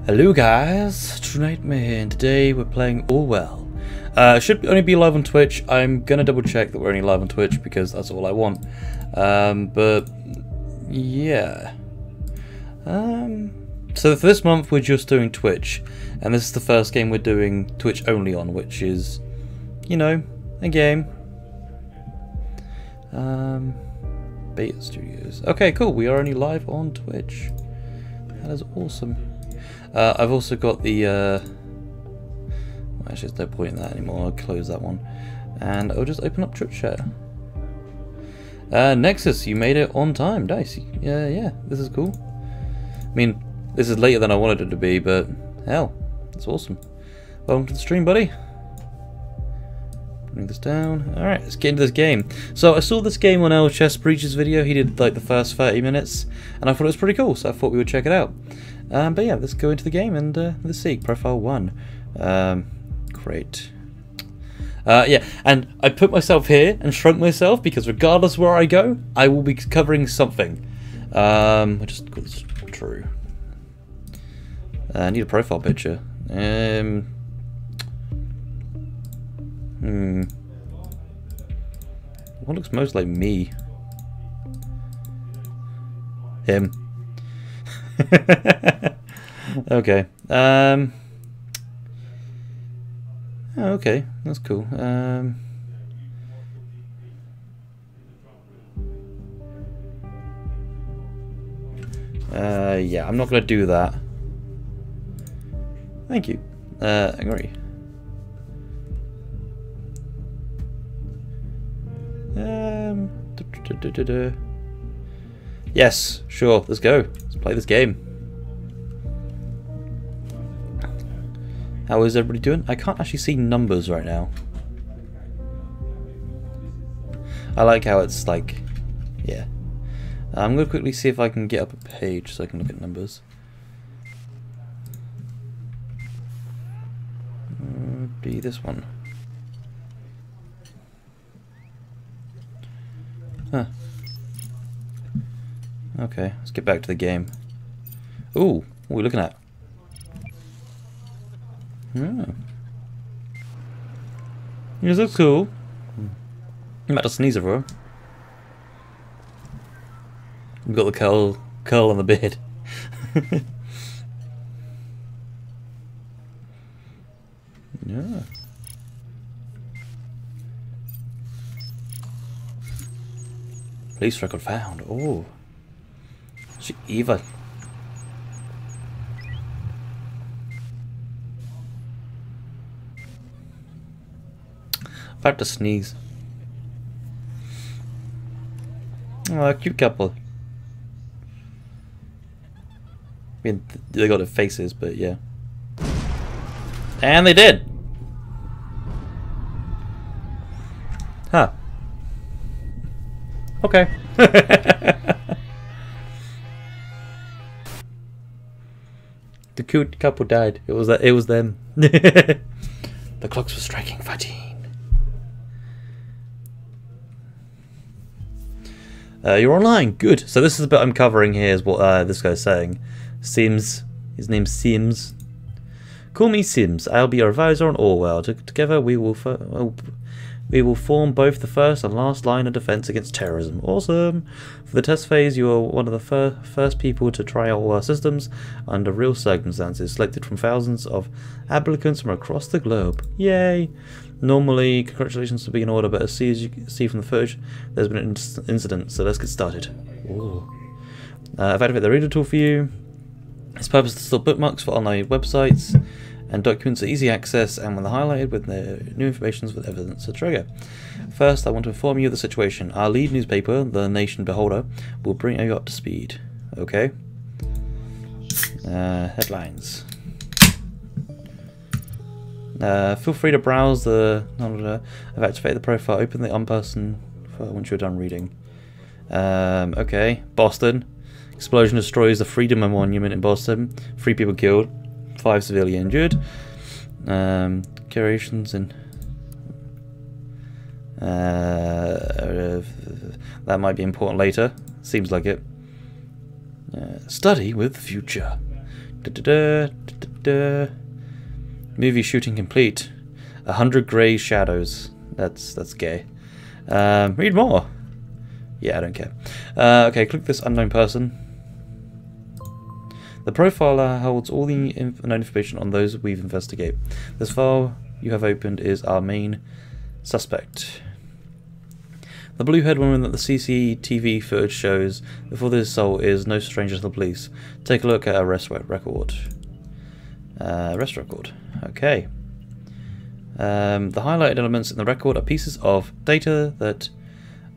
Hello guys, Tonight and today we're playing Orwell. Should only be live on Twitch. I'm gonna double check that we're only live on Twitch because that's all I want. But yeah. So for this month we're just doing Twitch, and this is the first game we're doing Twitch only on, which is, you know, a game. Beta Studios. Okay, cool. We are only live on Twitch. That is awesome. I've also got the well, actually there's no point in that anymore. I'll close that one and I'll just open up Twitch chat. Nexus, you made it on time. Nice. Yeah, this is cool. I mean, this is later than I wanted it to be, but hell, it's awesome. Welcome to the stream, buddy. Putting this down. Alright, let's get into this game. So I saw this game on El Chess Breach's video. He did like the first 30 minutes and I thought it was pretty cool, so I thought we would check it out. But yeah, let's go into the game and let's see. Profile 1. Great. Yeah, and I put myself here and shrunk myself because regardless where I go, I will be covering something. I just got this true. I need a profile picture. What looks most like me? Him. Okay. Oh, okay, that's cool. Yeah, I'm not gonna do that. Thank you. Agree. Yes, sure, let's go. Let's play this game. How is everybody doing? I can't actually see numbers right now. I like how it's like, yeah. I'm going to quickly see if I can get up a page so I can look at numbers. Be this one. Huh. Okay, let's get back to the game. Ooh, what are we looking at? Oh. This looks cool. I'm about to sneeze over. We've got the curl on the beard. Yeah. Police record found. Oh. Eva. About to sneeze. Oh, a cute couple. I mean, they got their faces, but yeah. And they did. Huh. Okay. The cute couple died. It was them. The clocks were striking 13. You're online. Good. So this is the bit I'm covering here is what this guy's saying. Sims. His name's Sims. Call me Sims. I'll be your advisor on Orwell. Together we will form both the first and last line of defense against terrorism. Awesome. For the test phase, you are one of the first people to try Orwell systems under real circumstances, selected from thousands of applicants from across the globe. Yay! Normally, congratulations to be in order, but as you can see from the footage, there's been an incident, so let's get started. Ooh. I've activated the reader tool for you. Its purpose is to store bookmarks for online websites, and documents are easy access, and when they're highlighted with the new information with evidence to trigger. First, I want to inform you of the situation. Our lead newspaper, The Nation Beholder, will bring you up to speed. Okay. Headlines. Feel free to browse the... I've activated the profile. Open the on-person once you're done reading. Okay. Boston. Explosion destroys the Freedom Monument in Boston. 3 people killed. 5 severely injured. Curations in... that might be important later. Seems like it. Study with future. Movie shooting complete. 100 grey shadows. That's gay. Read more. Yeah, I don't care. Okay, click this unknown person. The profiler holds all the known information on those we've investigated. This file you have opened is our main suspect. The blue-haired woman that the CCTV footage shows before this assault is no stranger to the police. Take a look at her arrest record. Arrest record. Okay. The highlighted elements in the record are pieces of data that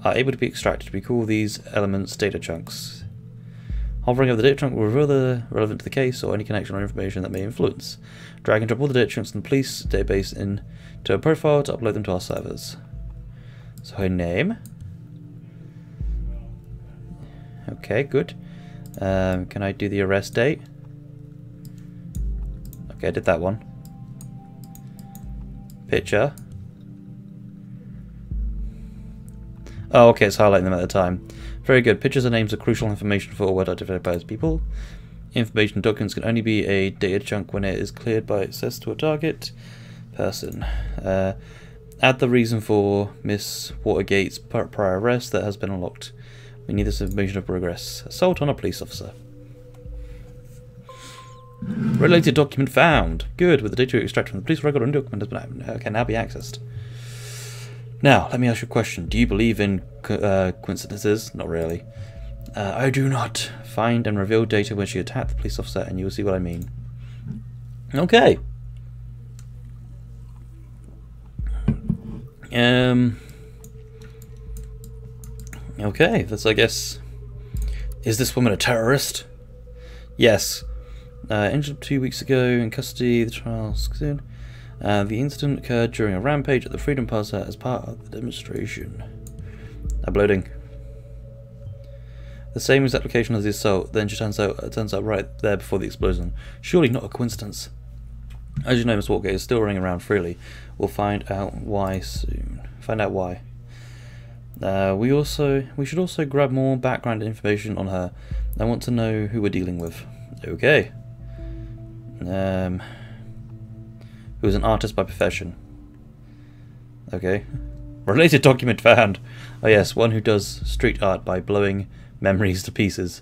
are able to be extracted. We call these elements data chunks. Hovering over the data chunk will reveal the relevant to the case or any connection or information that may influence. Drag and drop all the data chunks in the police database into a profile to upload them to our servers. So her name. Okay, good. Can I do the arrest date? Okay, I did that one. Picture. Oh, okay, it's highlighting them at the time. Very good. Pictures and names are crucial information for what identified by as people. Information documents can only be a data chunk when it is cleared by access to a target person. Add the reason for Miss Watergate's prior arrest that has been unlocked. We need this information to progress. Assault on a police officer. Related document found. Good. With the data extracted from the police record and document can now be accessed. Now, let me ask you a question. Do you believe in coincidences? Not really. I do not. Find and reveal data when she attacked the police officer and you'll see what I mean. Okay. Okay, that's, I guess... Is this woman a terrorist? Yes. Injured 2 weeks ago, in custody, the trial's soon. The incident occurred during a rampage at the Freedom Plaza as part of the demonstration. Uploading. The same exact location as the assault, then she turns out right there before the explosion. Surely not a coincidence. As you know, Miss Watergate is still running around freely. We'll find out why soon. Find out why. We should also grab more background information on her. I want to know who we're dealing with. Okay. Who is an artist by profession. Okay. Related document found. Oh yes, one who does street art by blowing memories to pieces.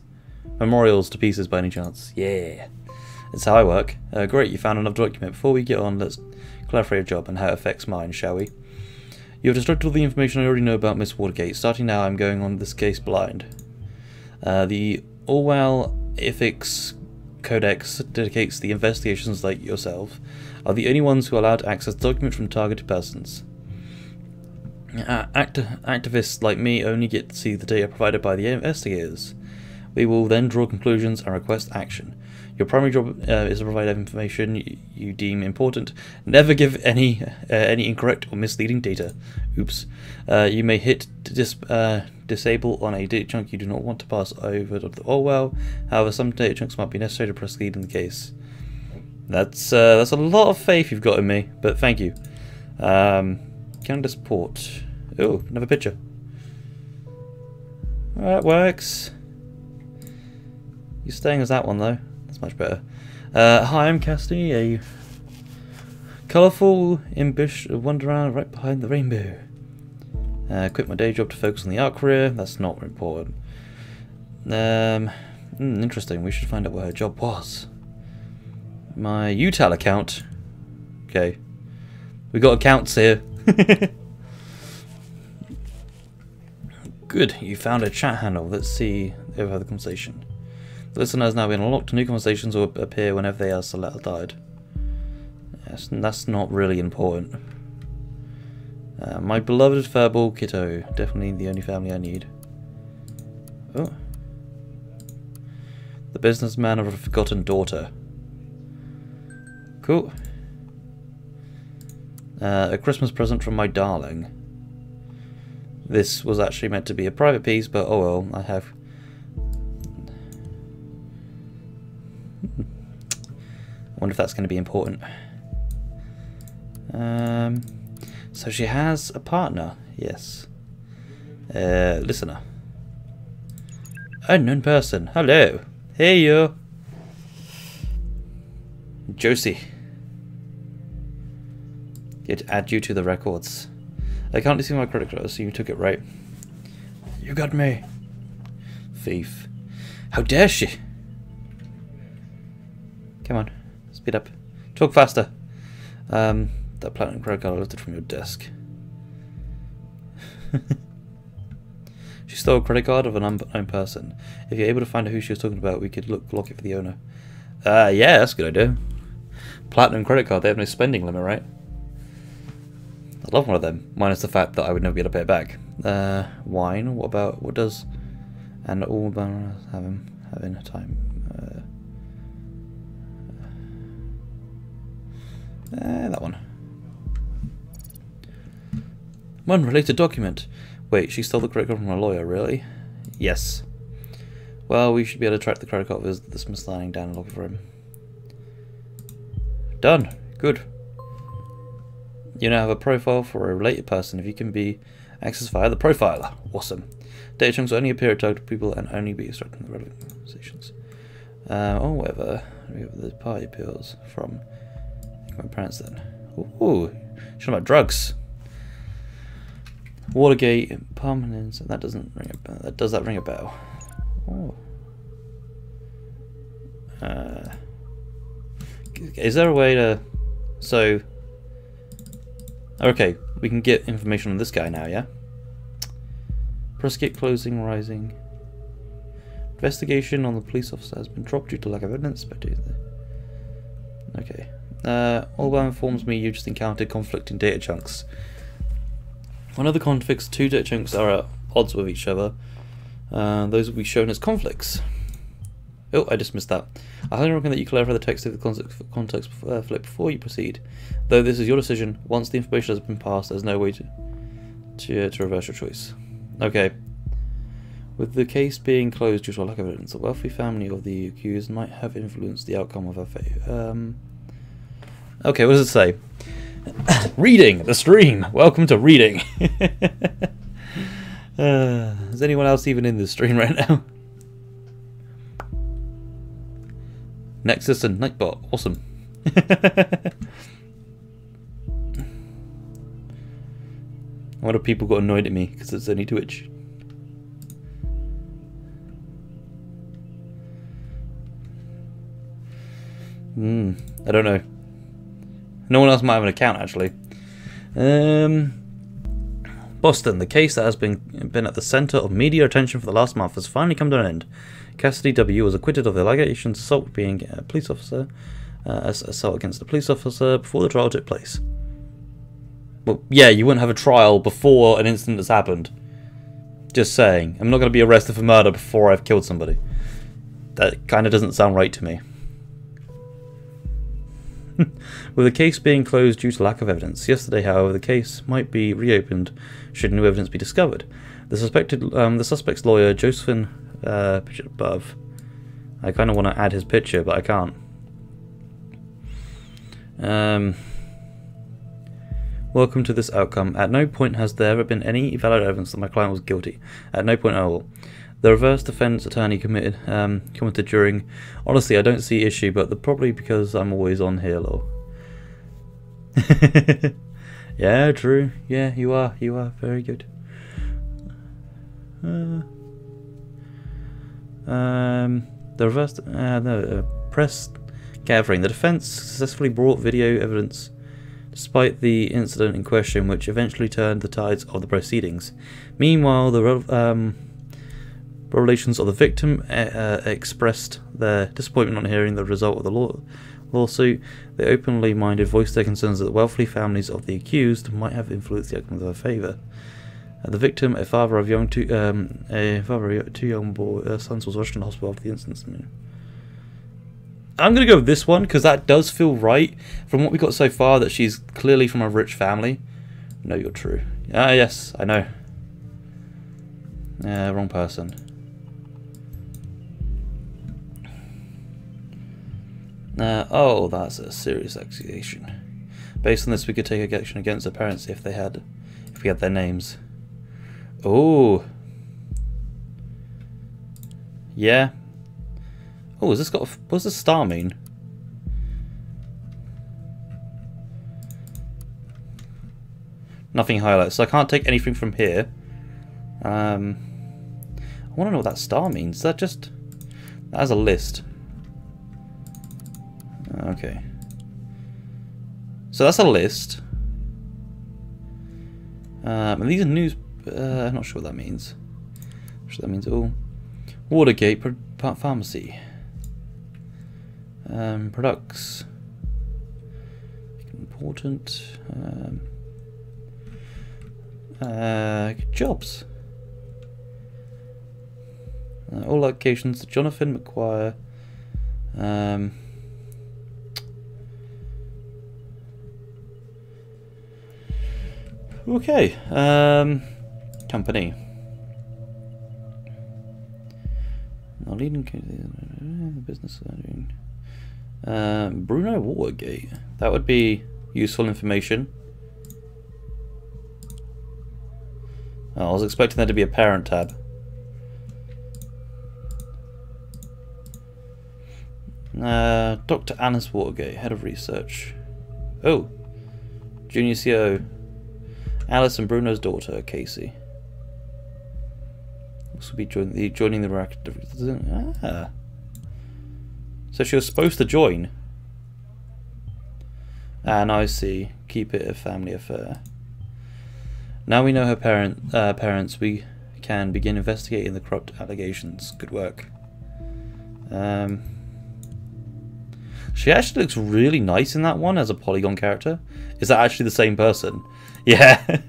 Memorials to pieces by any chance. Yeah. That's how I work. Great, you found another document. Before we get on, let's clarify your job and how it affects mine, shall we? You have destroyed all the information I already know about Miss Watergate. Starting now, I'm going on this case blind. The Orwell Ethics Codex dedicates the investigations like yourself are the only ones who are allowed to access documents from targeted persons. Activists like me only get to see the data provided by the investigators. We will then draw conclusions and request action. Your primary job is to provide information you deem important. Never give any incorrect or misleading data. Oops. You may hit disable on a data chunk you do not want to pass over to the Orwell. However, some data chunks might be necessary to proceed in the case. That's a lot of faith you've got in me, but thank you. Canada support. Oh, another picture. That works. You're staying as that one though. That's much better. Hi, I'm Cassidy, a colourful ambish wonderland right behind the rainbow. Quit my day job to focus on the art career. That's not important. Interesting. We should find out what her job was. My UTAL account. Okay. We got accounts here. Good. You found a chat handle. Let's see if we have the conversation. The listener has now been unlocked. New conversations will appear whenever they are died. Yes, that's not really important. My beloved furball kiddo. Definitely the only family I need. Oh. The businessman of a forgotten daughter. Cool. A Christmas present from my darling. This was actually meant to be a private piece, but oh well, I have... I wonder if that's going to be important. So she has a partner, yes. Listener. Unknown person, hello. Hey you. Josie. Yet add you to the records. I can't see my credit card, so you took it, right? You got me. Thief. How dare she? Come on. Speed up. Talk faster. That platinum credit card I lifted from your desk. She stole a credit card of an unknown person. If you're able to find out who she was talking about, we could lock it for the owner. Yeah, that's a good idea. Platinum credit card, they have no spending limit, right? I'd love one of them, minus the fact that I would never be able to pay it back. Wine, what does... And all about having a time. That one. One related document. Wait, she stole the credit card from a lawyer, really? Yes. Well, we should be able to track the credit card with the Smith lying down and looking for him. Done. Good. You now have a profile for a related person if you can be accessed via the profiler. Awesome. Data chunks will only appear at targeted people and only be extracted from the relevant conversations. Or whatever. We have the party pills from my parents then. Ooh. She's about drugs. Watergate, permanence. That doesn't ring a bell. Does that ring a bell? Oh. Is there a way to... So... Okay, we can get information on this guy now, yeah? Prosecute closing, rising. Investigation on the police officer has been dropped due to lack of evidence. Okay. Orwell informs me you just encountered conflicting data chunks. When other conflicts, two data chunks are at odds with each other. Those will be shown as conflicts. Oh, I just missed that. I highly recommend that you clarify the text of the context flip before you proceed. Though this is your decision, once the information has been passed, there's no way to reverse your choice. Okay. With the case being closed due to a lack of evidence, the wealthy family of the accused might have influenced the outcome of her fate. Okay, what does it say? Reading! The stream! Welcome to reading! Is anyone else even in this stream right now? Nexus and Nightbot. Awesome. What have people got annoyed at me because it's only Twitch? I don't know. No one else might have an account actually. Boston, the case that has been at the centre of media attention for the last month has finally come to an end. Cassidy W. was acquitted of the allegations of assault being a police officer, assault against a police officer before the trial took place. Well, yeah, you wouldn't have a trial before an incident has happened. Just saying. I'm not going to be arrested for murder before I've killed somebody. That kind of doesn't sound right to me. With the case being closed due to lack of evidence, yesterday, however, the case might be reopened should new evidence be discovered. The suspect's lawyer, Josephine, pictured above. I kind of want to add his picture, but I can't. Welcome to this outcome. At no point has there ever been any valid evidence that my client was guilty. At no point at all. The reverse defense attorney commented during. Honestly, I don't see issue, but probably because I'm always on here, lol. Yeah, true. Yeah, you are. You are very good. Press gathering. The defense successfully brought video evidence, despite the incident in question, which eventually turned the tides of the proceedings. Meanwhile, the relations of the victim expressed their disappointment on hearing the result of the lawsuit. They openly voiced their concerns that the wealthy families of the accused might have influenced the outcome of their favour. The victim, a father of two young sons, was rushed to the hospital after the incident. I'm going to go with this one because that does feel right from what we got so far, that she's clearly from a rich family. No, you're true. Ah, yes, I know. Wrong person. Oh, that's a serious accusation. Based on this, we could take action against the parents if we had their names. Oh. Yeah. Oh, has this got? What does the star mean? Nothing highlighted. So I can't take anything from here. I want to know what that star means. Is that just... That has a list. Okay. So that's a list. And these are news... I'm not sure what that means. I'm sure that means... Oh. Watergate Pharmacy. Products. Important. Jobs. All locations. Jonathan McQuire. Okay. Company. Leading business. Bruno Watergate. That would be useful information. Oh, I was expecting there to be a parent tab. Dr. Alice Watergate, head of research. Oh, junior CO. Alice and Bruno's daughter, Casey. This will be joining the reactor. Ah. So she was supposed to join. And I see. Keep it a family affair. Now we know her parents, we can begin investigating the corrupt allegations. Good work. She actually looks really nice in that one as a polygon character. Is that actually the same person? Yeah.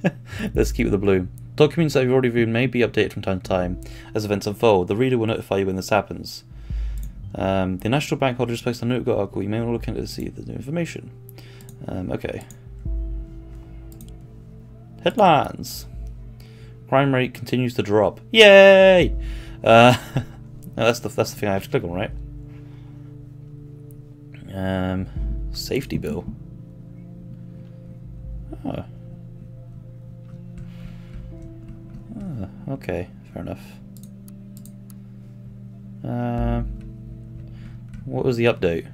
Let's keep with the blue. Documents that you've already viewed may be updated from time to time as events unfold. The reader will notify you when this happens. The National Bank holder just placed a note article. You may want to look into to see the new information. Okay. Headlines. Crime rate continues to drop. Yay! No, that's the thing I have to click on, right? Safety bill. Oh. Okay, fair enough. What was the update?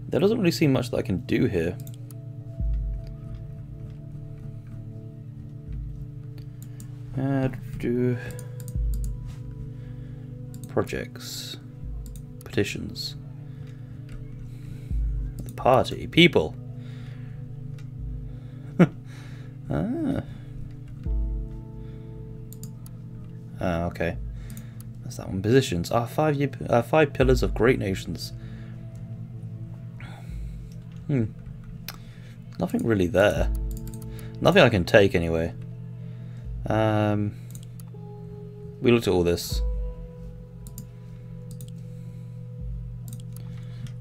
There doesn't really seem much that I can do here. Do projects, petitions, the party, people. Okay. That's that one. Positions. 5 pillars of great nations. Nothing really there. Nothing I can take anyway. We looked at all this.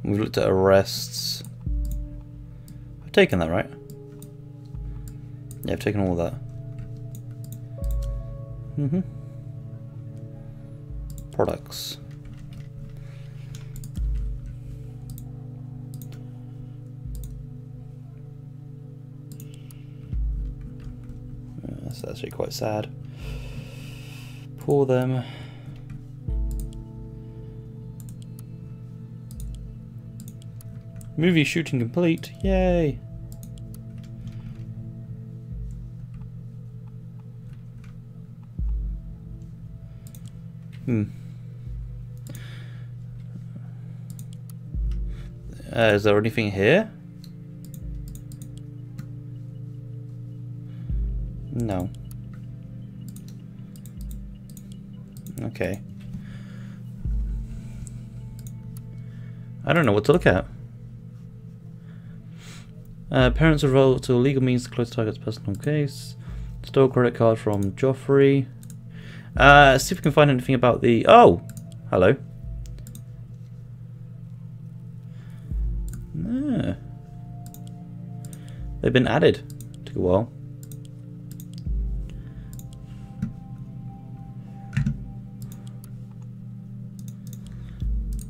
We've looked at arrests. I've taken that, right? Yeah, I've taken all that. Products. That's actually quite sad. Pour them. Movie shooting complete. Yay! Is there anything here? No. Okay. I don't know what to look at. Parents revolt to legal means to close the target's personal case. Stole credit card from Joffrey. See if we can find anything about the... Oh! Hello. They've been added. Took a while.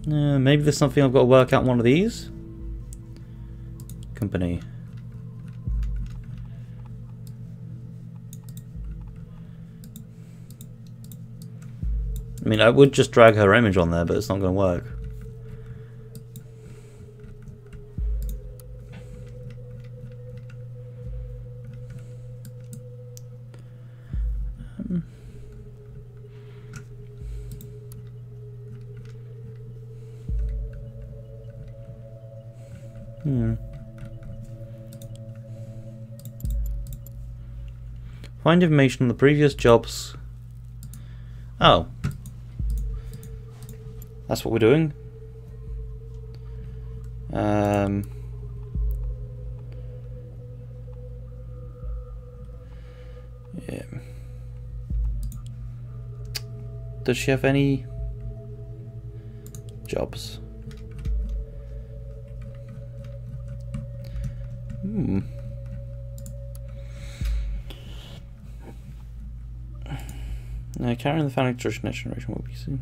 Maybe there's something I've got to work out in one of these. Company. I mean, I would just drag her image on there, but it's not going to work. Find information on the previous jobs. Oh. That's what we're doing. Yeah. Does she have any jobs? No, carrying the family tradition next generation will be soon.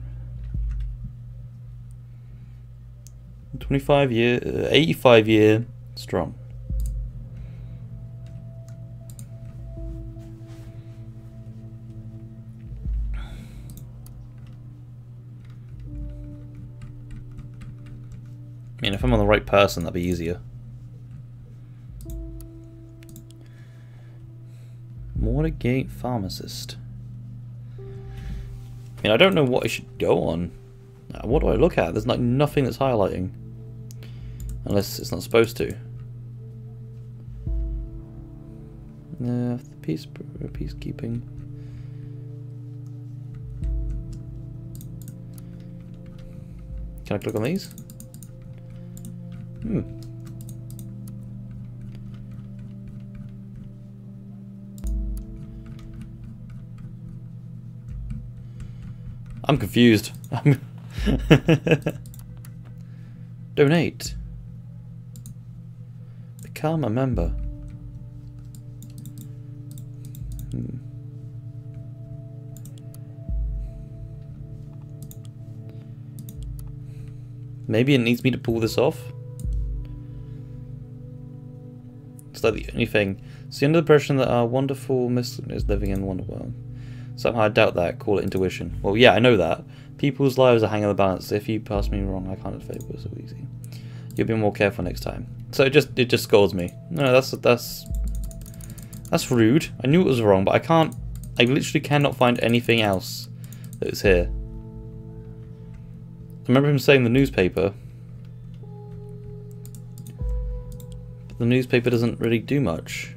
85 year strong. I mean, if I'm on the right person, that'd be easier. Watergate pharmacist. I mean, I don't know what I should go on. What do I look at? There's like nothing that's highlighting. Unless it's not supposed to. Peacekeeping. Can I click on these? I'm confused. Donate. Become a member. Maybe it needs me to pull this off. It's like the only thing. It's under the impression that our wonderful Muslim is living in the wonder world. Somehow I doubt that. Call it intuition. Well, yeah, I know that. People's lives are hanging on the balance. If you pass me wrong, I can't favour it so easy. You'll be more careful next time. So it just scolds me. No, that's rude. I knew it was wrong, but I literally cannot find anything else that is here. I remember him saying the newspaper. But the newspaper doesn't really do much.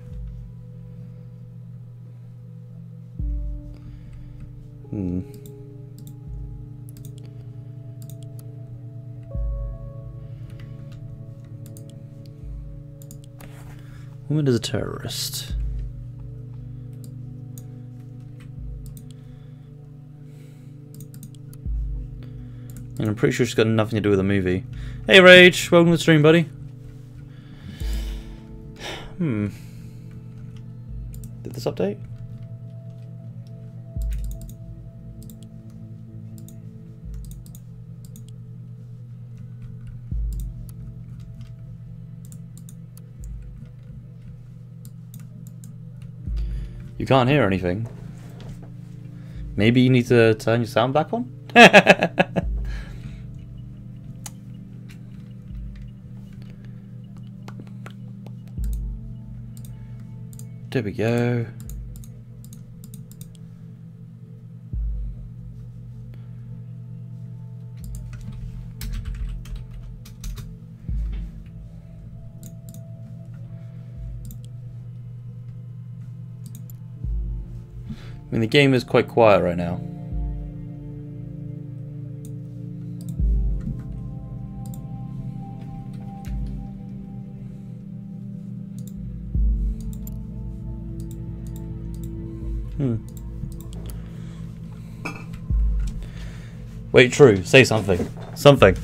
Woman is a terrorist. And I'm pretty sure she's got nothing to do with the movie. Hey Rage, welcome to the stream, buddy. Did this update? You can't hear anything. Maybe you need to turn your sound back on? There we go. I mean, the game is quite quiet right now. Wait, true. Say something. Something.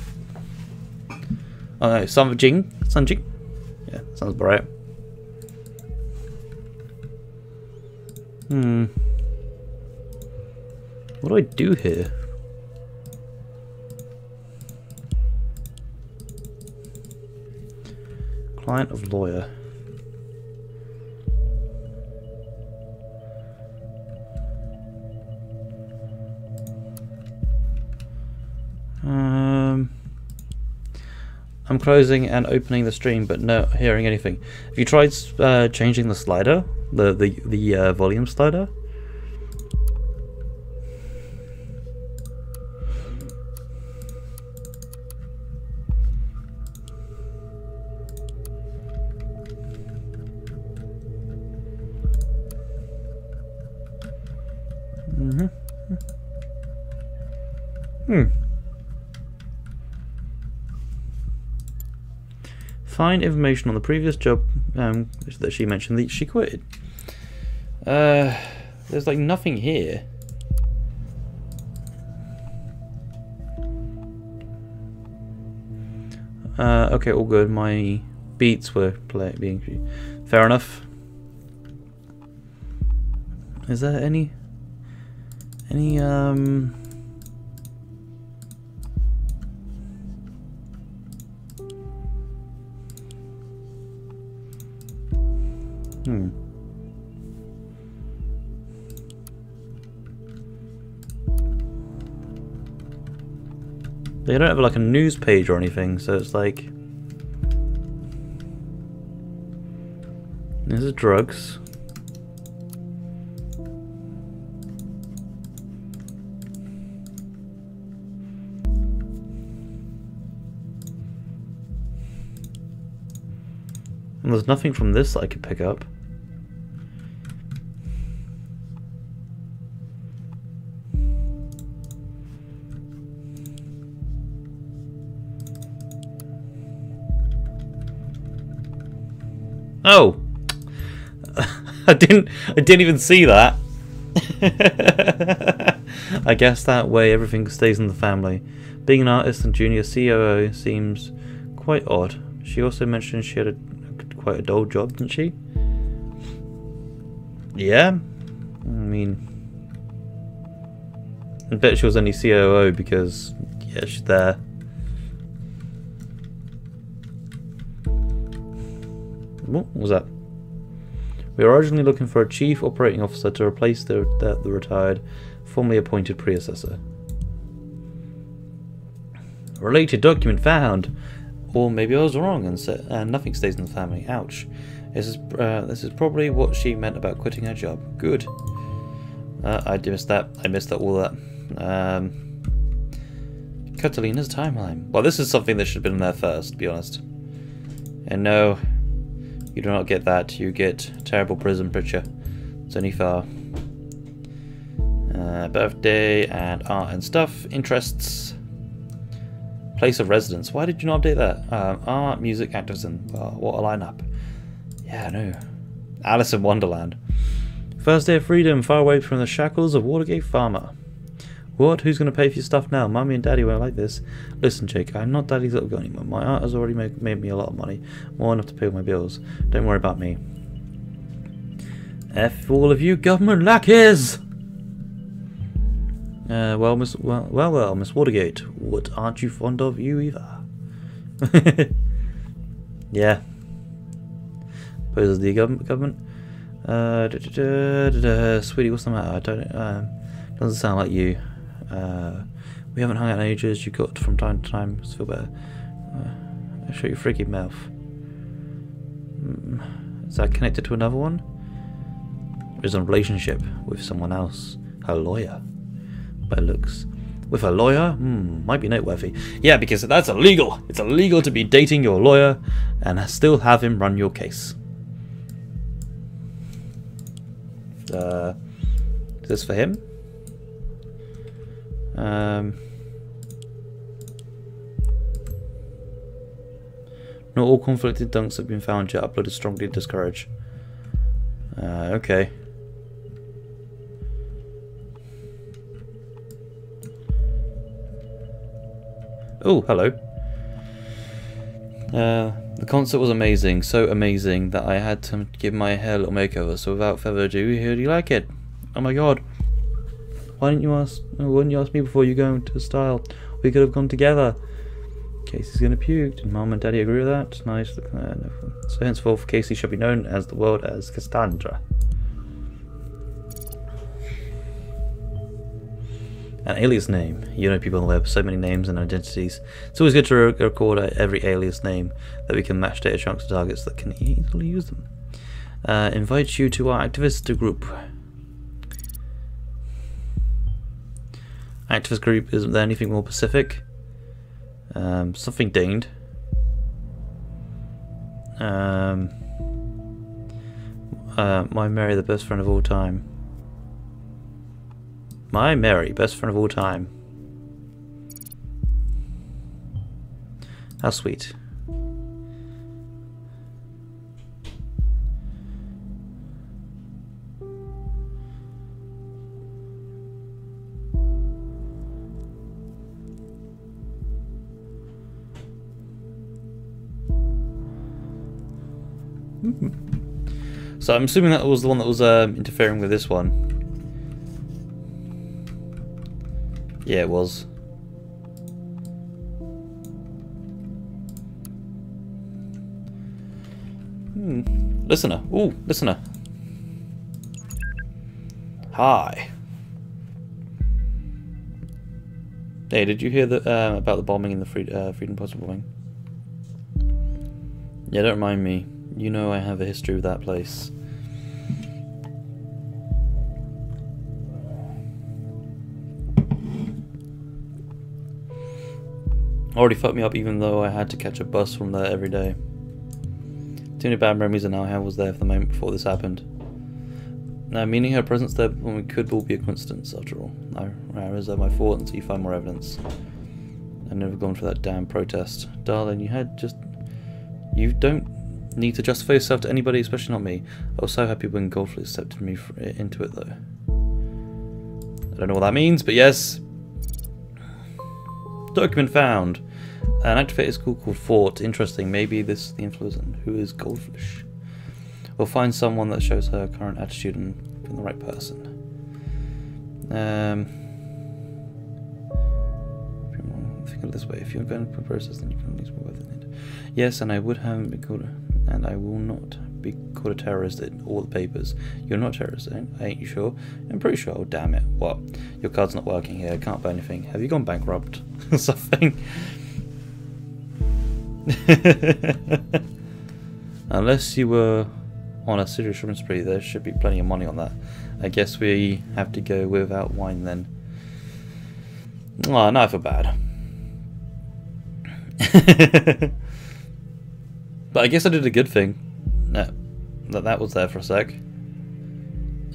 Oh no, something. Something. Yeah, sounds about right. What do I do here? Client of lawyer. I'm closing and opening the stream, but not hearing anything. Have you tried changing the slider, the volume slider? Find information on the previous job that she mentioned that she quitted. There's like nothing here. Okay, all good. My beats were being fair enough. Is there any They don't have like a news page or anything, so it's like this is drugs. And there's nothing from this that I could pick up. Oh, I didn't even see that. I guess that way everything stays in the family. Being an artist and junior COO seems quite odd. She also mentioned she had quite a dull job, didn't she? Yeah, I mean, I bet she was only COO because yeah, she's there. What was that? We were originally looking for a chief operating officer to replace the retired, formerly appointed predecessor. Related document found, or maybe I was wrong and nothing stays in the family. Ouch! This is probably what she meant about quitting her job. Good. I missed that. I missed that all that. Catalina's timeline. Well, this is something that should have been there first, to be honest. And no. You do not get that, you get terrible prison picture. It's only far. Birthday and art and stuff. Interests. Place of residence. Why did you not update that? Art, music, activism. Oh, what a lineup. Yeah, I know. Alice in Wonderland. First day of freedom, far away from the shackles of Watergate Farmer. What? Who's going to pay for your stuff now? Mummy and Daddy won't like this. Listen, Jake, I'm not Daddy's little girl anymore. My aunt has already made me a lot of money. More enough to pay my bills. Don't worry about me. F all of you government lackeys! Well, Miss Watergate. What aren't you fond of you either? Yeah. Suppose the government. Sweetie, what's the matter? I don't. Doesn't sound like you. We haven't hung out in ages. You got from time to time. Just feel better. Show your freaky mouth. Is that connected to another one? Or is it a relationship with someone else? Her lawyer. By looks. With her lawyer? Might be noteworthy. Yeah, because that's illegal. It's illegal to be dating your lawyer and still have him run your case. Is this for him? Not all conflicted dunks have been found yet. Uploaded strongly discouraged. Okay. Oh, hello. The concert was amazing, so amazing that I had to give my hair a little makeover. So without further ado, how do you like it? Oh my god! Why didn't you ask? Why didn't you ask me before you go into style? We could have gone together. Casey's gonna puke. Did Mom and Daddy agree with that? Nice. So henceforth, Casey shall be known as the world as Cassandra. An alias name. You know people on the web, so many names and identities. It's always good to record every alias name that we can match data chunks to targets that can easily use them. Invite you to our activist group. Activist group, isn't there anything more specific? Something dinged. My Mary, the best friend of all time. My Mary, best friend of all time. How sweet. So I'm assuming that was the one that was interfering with this one. Yeah, it was. Listener. Ooh, listener. Hi. Hey, did you hear about the bombing in the Freedom Post bombing? Yeah, don't remind me. You know I have a history with that place. Already fucked me up even though I had to catch a bus from there every day. Too many bad memories and now I have was there for the moment before this happened. Now, meaning her presence there when we could all be a coincidence after all. I reserve my thought until you find more evidence. I've never gone for that damn protest. Darling, you don't need to justify yourself to anybody, especially not me. I was so happy when Goldfleet accepted me into it, though. I don't know what that means, but yes. Document found. An activated school called Fort. Interesting. Maybe this is the influencer. Who is Goldfish? We'll find someone that shows her current attitude and from the right person. Think of it this way: if you're going to process, then you can at least move within it. Yes, and I would have been called. And I will not be called a terrorist in all the papers. You're not a terrorist, ain't you sure? I'm pretty sure. Oh, damn it. What? Your card's not working here. I can't buy anything. Have you gone bankrupt? Or something? Unless you were on a serious shopping spree, there should be plenty of money on that. I guess we have to go without wine then. Oh, now I feel bad. But I guess I did a good thing. That was there for a sec.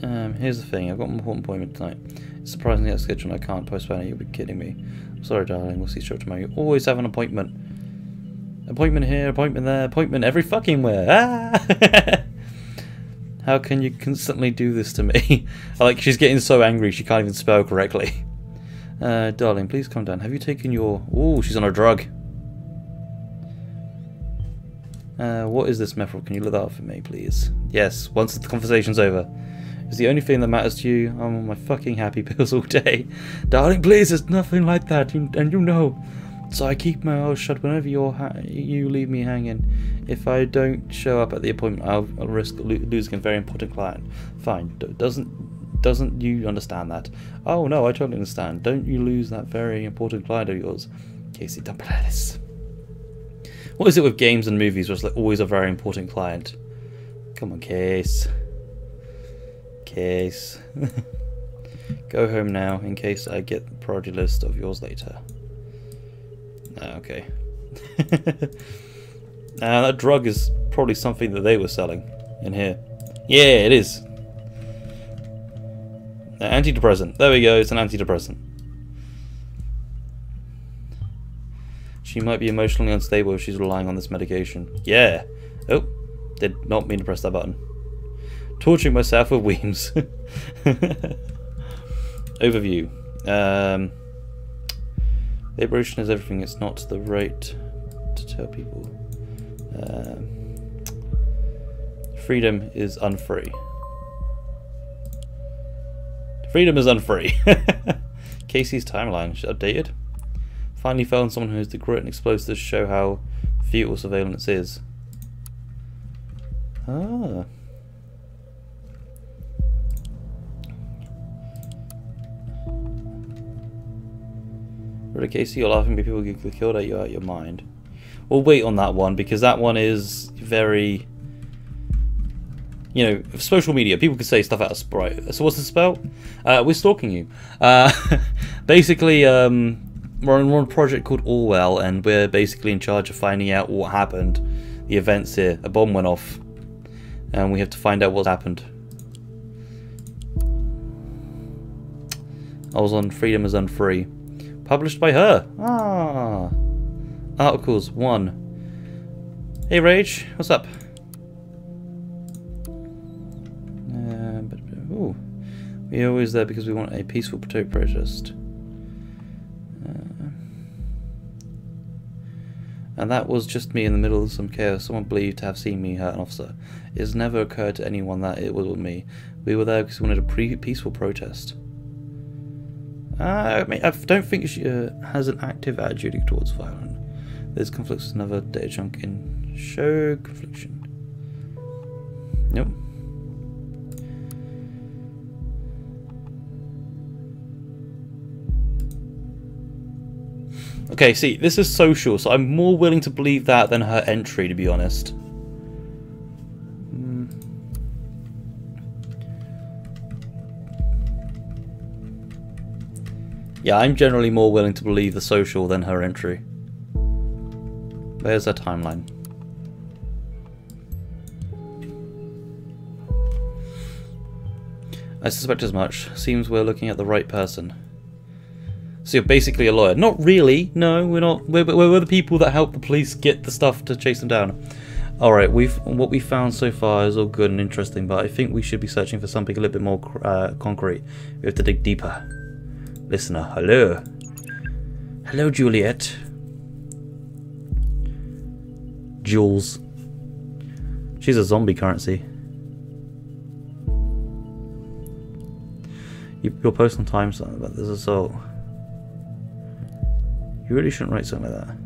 Here's the thing. I've got an important appointment tonight. It's surprisingly out of schedule and I can't postpone it. You'll be kidding me. I'm sorry, darling. We'll see you tomorrow. You always have an appointment. Appointment here, appointment there, appointment every fucking where. Ah! How can you constantly do this to me? Like, she's getting so angry she can't even spell correctly. Darling, please calm down. Have you taken your... Ooh, she's on a drug. What is this method? Can you look that up for me, please? Yes, once the conversation's over. It's the only thing that matters to you. I'm on my fucking happy pills all day. Darling, please, it's nothing like that, and you know. So I keep my mouth shut whenever you leave me hanging. If I don't show up at the appointment, I'll risk losing a very important client. Fine. Doesn't you understand that? Oh no, I totally understand. Don't you lose that very important client of yours. Casey, don't play this. What is it with games and movies where it's like always a very important client? Come on, Case. Case. Go home now in case I get the priority list of yours later. Okay. That drug is probably something that they were selling in here. Yeah, it is. Antidepressant. There we go, it's an antidepressant. She might be emotionally unstable if she's relying on this medication. Yeah. Oh, did not mean to press that button. Torturing myself with Weems. Overview. Liberation is everything. It's not the right to tell people. Freedom is unfree. Freedom is unfree. Casey's timeline is updated. Finally found someone who has the grit and explosives to show how futile surveillance is. Ah. Really, Casey, you're laughing, but people get killed out your mind. We'll wait on that one, because that one is very... You know, social media, people could say stuff out of sprite. So what's the spell? We're stalking you. Basically, we're on a project called Orwell, and we're basically in charge of finding out what happened. The events here. A bomb went off. And we have to find out what's happened. I was on Freedom is Unfree. Published by her. Ah. Articles 1. Hey Rage, what's up? Ooh. We're always there because we want a peaceful protest. And that was just me in the middle of some chaos. Someone believed to have seen me hurt an officer. It has never occurred to anyone that it was me. We were there because we wanted a peaceful protest. I don't think she has an active attitude towards violence. There's conflicts with another data chunk in show confliction. Nope. Okay, see, this is social, so I'm more willing to believe that than her entry, to be honest. Yeah, I'm generally more willing to believe the social than her entry. There's her timeline. I suspect as much. Seems we're looking at the right person. So you're basically a lawyer. Not really. No, we're not. We're the people that help the police get the stuff to chase them down. Alright, what we found so far is all good and interesting, but I think we should be searching for something a little bit more concrete. We have to dig deeper. Listener, hello. Hello, Juliet. Jules. She's a zombie currency. Your post on Times about this assault. You really shouldn't write something like that.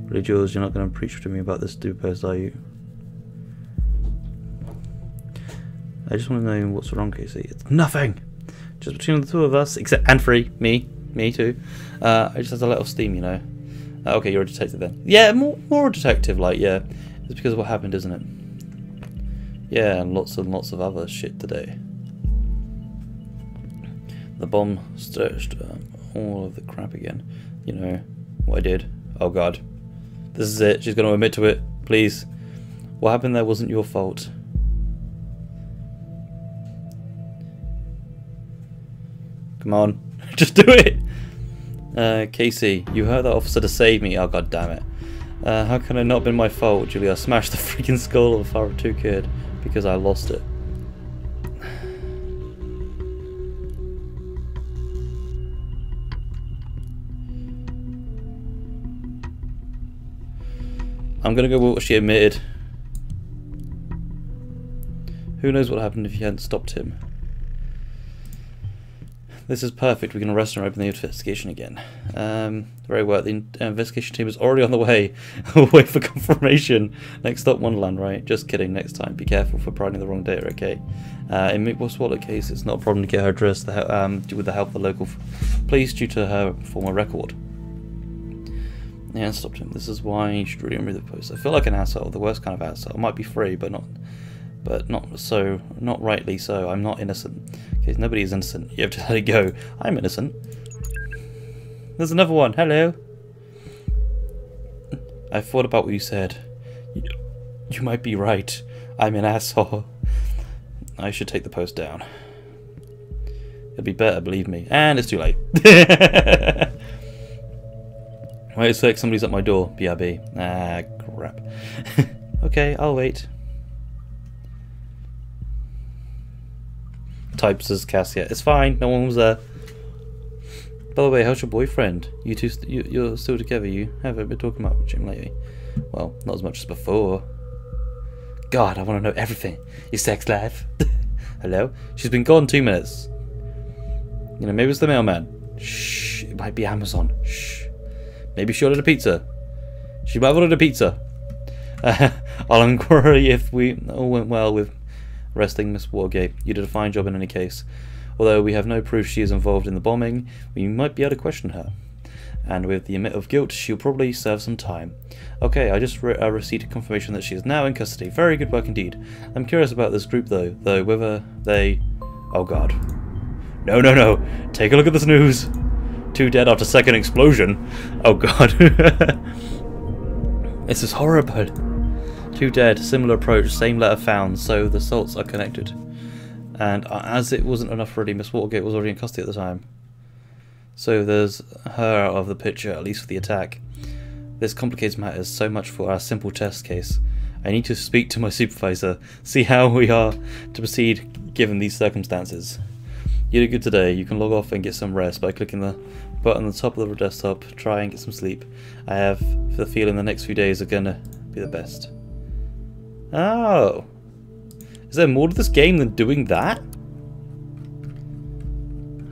Really, Jules, you're not going to preach to me about this stupid post, are you? I just want to know what's wrong, Casey. It's nothing! Just between the two of us, except and free, me too. I just have to let off steam, you know. Okay, you're a detective then. Yeah, more a detective, like, yeah. It's because of what happened, isn't it? Yeah, and lots of other shit today. The bomb stirred all of the crap again. You know what I did. Oh god. This is it. She's going to admit to it. Please. What happened there wasn't your fault. Come on. Just do it. Casey, you hurt that officer to save me. Oh god damn it. How can it not have been my fault, Julia? I smashed the freaking skull of a father of two kid because I lost it. I'm gonna go with what she admitted. Who knows what happened if you hadn't stopped him. This is perfect. We can arrest her and open the investigation again. Very well. The investigation team is already on the way. Wait for confirmation. Next stop, Wonderland, right? Just kidding. Next time. Be careful for providing the wrong data, okay? In Meatball Swallow case, it's not a problem to get her address with the help of the local police due to her former record. Yeah, stopped him. This is why you should really remove the post. I feel like an asshole, the worst kind of asshole. I might be free, but not rightly so. I'm not innocent. Okay, nobody is innocent. You have to let it go. I'm innocent. There's another one. Hello. I thought about what you said. You might be right. I'm an asshole. I should take the post down. It'd be better, believe me. And it's too late. Wait a sec, somebody's at my door. BRB. Ah, crap. Okay, I'll wait. Types as Cassia. It's fine, no one was there. By the way, how's your boyfriend? You two, you're still together, you haven't been talking about him lately. Well, not as much as before. God, I want to know everything. Your sex life. Hello? She's been gone 2 minutes. You know, maybe it's the mailman. Shh, it might be Amazon. Shh. Maybe she ordered a pizza. She might have ordered a pizza. I'll inquire if we all went well with arresting Miss Wargate. You did a fine job in any case. Although we have no proof she is involved in the bombing, we might be able to question her. and with the admit of guilt, she'll probably serve some time. Okay, I just received confirmation that she is now in custody. Very good work indeed. I'm curious about this group though whether they... Oh god. No, no, no. Take a look at this news. 2 dead after second explosion. Oh god. This is horrible. 2 dead, similar approach, same letter found, so the assaults are connected. And as it wasn't enough already, Miss Watergate was already in custody at the time. So there's her out of the picture, at least for the attack. This complicates matters so much for our simple test case. I need to speak to my supervisor, see how we are to proceed given these circumstances. You did good today. You can log off and get some rest by clicking the button on the top of the desktop. Try and get some sleep. I have the feeling the next few days are gonna be the best. Oh. Is there more to this game than doing that?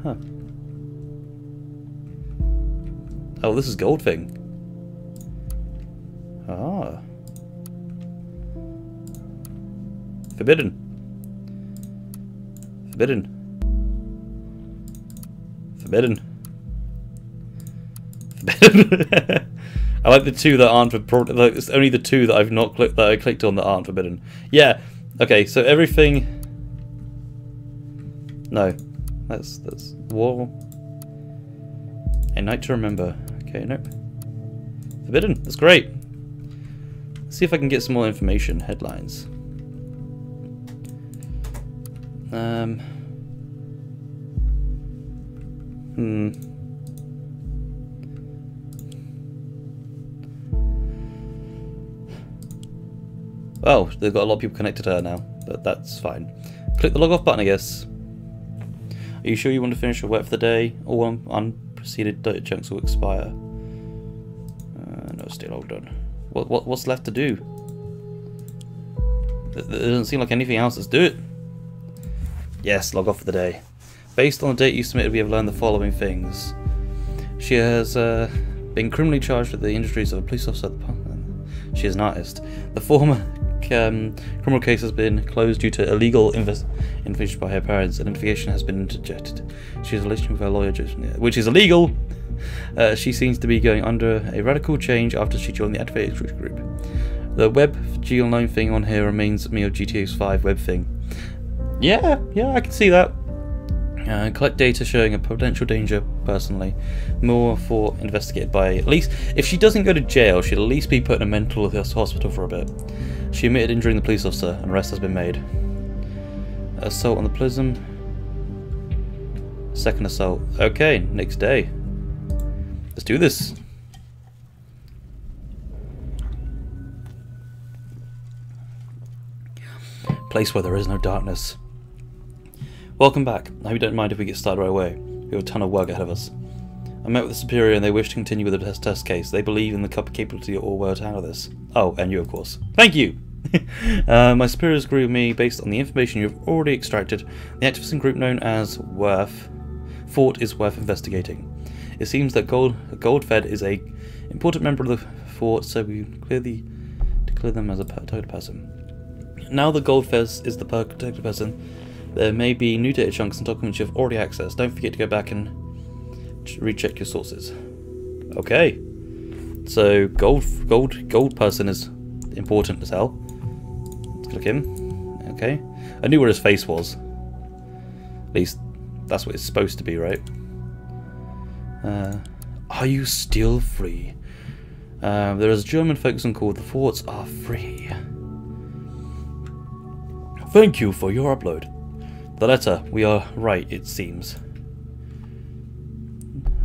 Huh. Oh, this is Goldfing. Ah. Forbidden. Forbidden. Forbidden. Forbidden. I like the 2 that aren't forbidden. Like, it's only the 2 that I've not clicked that I clicked on that aren't forbidden. Yeah. Okay. So everything. No. That's war. A night to remember. Okay. Nope. Forbidden. That's great. Let's see if I can get some more information. Headlines. Oh, they've got a lot of people connected to her now, but that's fine. Click the log off button, I guess. Are you sure you want to finish your work for the day? All unproceeded data chunks will expire. No, still all done. What's left to do? There doesn't seem like anything else. Let's do it. Yes, log off for the day. Based on the date you submitted, we have learned the following things. She has been criminally charged with the injuries of a police officer. She is an artist. The former criminal case has been closed due to illegal investigation by her parents. An investigation has been interjected. She has a relationship with her lawyer, which is illegal. She seems to be going under a radical change after she joined the activated group. The web GL9 thing on here reminds me of GTA 5 web thing. Yeah, I can see that. Collect data showing a potential danger personally. More for investigated by, at least, if she doesn't go to jail, she'll at least be put in a mental hospital for a bit. She admitted injuring the police officer, and arrest has been made. Assault on the Prism. Second assault. Okay, next day. Let's do this. Place where there is no darkness. Welcome back. I hope you don't mind if we get started right away. We have a ton of work ahead of us. I met with the Superior and they wish to continue with the test case. They believe in the capability of Orwell to handle this. Oh, and you of course. Thank you! My superiors agree with me based on the information you have already extracted. The activist group known as Fort is worth investigating. It seems that Goldfed is a important member of the Fort, so we clearly declare them as a protected person. Now that Goldfed is the protected person, there may be new data chunks and documents you have already accessed. Don't forget to go back and recheck your sources. Okay. So gold person is important as hell. Let's click him. Okay. I knew where his face was. At least that's what it's supposed to be, right? Are you still free? There is a German folk song called "The Forts Are Free." Thank you for your upload. The letter, we are right, it seems.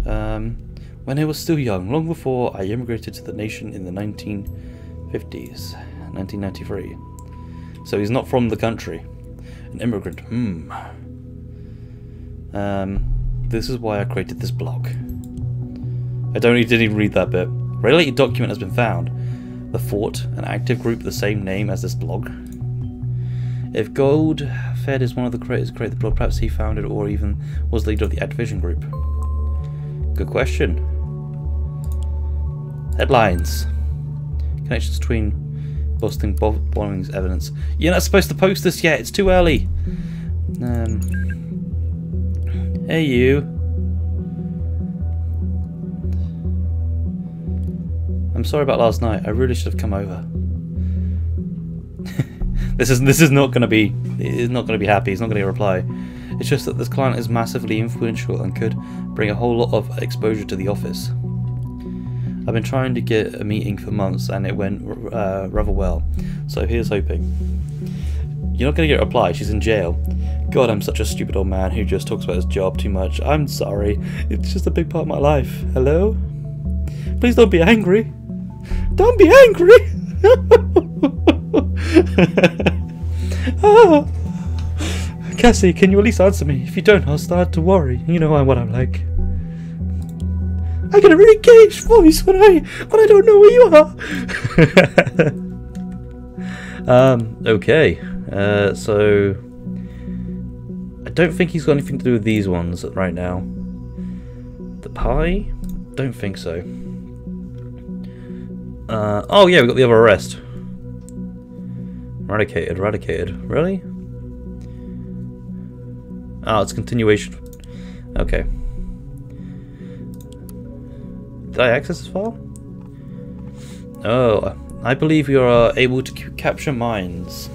When I was still young, long before I immigrated to the nation in the 1950s, 1993. So he's not from the country. An immigrant, This is why I created this blog. I didn't even read that bit. Related document has been found. The Fort, an active group with the same name as this blog. If Goldfed is one of the creators who created the blog, perhaps he founded or even was leader of the Activision group. Good question. Headlines. Connections between Boston bombings evidence. You're not supposed to post this yet, it's too early. Hey you. I'm sorry about last night. I really should have come over. This is not going to be. He's not going to be happy. He's not going to reply. It's just that this client is massively influential and could bring a whole lot of exposure to the office. I've been trying to get a meeting for months and it went rather well. So here's hoping. You're not going to get a reply. She's in jail. God, I'm such a stupid old man who just talks about his job too much. I'm sorry. It's just a big part of my life. Hello? Please don't be angry. Don't be angry! Oh. Cassie, can you at least answer me? If you don't, I'll start to worry. You know what I'm like. I get a really caged voice when I don't know where you are. Okay. So I don't think he's got anything to do with these ones right now. The pie? Don't think so. Oh yeah, we got the other arrest. Eradicated. Really? Oh, it's continuation. Okay. Did I access this file? Oh, I believe we are able to capture minds.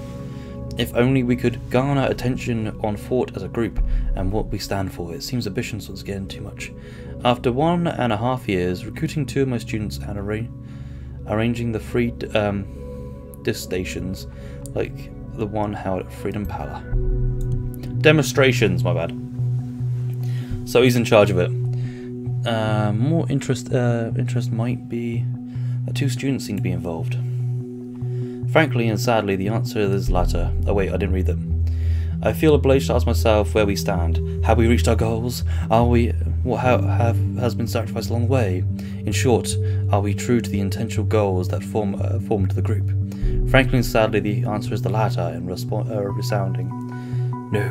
If only we could garner attention on Fort as a group and what we stand for. It seems ambitions was getting too much. After 1.5 years, recruiting 2 of my students and arranging the free disc stations like the one held at Freedom Pala. Demonstrations, my bad. So he's in charge of it. More interest might be that 2 students seem to be involved. Frankly and sadly, the answer is the latter. Oh wait, I didn't read them. I feel obliged to ask myself where we stand. Have we reached our goals? Are we? What has been sacrificed along the way? In short, are we true to the intentional goals that formed the group? Frankly and sadly, the answer is the latter, and resounding no.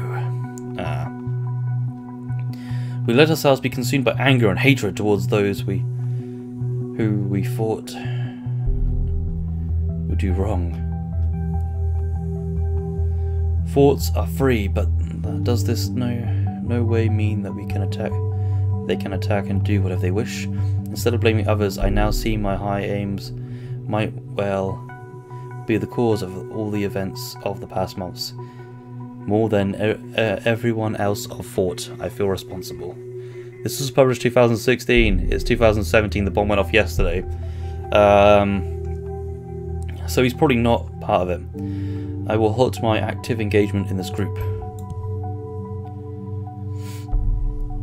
We let ourselves be consumed by anger and hatred towards those who we thought would do wrong. Thoughts are free, but does this no way mean that we can attack? They can attack and do whatever they wish. Instead of blaming others, I now see my high aims might well be the cause of all the events of the past months. More than everyone else of Fort, I feel responsible. This was published 2016. It's 2017. The bomb went off yesterday. So he's probably not part of it. I will halt my active engagement in this group.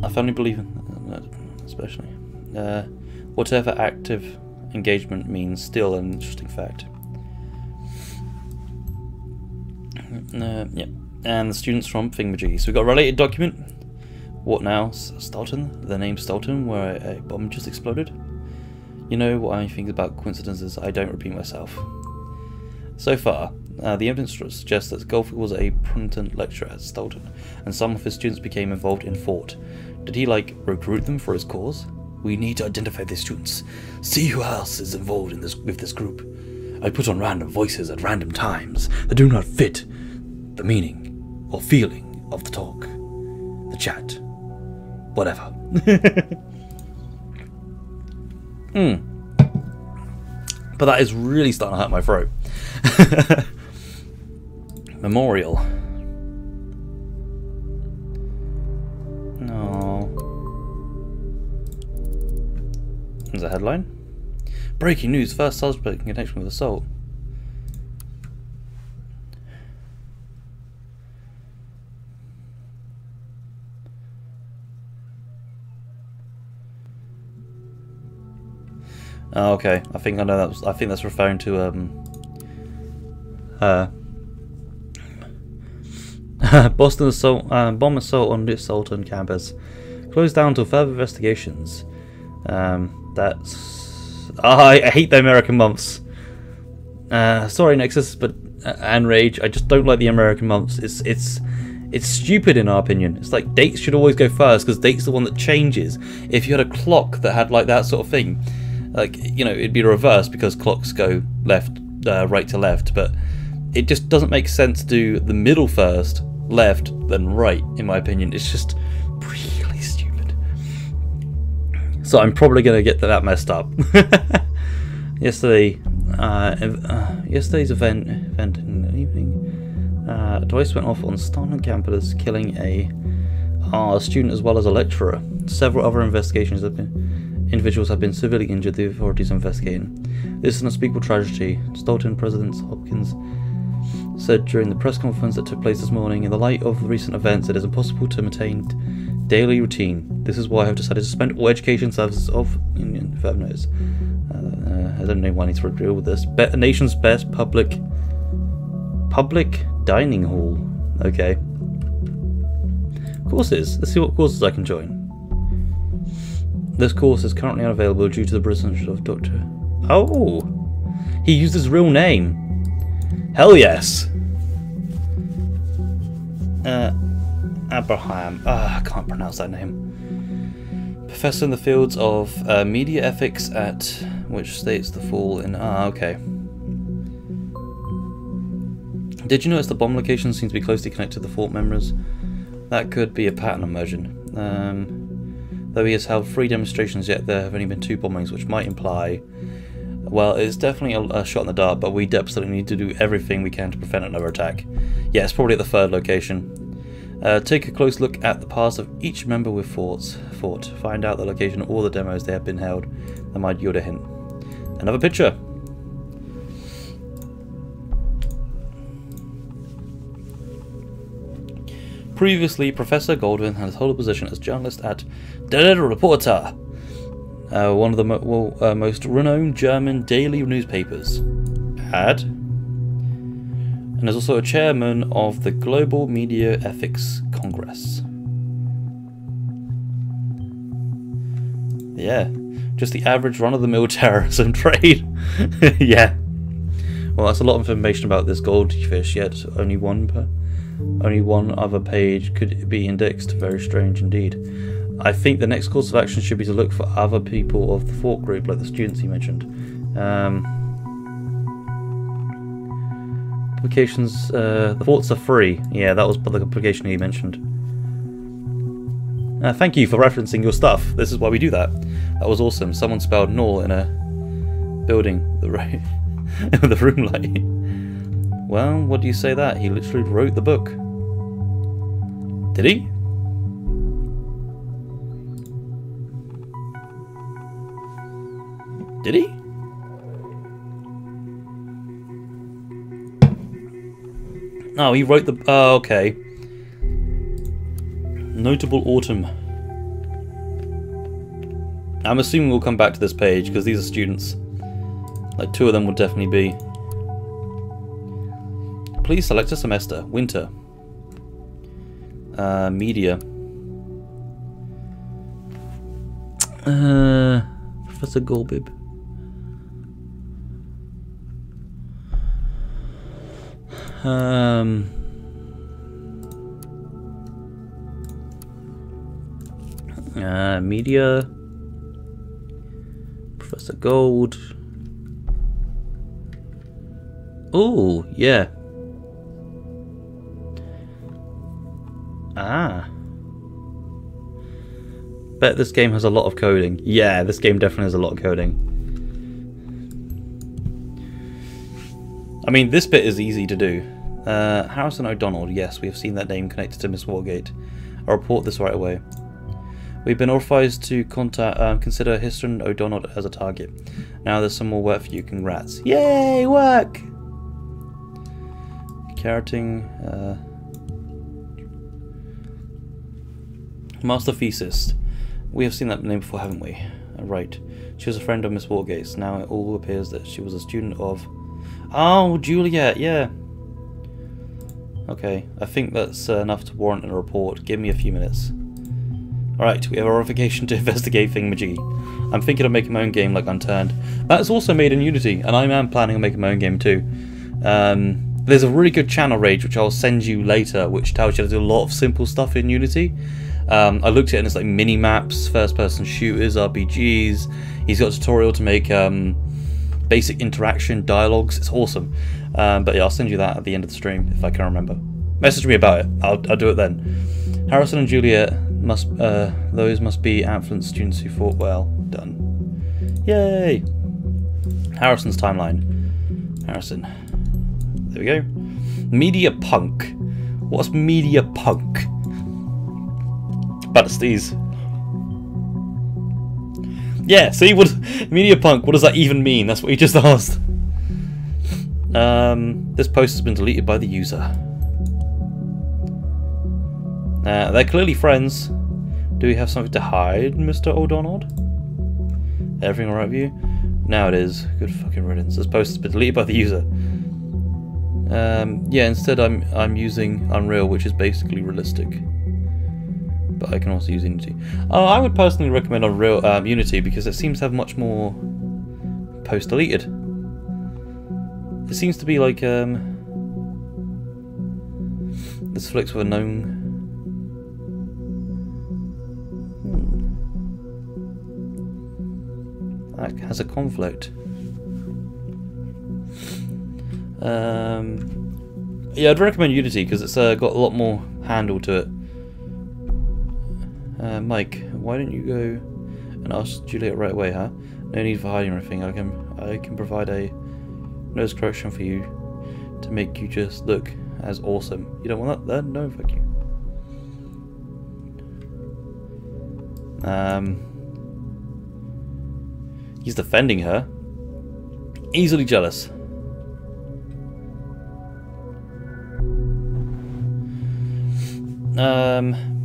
I firmly believe in that, especially. Whatever active engagement means, still an interesting fact. Yep. And the students from Thingamajiggy. So we've got a related document. What now? Stoughton? The name Stoughton, where a bomb just exploded? You know what I think about coincidences, I don't repeat myself. So far, the evidence suggests that Goldfield was a prominent lecturer at Stoughton, and some of his students became involved in Fort. Did he, recruit them for his cause? We need to identify these students. See who else is involved with this group. I put on random voices at random times that do not fit the meaning or feeling of the talk, the chat, whatever. But that is really starting to hurt my throat. Memorial. No. There's a headline. Breaking news, first suspect in connection with assault. Oh, okay, I think I know that was. I think that's referring to Boston assault, bomb assault on the Sultan campus, closed down until further investigations. I hate the American months. Sorry, Nexus, but and Rage. I just don't like the American months. It's stupid in our opinion. It's like dates should always go first because date's the one that changes. If you had a clock that had that sort of thing. It'd be reversed because clocks go right to left, but it just doesn't make sense to do the middle first, left, then right, in my opinion. It's just really stupid. So I'm probably going to get that messed up. Yesterday's event in the evening. Device went off on Stanton campus, killing a student as well as a lecturer. Several other individuals have been severely injured. The authorities are investigating. This is an unspeakable tragedy. Stoughton President Hopkins said during the press conference that took place this morning, in the light of the recent events, it is impossible to maintain daily routine. This is why I have decided to suspend all education services of Union Notice. I don't know why I need to deal with this. Nation's best public dining hall. Okay. Courses. Let's see what courses I can join. This course is currently unavailable due to the presence of Dr. Oh! He used his real name. Hell yes! Abraham. I can't pronounce that name. Professor in the fields of media ethics at which states the fall in... okay. Did you notice the bomb location seems to be closely connected to the fort members? That could be a pattern emerging. Though he has held 3 demonstrations yet, there have only been 2 bombings, which might imply... Well, it's definitely a shot in the dark, but we absolutely need to do everything we can to prevent another attack. Yeah, it's probably at the 3rd location. Take a close look at the past of each member with fort. Find out the location of all the demos they have been held. That might yield a hint. Another picture. Previously, Professor Goldwyn had held a position as journalist at Der Reporter, one of the most renowned German daily newspapers. And is also a chairman of the Global Media Ethics Congress. Yeah, just the average run-of-the-mill terrorism trade. Yeah. Well, that's a lot of information about this goldfish, yet only one other page could be indexed. Very strange indeed. I think the next course of action should be to look for other people of the fort group, like the students he mentioned. Applications, the forts are free. Yeah, that was the application he mentioned. Thank you for referencing your stuff. This is why we do that. That was awesome. Someone spelled Null in a building with the room light. Well, what do you say that? He literally wrote the book. Did he? Did he? Oh, he wrote the... Oh, okay. Notable autumn. I'm assuming we'll come back to this page, because these are students. Like, 2 of them will definitely be. Please select a semester. Winter. Media. Professor Goldbib. Media. Professor Gold. Oh, yeah. Bet this game has a lot of coding. Yeah, this game definitely has a lot of coding. I mean, this bit is easy to do. Harrison O'Donnell. Yes, we have seen that name connected to Miss Watergate. I'll report this right away. We've been authorized to consider Harrison O'Donnell as a target. Now there's some more work for you. Congrats. Yay, work! Carroting. Master Thesis. We have seen that name before, haven't we? Right. She was a friend of Miss Watergate's. Now it all appears that she was a student of... Oh, Juliet, yeah. Okay, I think that's enough to warrant a report. Give me a few minutes. Alright, we have a verification to investigate thingamajiggy. I'm thinking of making my own game like Unturned. That's also made in Unity, and I am planning on making my own game too. There's a really good channel Rage, which I'll send you later, which tells you to do a lot of simple stuff in Unity. I looked at it and it's like mini-maps, first-person shooters, RPGs. He's got a tutorial to make basic interaction dialogues. It's awesome. But yeah, I'll send you that at the end of the stream if I can remember. Message me about it. I'll do it then. Harrison and Juliet those must be affluent students who fought well. Done. Yay! Harrison's timeline. Harrison. There we go. Media punk. What's media punk? Badasties. Yeah, see, what media punk, what does that even mean? That's what he just asked. This post has been deleted by the user. They're clearly friends. Do we have something to hide, Mr. O'Donnell? Everything alright with you? Now it is. Good fucking riddance. This post has been deleted by the user. Yeah, instead I'm using Unreal, which is basically realistic. But I can also use Unity. I would personally recommend Unreal Unity because it seems to have much more post deleted. It seems to be like this flicks with a known. That has a conflict. Yeah, I'd recommend Unity because it's got a lot more handle to it. Mike, why don't you go and ask Juliet right away, huh? No need for hiding anything. I can provide a nose correction for you to make you just look as awesome. You don't want that then? No, fuck you. He's defending her. Easily jealous.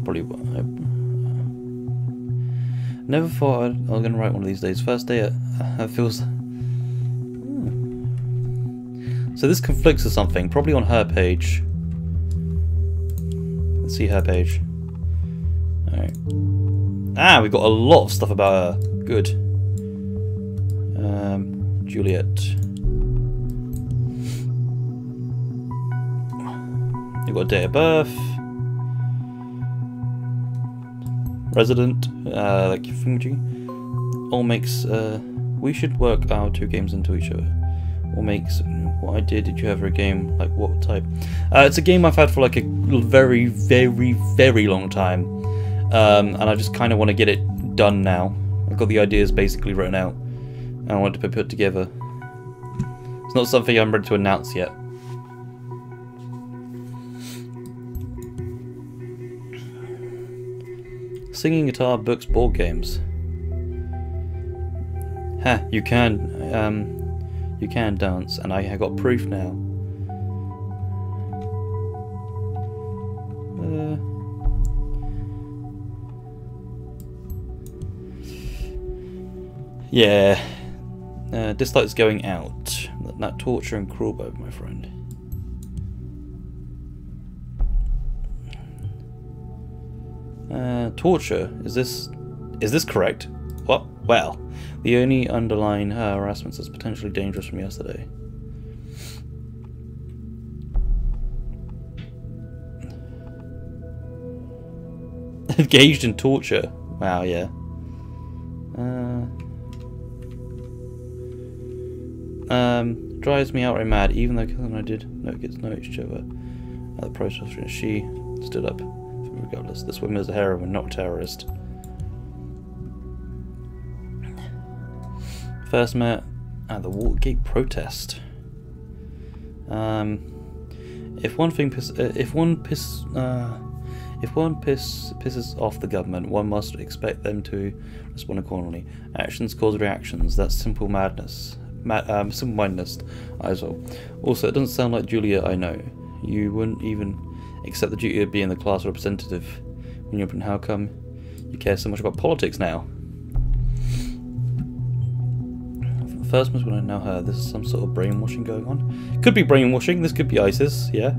Probably. Never thought I was gonna write one of these days. First day, it feels. So this conflicts with something. Probably on her page. Let's see her page. All right. Ah, we've got a lot of stuff about her. Good. Juliet. You've got date of birth. Resident, like Fungi. All makes, we should work our two games into each other. What makes, what idea did you have for a game? Like what type? It's a game I've had for like a very, very, very long time. And I just kind of want to get it done now. I've got the ideas basically written out. And I want it to be put together. It's not something I'm ready to announce yet. Singing, guitar, books, board games. Ha, you can dance, and I have got proof now. Yeah. Dislikes going out. That torture and cruel both, my friend. Torture. Is this correct? What? Well, the only underlying harassment is potentially dangerous from yesterday. Engaged in torture. Wow, yeah. Drives me outright mad, even though Kellen and I did get to know each other at the process. She stood up. Regardless, this woman is a heroine, not a terrorist. First met at the Watergate protest. If one pisses off the government, one must expect them to respond accordingly. Actions cause reactions. That's simple madness. Simple-mindedness, as well. Also, it doesn't sound like Julia I know. You wouldn't even accept the duty of being the class representative when you're. How come you care so much about politics now? First must want to know her. This is some sort of brainwashing going on. Could be brainwashing. This could be ISIS. Yeah.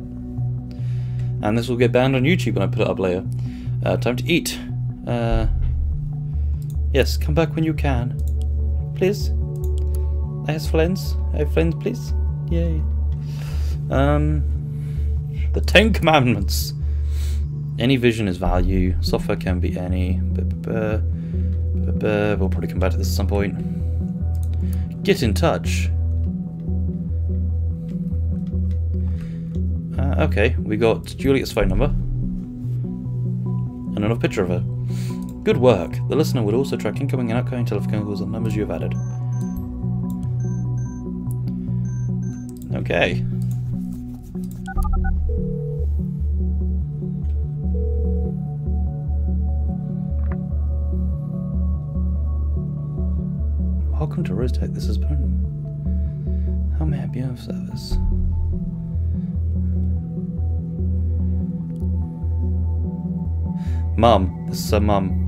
And this will get banned on YouTube when I put it up later. Time to eat. Yes, come back when you can, please. I have friends. Please. Yay. The 10 Commandments. Any vision is value. Software can be any. We'll probably come back to this at some point. Get in touch. Okay, we got Juliet's phone number. And another picture of her. Good work. The listener would also track incoming and outgoing telephone calls and numbers you have added. Okay. Welcome to Rostec. This is Bone. How may I be of service? Mum. This is her mum.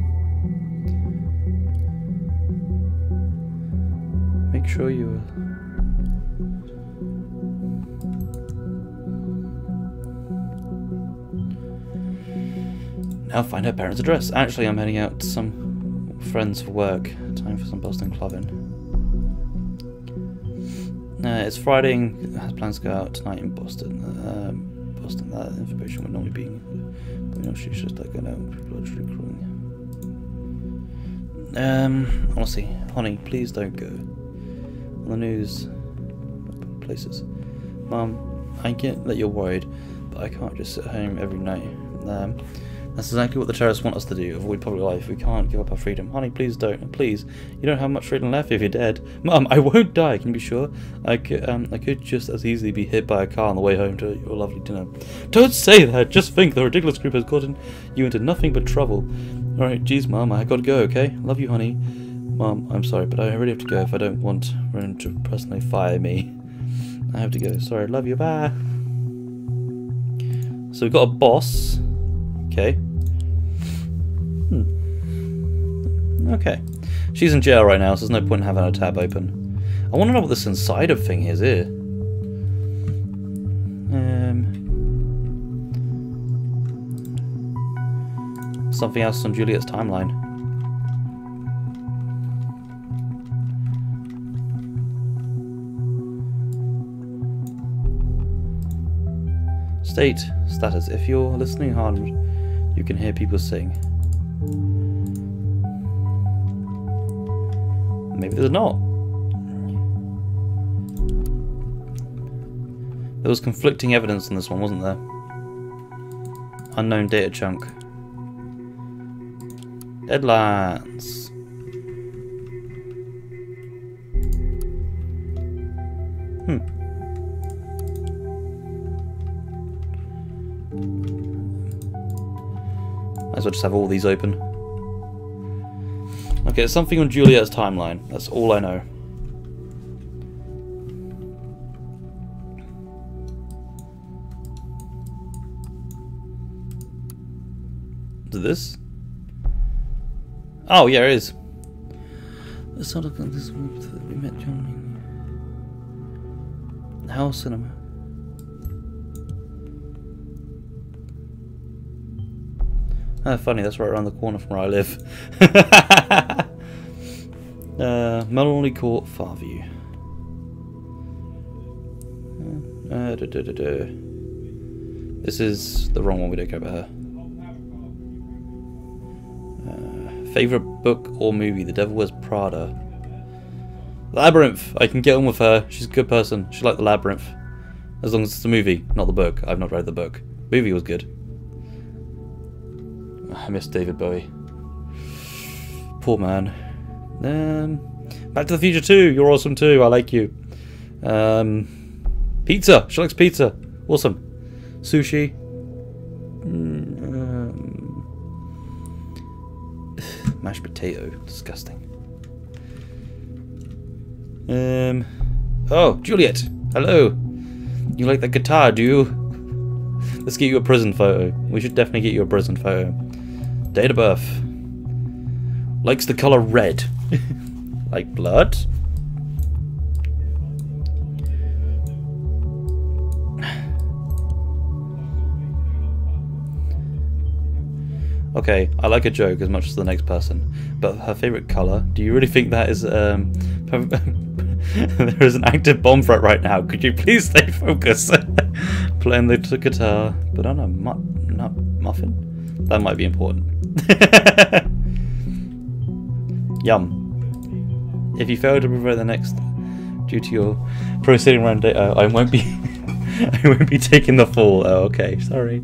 Make sure you... Now find her parents' address. Actually, I'm heading out to some friends for work. Time for some Boston clubbing. It's Friday and has plans to go out tonight in Boston. Boston, that information would normally be... But you know, she's just like, I know, people are actually crawling. Honestly, honey, please don't go. On the news... places. Mum, I get that you're worried, but I can't just sit home every night. That's exactly what the terrorists want us to do, avoid public life. We can't give up our freedom. Honey, please don't. Please. You don't have much freedom left if you're dead. Mum, I won't die, can you be sure? I could just as easily be hit by a car on the way home to your lovely dinner. Don't say that! Just think, the ridiculous group has gotten you into nothing but trouble. Alright, geez, Mum, I gotta go, okay? Love you, honey. Mum, I'm sorry, but I really have to go if I don't want Ren to personally fire me. I have to go. Sorry, love you, bye. So we've got a boss. Okay. Okay. She's in jail right now, so there's no point in having her tab open. I want to know what this insider thing is here. Something else on Juliet's timeline. State status. If you're listening hard, you can hear people sing. Maybe there's not. There was conflicting evidence on this one, wasn't there? Unknown data chunk. Deadlines. Might as well just have all these open. Okay, it's something on Juliet's timeline. That's all I know. Is it this? Oh, yeah, it is. It's sort of like this week that we met John. House cinema. Ah, funny, that's right around the corner from where I live. Melanie Court, Farview. This is the wrong one, we don't care about her. Favourite book or movie? The Devil Wears Prada. Labyrinth! I can get on with her. She's a good person. She liked The Labyrinth. As long as it's the movie, not the book. I've not read the book. Movie was good. I miss David Bowie. Poor man. Back to the Future 2. You're awesome too. I like you. Pizza. She likes pizza. Awesome. Sushi. Mashed potato. Disgusting. Oh, Juliet. Hello. You like that guitar, do you? Let's get you a prison photo. We should definitely get you a prison photo. Date of birth. Likes the colour red. Like blood? Okay, I like a joke as much as the next person, but her favourite colour, do you really think that is, there is an active bomb threat right now, could you please stay focused? Playing the guitar, banana nut muffin? That might be important. Yum. If you fail to prevent the next due to your proceeding around data, I won't be I won't be taking the fall. Oh, okay, sorry.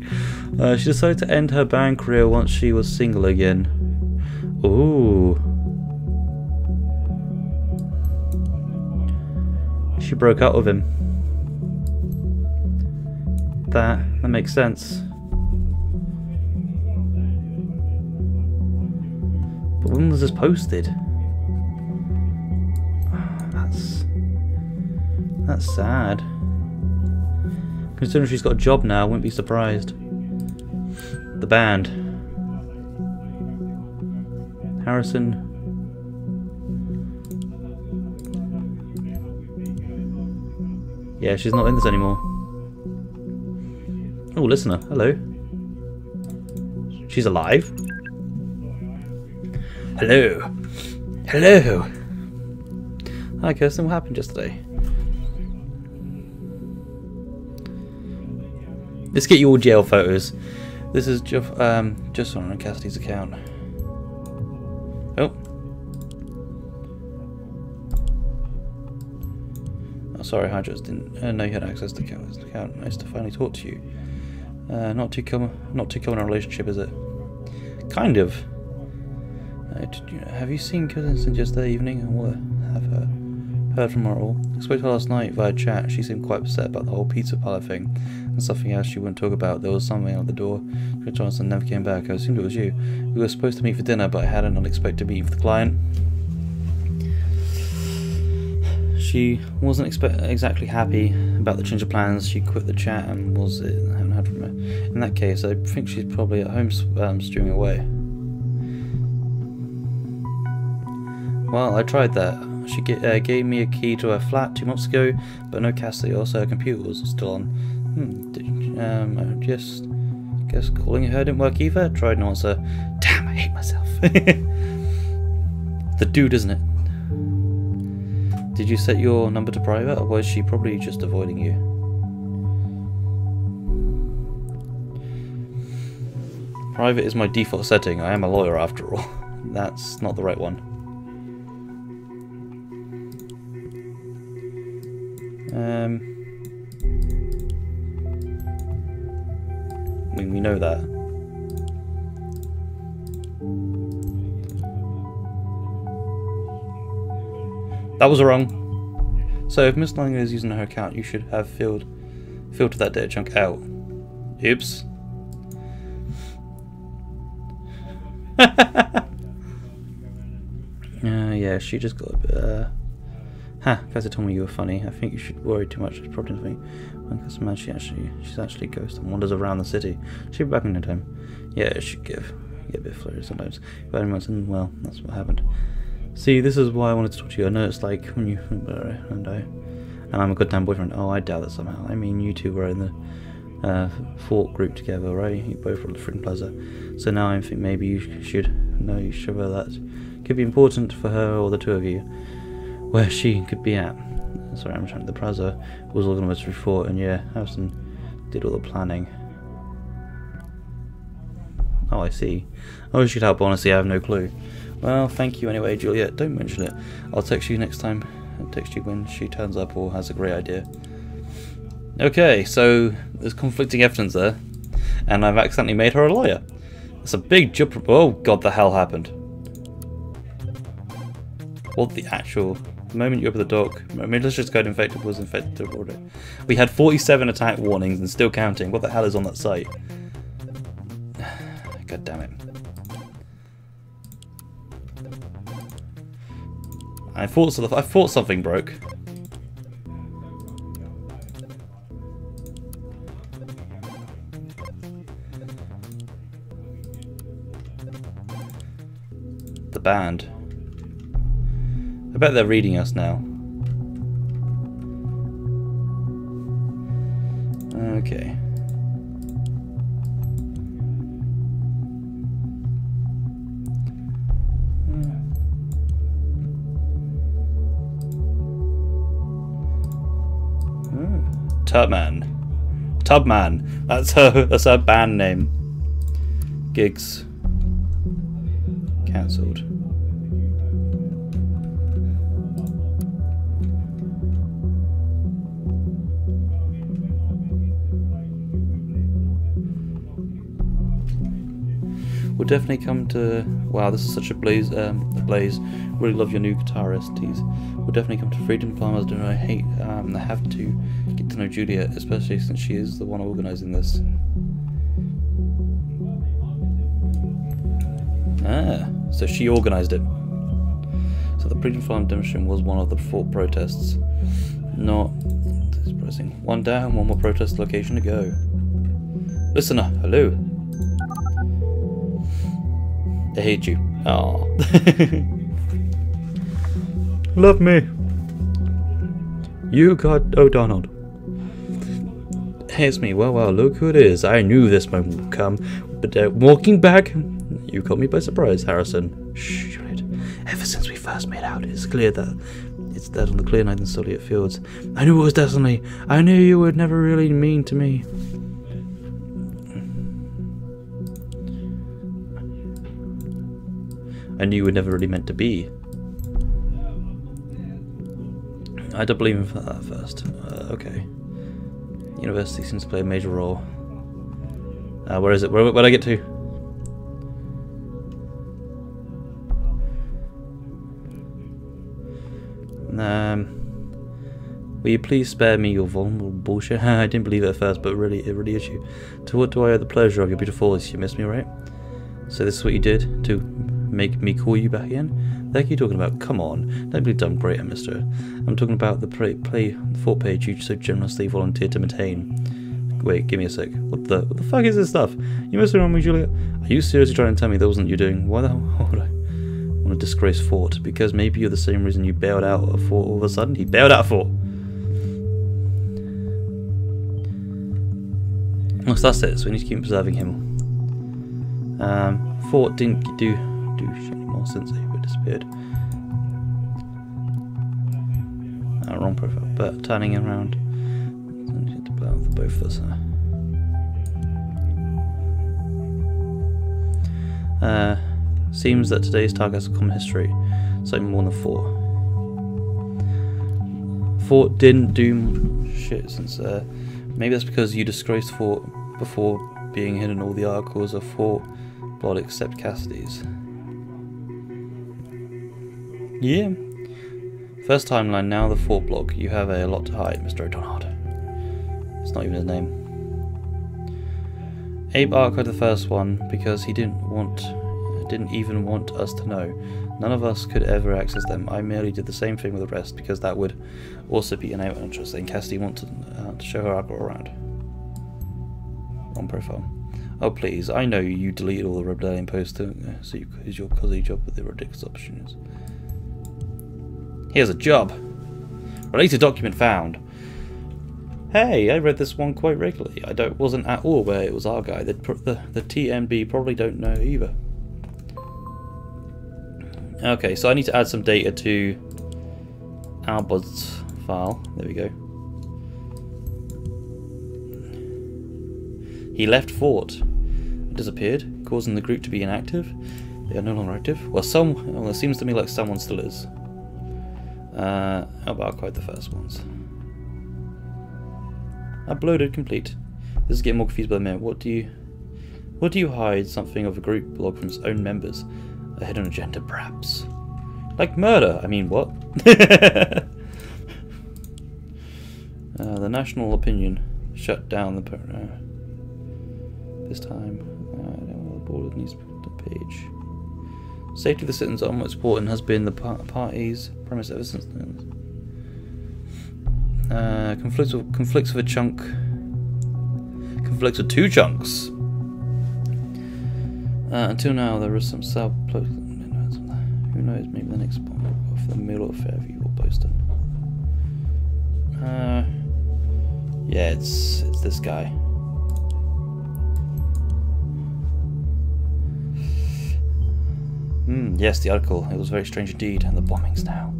She decided to end her band career once she was single again. Ooh. She broke up with him. that. That makes sense. But when was this posted? That's sad. Considering she's got a job now, I wouldn't be surprised. The band. Harrison. Yeah, she's not in this anymore. Oh, listener. Hello. She's alive? Hello. Hello. Hi, Kirsten. What happened yesterday? Let's get you all jail photos. This is just on Cassidy's account. Oh. Oh, sorry, I just didn't know you had access to Cassidy's account. Nice to finally talk to you. Not too common a relationship, is it? Kind of. Have you seen Kirsten since yesterday evening? Or have heard from her at all? I spoke to her last night via chat. She seemed quite upset about the whole pizza parlor thing. And something else she wouldn't talk about. There was something at the door. Johnson never came back. I assumed it was you. We were supposed to meet for dinner, but I had an unexpected meeting with the client. She wasn't exactly happy about the change of plans. She quit the chat and I haven't heard from her. In that case, I think she's probably at home stewing away. Well, I tried that. She gave me a key to her flat 2 months ago, but no Cassidy. Also, her computer was still on. I just guess calling her didn't work either. Tried an answer. Damn, I hate myself. The dude, isn't it? Did you set your number to private, or was she probably just avoiding you? Private is my default setting. I am a lawyer after all. That's not the right one. I mean, we know that. That was wrong. So if Miss Langer is using her account, you should have filtered that data chunk out. Oops. Yeah, she just got a bit. Guys told me you were funny. I think you should worry too much. It's probably nothing. One customer, she's actually a ghost and wanders around the city. She'll be back in no time. Yeah, she get a bit flirty sometimes. But well, that's what happened. See, this is why I wanted to talk to you. I know it's like when you and I'm a good damn boyfriend. Oh, I doubt that somehow. I mean, you two were in the fort group together, right? You both were at the freaking plaza. So now I think maybe you should know each other. That could be important for her or the two of you. Where she could be at. Sorry, I'm trying to. The plaza was organised through fort, and yeah, Harrison did all the planning. Oh, I see. Oh, she could help. Honestly, I have no clue. Well, thank you anyway, Juliet. Don't mention it. I'll text you next time. I'll text you when she turns up or has a great idea. Okay, so there's conflicting evidence there, and I've accidentally made her a lawyer. That's a big jump. Oh God, the hell happened? What the actual? The moment you open the dock, malicious code infected was infected already. We had 47 attack warnings and still counting. What the hell is on that site? God damn it. I thought something broke. The band. I bet they're reading us now. Okay. Tubman. That's her band name. Gigs cancelled. We'll definitely come to... Wow, this is such a blaze. Really love your new guitarist. We'll definitely come to Freedom Farmers dinner. I have to get to know Juliet, especially since she is the one organising this. Ah, so she organised it. So the Freedom Farm demonstration was one of the 4 protests. Not surprising. One down, one more protest location to go. Listener, hello. I hate you. Aww. Love me. You got O'Donnell. Hey, it's me. Well, look who it is. I knew this moment would come. But walking back, you caught me by surprise, Harrison. Shh, right. Ever since we first made out, it's clear that it's dead on the clear night in Soliot Fields. I knew it was destiny. I knew you were never really mean to me. I knew you were never really meant to be. I don't believe him for that first. Okay. University seems to play a major role. Where is it? Where'd I get to? Will you please spare me your vulnerable bullshit? I didn't believe it at first, but it really is you. To what do I owe the pleasure of your beautiful voice? You miss me, right? So this is what you did to make me call you back again? The heck are you talking about? Come on, don't be dumb, greater mister. I'm talking about the play 4 page you so generously volunteered to maintain. Wait, give me a sec. What the fuck is this stuff? You must remember me, Julia. Are you seriously trying to tell me that wasn't you doing? Why the hell would I want to disgrace Fort? Because maybe you're the same reason you bailed out of Fort all of a sudden? He bailed out of Fort. Oh, so that's it, so we need to keep preserving him. Fort didn't do shit anymore since he disappeared. Wrong profile, but turning him around. To blow out for both of us. Seems that today's target has a common history, something more than Fort. Fort didn't do shit since maybe that's because you disgraced Fort before being hidden all the articles of Fort blood except Cassidy's. Yeah. First timeline, now the Fort blog. You have a lot to hide, Mr. O'Donnell. It's not even his name. Abe archived the first one because he didn't even want us to know. None of us could ever access them. I merely did the same thing with the rest because that would also be an interesting. Cassidy wanted to show her article around. Wrong profile. Oh please, I know you deleted all the Rebellion posts, so you use your cosy job with the ridiculous opportunities. Here's a job. Related document found. Hey, I read this one quite regularly. Wasn't at all where it was our guy. The TMB probably don't know either. Okay, so I need to add some data to Albert's file. There we go. He left Fort. Disappeared, causing the group to be inactive. They are no longer active. Well, it seems to me like someone still is. How about quite the first ones? Uploaded, complete. This is getting more confused by the minute. What do you hide something of a group blog from its own members? A hidden agenda, perhaps? Like murder? I mean, what? The national opinion shut down the this time. The board needs the page. Safety of the citizens are most important has been the party's premise ever since then. Conflicts with a chunk. Conflicts with 2 chunks. Until now, there is some sub-plot. Who knows? Maybe the next one of the middle of Fairview or Boston. Yeah, it's this guy. Yes, the article. It was very strange indeed, and the bombings now.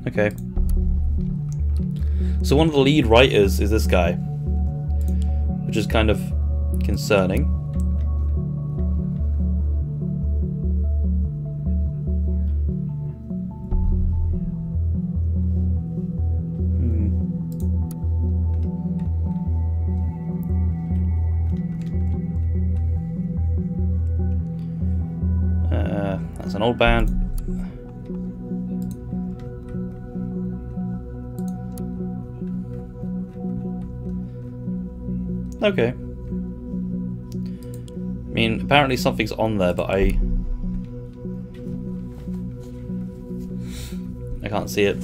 Okay. So one of the lead writers is this guy, which is kind of concerning. That's an old band. Okay. I mean, apparently something's on there, but I can't see it.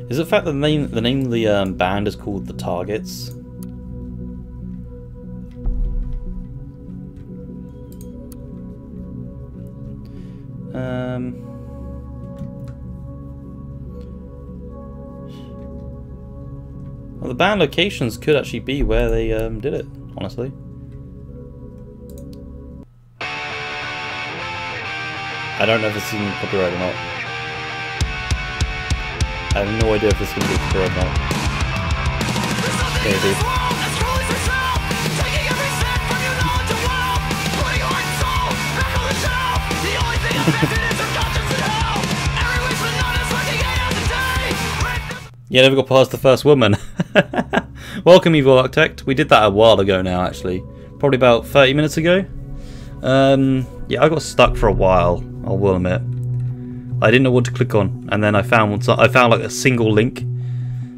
Is it the fact that the name of the band is called The Targets? Well, the band locations could actually be where they did it, honestly. I don't know if this is even copyright or not. I have no idea if this is going to be copyright or not. Maybe. Yeah, never got past the first woman. Welcome, Evil Architect. We did that a while ago now, actually. Probably about 30 minutes ago. Yeah, I got stuck for a while, I will admit. I didn't know what to click on, and then I found like a single link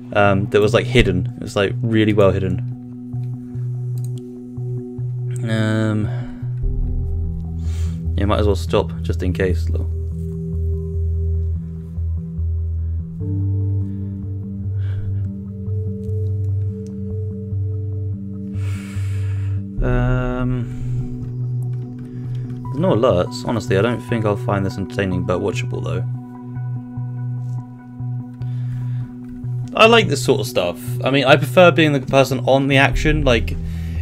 that was like hidden. It was like really well hidden. Yeah, might as well stop just in case, though. There's no alerts. Honestly, I don't think I'll find this entertaining, but watchable though. I like this sort of stuff. I mean, I prefer being the person on the action. Like,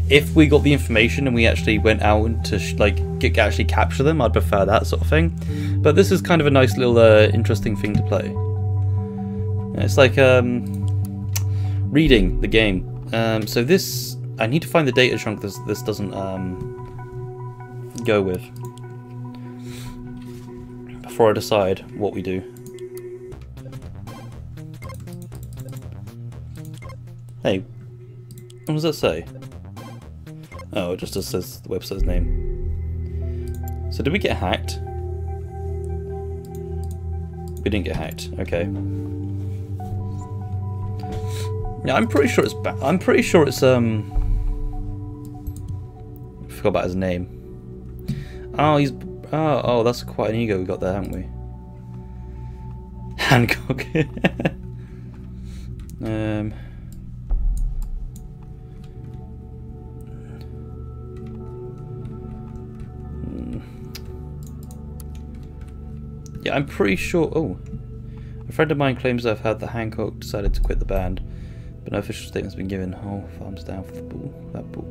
if we got the information and we actually went out to actually capture them, I'd prefer that sort of thing. But this is kind of a nice little interesting thing to play. It's like reading the game. So this, I need to find the data chunk this doesn't go with before I decide what we do. Hey, what does that say? Oh, it just says the website's name. So did we get hacked? We didn't get hacked. Okay. Yeah, I'm pretty sure it's I'm pretty sure it's I forgot about his name. Oh, he's oh, that's quite an ego we got there, haven't we? Hancock. Yeah, I'm pretty sure. Oh, a friend of mine claims I've heard that Hancock decided to quit the band, but no official statement's been given. Oh, thumbs down for the bull. That bull.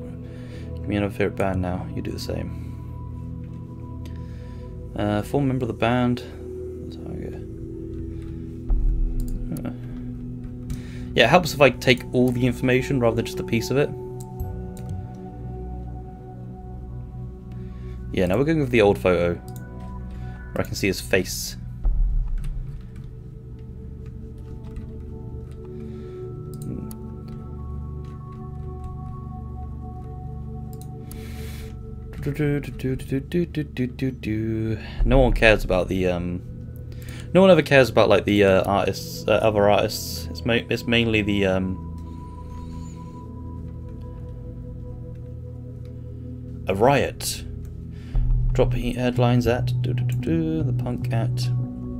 Give me another favorite band now. You do the same. Former member of the band. Yeah, it helps if I take all the information rather than just a piece of it. Yeah, now we're going with the old photo, where I can see his face. No one cares about the no one ever cares about like the artists, other artists. It's mainly the a riot. Dropping headlines at the punk at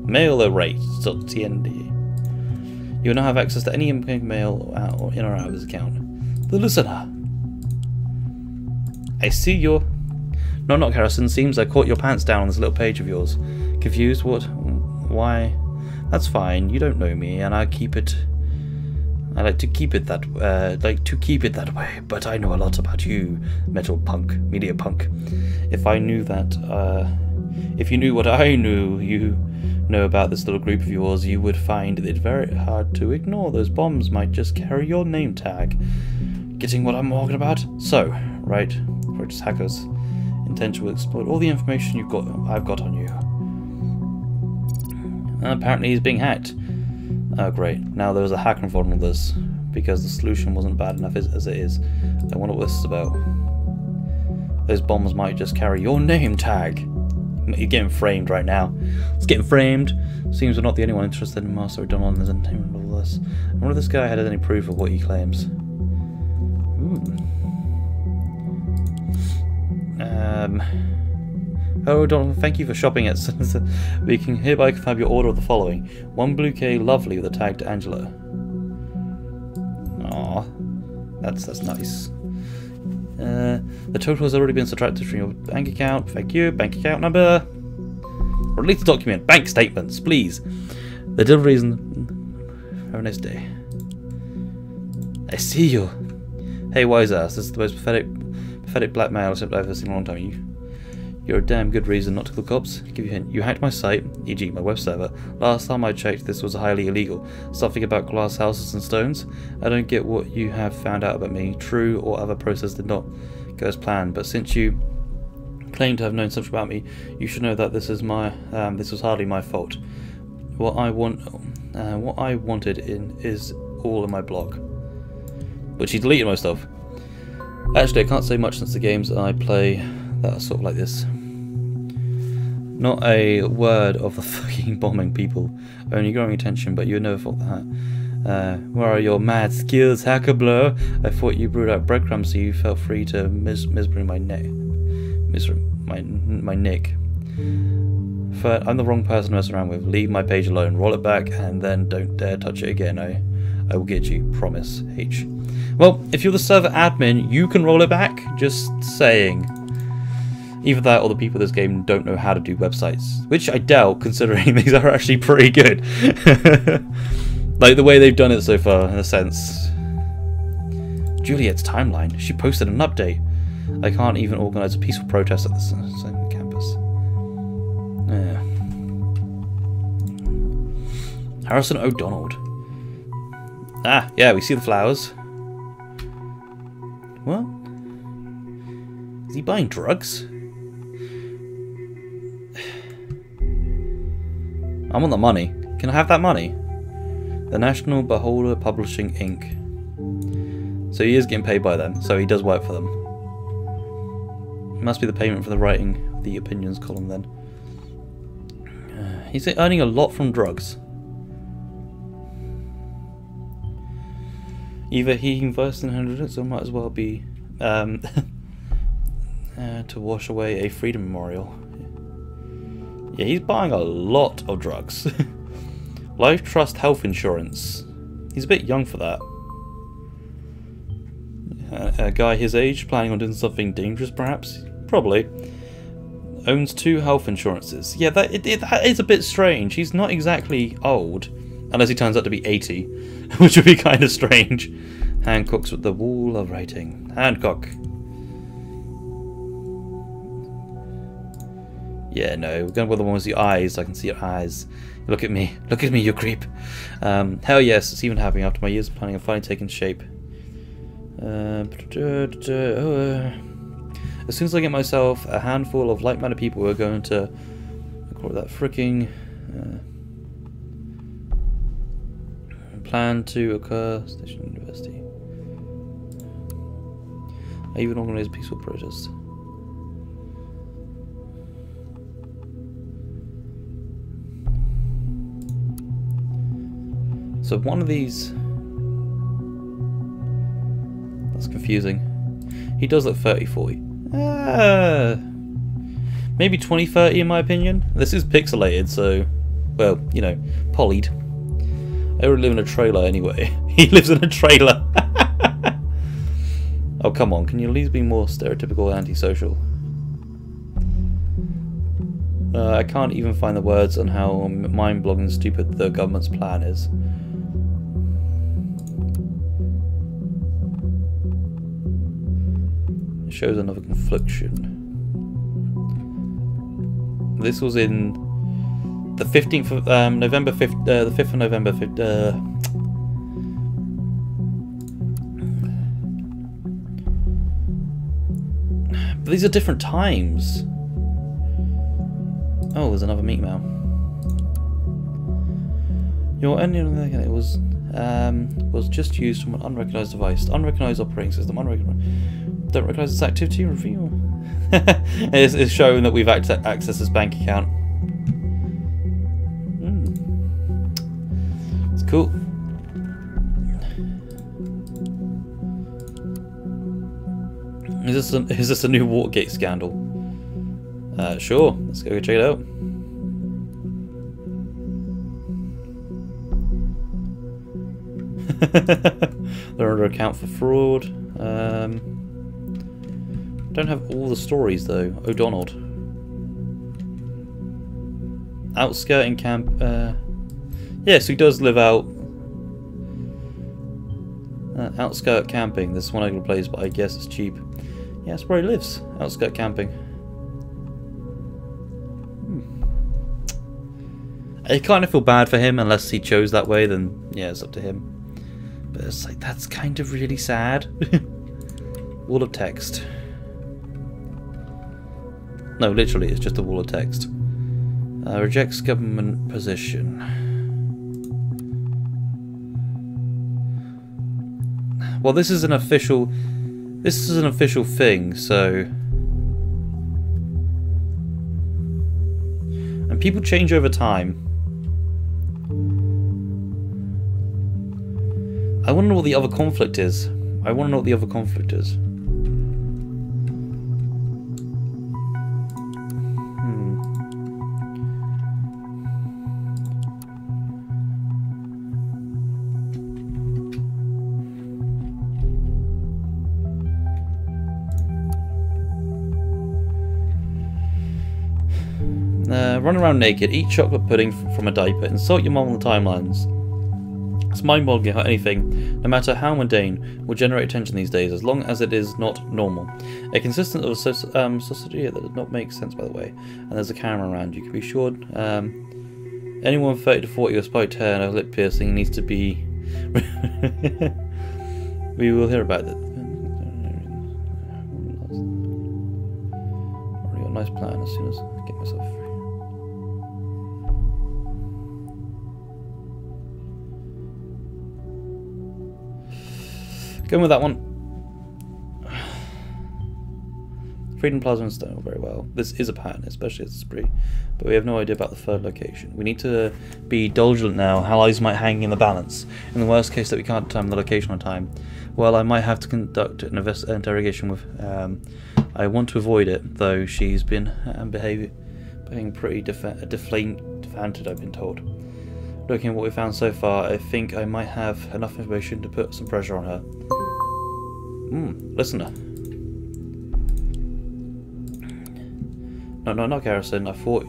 mailerate.tnd. You will now have access to any incoming mail or in or out of his account. The listener. I see your. No, not Harrison. Seems I caught your pants down on this little page of yours. Confused? What? Why? That's fine. You don't know me, and I keep it. I like to keep it that. way. But I know a lot about you, metal punk, media punk. If I knew that, if you knew what I knew, you know about this little group of yours, you would find it very hard to ignore. Those bombs might just carry your name tag. Getting what I'm talking about? So, right, for just hackers' intention will exploit all the information I've got on you. Apparently he's being hacked. Oh great, now there's a hacker involved in this, because the solution wasn't bad enough as it is. I wonder what this is about. Those bombs might just carry your name tag. You're getting framed right now. It's getting framed. Seems we're not the only one interested in Master O'Donnell and his entertainment of all this. I wonder if this guy had any proof of what he claims. Oh, O'Donnell, thank you for shopping at We can hereby confirm your order of the following. 1 blue K lovely with a tag to Angela. Aw, that's nice. The total has already been subtracted from your bank account. Thank you. Bank account number. Release the document. Bank statements, please. The delivery reason. Have a nice day. I see you. Hey, wise ass. This is the most pathetic blackmail I've ever seen in a long time. You're a damn good reason not to call the cops. I'll give you a hint. You hacked my site, e.g. my web server. Last time I checked, this was highly illegal. Something about glass houses and stones. I don't get what you have found out about me. True or other process did not go as planned, but since you claim to have known something about me, you should know that this was hardly my fault. What I wanted is all in my blog, which he deleted most of. Actually, I can't say much since the games I play that are sort of like this. Not a word of the fucking bombing people, only growing attention, but you never thought that. Where are your mad skills, hacker blur? I thought you brewed out breadcrumbs so you felt free to misbring my neck. My nick. But I'm the wrong person to mess around with. Leave my page alone, roll it back, and then don't dare touch it again. I will get you, promise. H. Well, if you're the server admin, you can roll it back. Just saying. Either that or the people in this game don't know how to do websites. Which I doubt, considering these are actually pretty good. Like the way they've done it so far, in a sense. Juliet's timeline. She posted an update. I can't even organise a peaceful protest at the same campus. Harrison O'Donnell. Ah, yeah, we see the flowers. What? Is he buying drugs? I want the money. Can I have that money? The National Beholder Publishing Inc. So he is getting paid by them, so he does work for them. It must be the payment for the writing of the opinions column then. He's earning a lot from drugs. Either he invests in hundreds or might as well be to wash away a freedom memorial. Yeah, he's buying a lot of drugs. Life Trust Health Insurance. He's a bit young for that. A guy his age, planning on doing something dangerous perhaps? Probably. Owns 2 health insurances. Yeah, that is a bit strange. He's not exactly old. Unless he turns out to be 80. Which would be kind of strange. Hancock's with the wall of writing. Hancock. Yeah, no, we're going with the one with the eyes. I can see your eyes. Look at me, you creep. Hell yes, it's even happening after my years of planning and finally taking shape. As soon as I get myself a handful of like-minded people who are going to call it that fricking plan to occur Station University. I even organize a peaceful protest. So one of these... That's confusing. He does look 30-40. Maybe 20-30 in my opinion. This is pixelated, so... Well, you know, polyed. I already live in a trailer anyway. He lives in a trailer! Oh, come on. Can you at least be more stereotypical antisocial? I can't even find the words on how mind-blogging stupid the government's plan is. Shows another confliction. This was in The 15th of November, the 5th of November. But these are different times. Oh, there's another meat mail. Your ending it was just used from an unrecognized device, unrecognized operating system, unrecognized. Don't recognize this activity. Review. It's showing that we've accessed this bank account. It's cool. Is this a new Watergate scandal? Sure. Let's go check it out. They're under account for fraud. Don't have all the stories though. O'Donnell. Outskirting camp. Yeah, so he does live out. Outskirt camping. This is one I can place, but I guess it's cheap. Yeah, that's where he lives. Outskirt camping. I kind of feel bad for him, unless he chose that way. Then yeah, it's up to him. But it's like that's kind of really sad. Wall of text. No, literally, it's just a wall of text. Rejects government position. Well, this is an official thing, so. And people change over time. I want to know what the other conflict is. Run around naked, eat chocolate pudding from a diaper, insult your mom on the timelines. It's mind-boggling how anything, no matter how mundane, will generate attention these days, as long as it is not normal. A consistent of society that does not make sense, by the way. And there's a camera around. You can be sure anyone 30 to 40 with spiked hair and a lip piercing needs to be. We will hear about it. Already got a nice plan as soon as I get myself free. Going with that one. Freedom Plaza and Stone very well. This is a pattern, especially as a spree, but we have no idea about the third location. We need to be diligent now. How lives might hang in the balance. In the worst case that we can't determine the location on time, well, I might have to conduct an interrogation with. I want to avoid it, though she's been behaving pretty defanted, I've been told. Looking at what we found so far, I think I might have enough information to put some pressure on her. Listener. No, not Garrison. I thought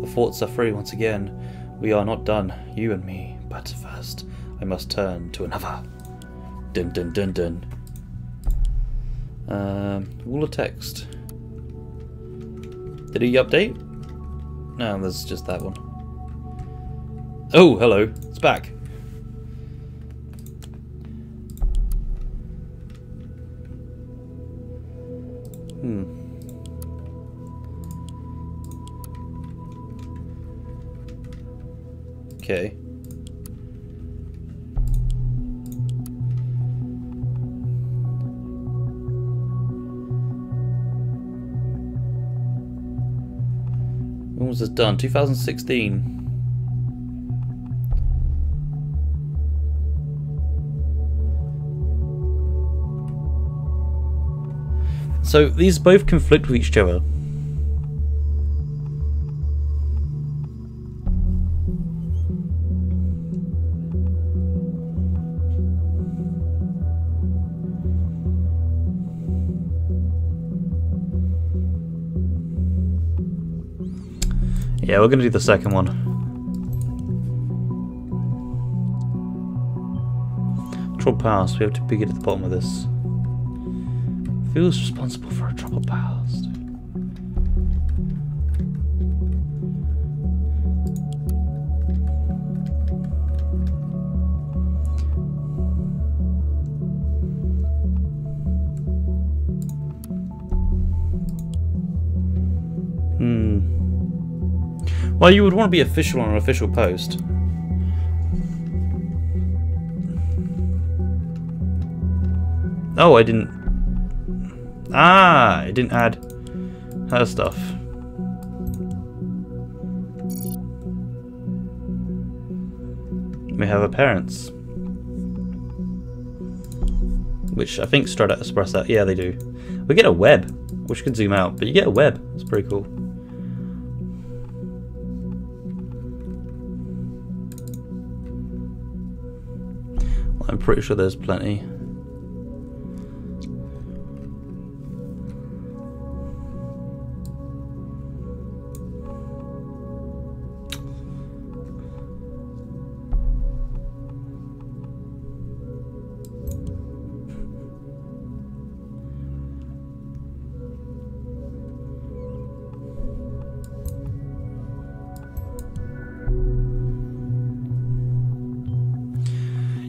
the forts are free once again. We are not done, you and me. But first, I must turn to another. Dun dun dun dun. Wall of text. Did he update? No, there's just that one. Oh, hello. It's back. Okay. When was this done? 2016. So these both conflict with each other. Yeah, we're going to do the second one. Troubled past. We have to begin at the bottom of this. Feels responsible for a troubled past. Well, you would want to be official on an official post. Oh, I didn't... Ah, I didn't add her stuff. We have her parents. Which I think straight out express that. Yeah, they do. We get a web, which can zoom out, but you get a web. It's pretty cool. Well, I'm pretty sure there's plenty.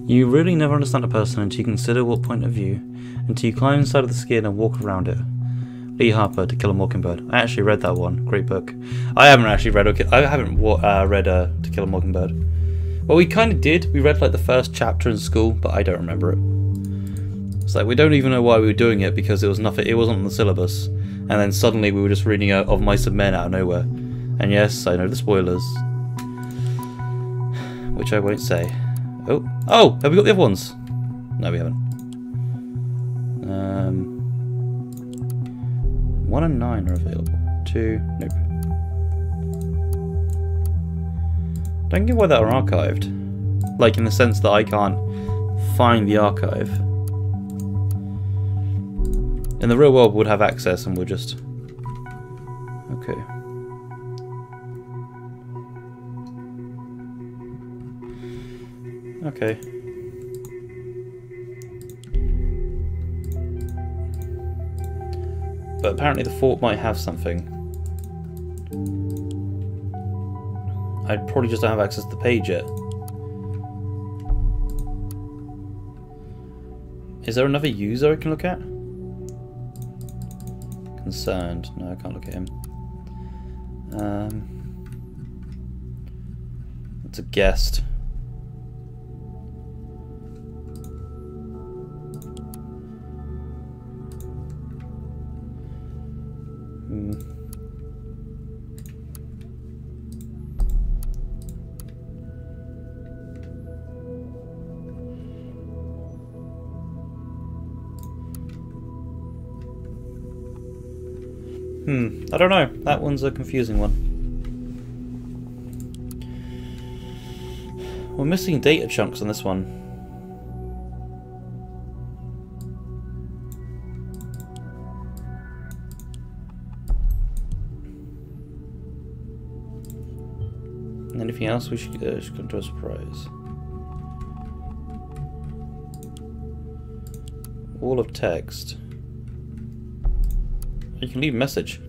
You really never understand a person until you consider what point of view, until you climb inside of the skin and walk around it. Lee Harper, To Kill a Mockingbird. I actually read that one. Great book. I haven't actually read. To Kill a Mockingbird. Well, we kind of did. We read like the first chapter in school, but I don't remember it. It's like we don't even know why we were doing it because it was nothing. It wasn't on the syllabus, and then suddenly we were just reading Of Mice and Men out of nowhere. And yes, I know the spoilers, which I won't say. Oh, have we got the other ones? No, we haven't. 1 and 9 are available. 2, nope. Don't get why that are archived. Like in the sense that I can't find the archive. In the real world, we would have access and we'll just... Okay. Okay. But apparently the fort might have something. I probably just don't have access to the page yet. Is there another user I can look at? Concerned. No, I can't look at him. It's a guest. I don't know. That one's a confusing one. We're missing data chunks on this one. Anything else we should come to a surprise? Wall of text. You can leave a message.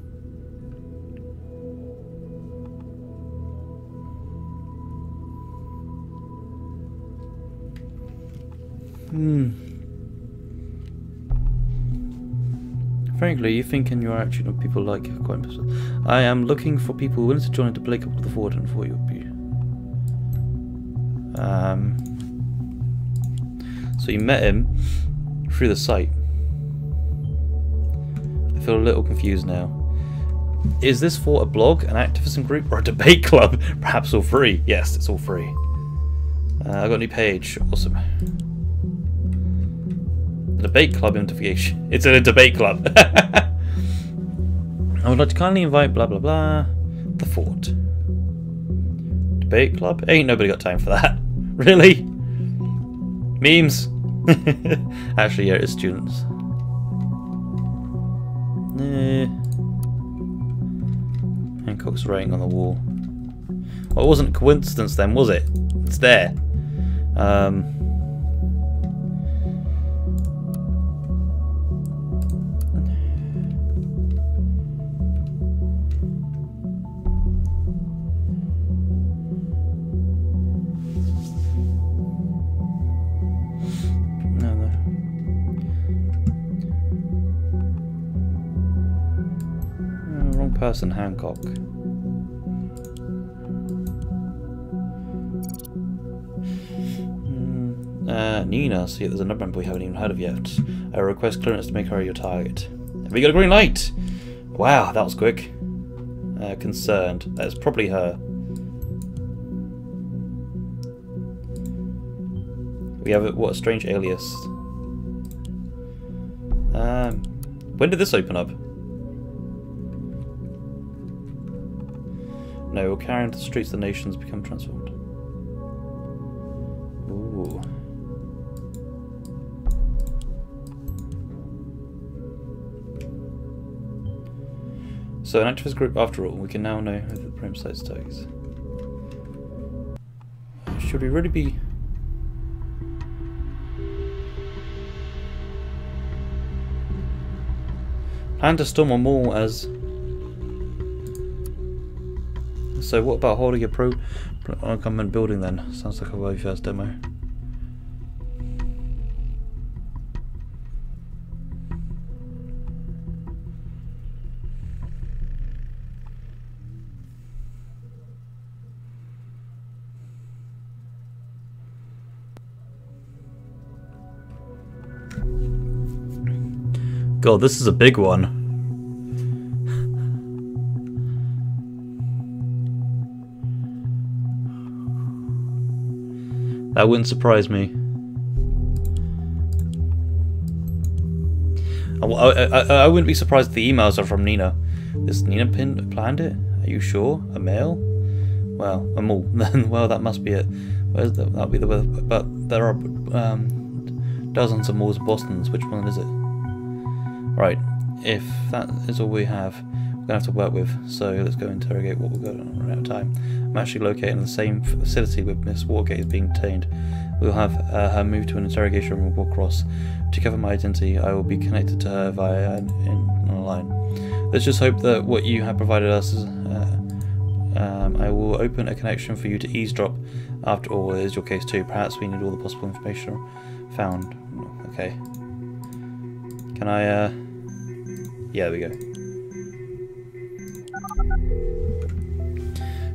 Frankly, you thinking you're actually not people like quite impressive. I am looking for people willing to join to break up the fort and for you be. So you met him through the site. I feel a little confused now. Is this for a blog, an activism group, or a debate club? Perhaps all three. Yes, it's all three. I got a new page. Awesome. The debate club notification. It's in a debate club. I would like to kindly invite blah blah blah. The fort. Debate club? Ain't nobody got time for that. Really? Memes? Actually, yeah, it's students. Hancock's writing on the wall. Well, it wasn't a coincidence then, was it? It's there. Person, Hancock. Nina, see, there's another member we haven't even heard of yet. I request clearance to make her your target. We got a green light! Wow, that was quick. Concerned. That's probably her. We have what a strange alias. When did this open up? No, we'll carry into the streets the nations become transformed. Ooh. So an activist group after all, we can now know who the prim size tags. Should we really be... Plan to storm a mall as... So what about holding a government building then? Sounds like a very first demo. God, this is a big one. That wouldn't surprise me. I wouldn't be surprised if the emails are from Nina. This Nina planned it? Are you sure? A mail? Well, a mall. Then, well, that must be it. Where's the, that'll be the weather. But there are dozens of malls in Boston's. Which one is it? Right. If that is all we have, we're gonna have to work with. So let's go interrogate what we've got on run out of time. I'm actually located in the same facility with Miss Watergate is being detained. We'll have her moved to an interrogation room and walk across. To cover my identity, I will be connected to her via online. Let's just hope that what you have provided us is. I will open a connection for you to eavesdrop. After all, it is your case too. Perhaps we need all the possible information found. Okay. Can I? Yeah, there we go.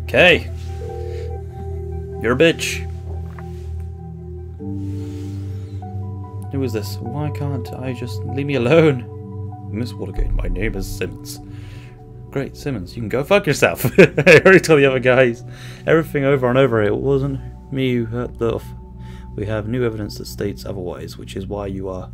Okay. You're a bitch. Who is this? Why can't I just leave me alone? Miss Watergate, my name is Simmons. Great, Simmons, you can go fuck yourself. I already told the other guys everything over and over. It wasn't me who hurt the off. We have new evidence that states otherwise, which is why you are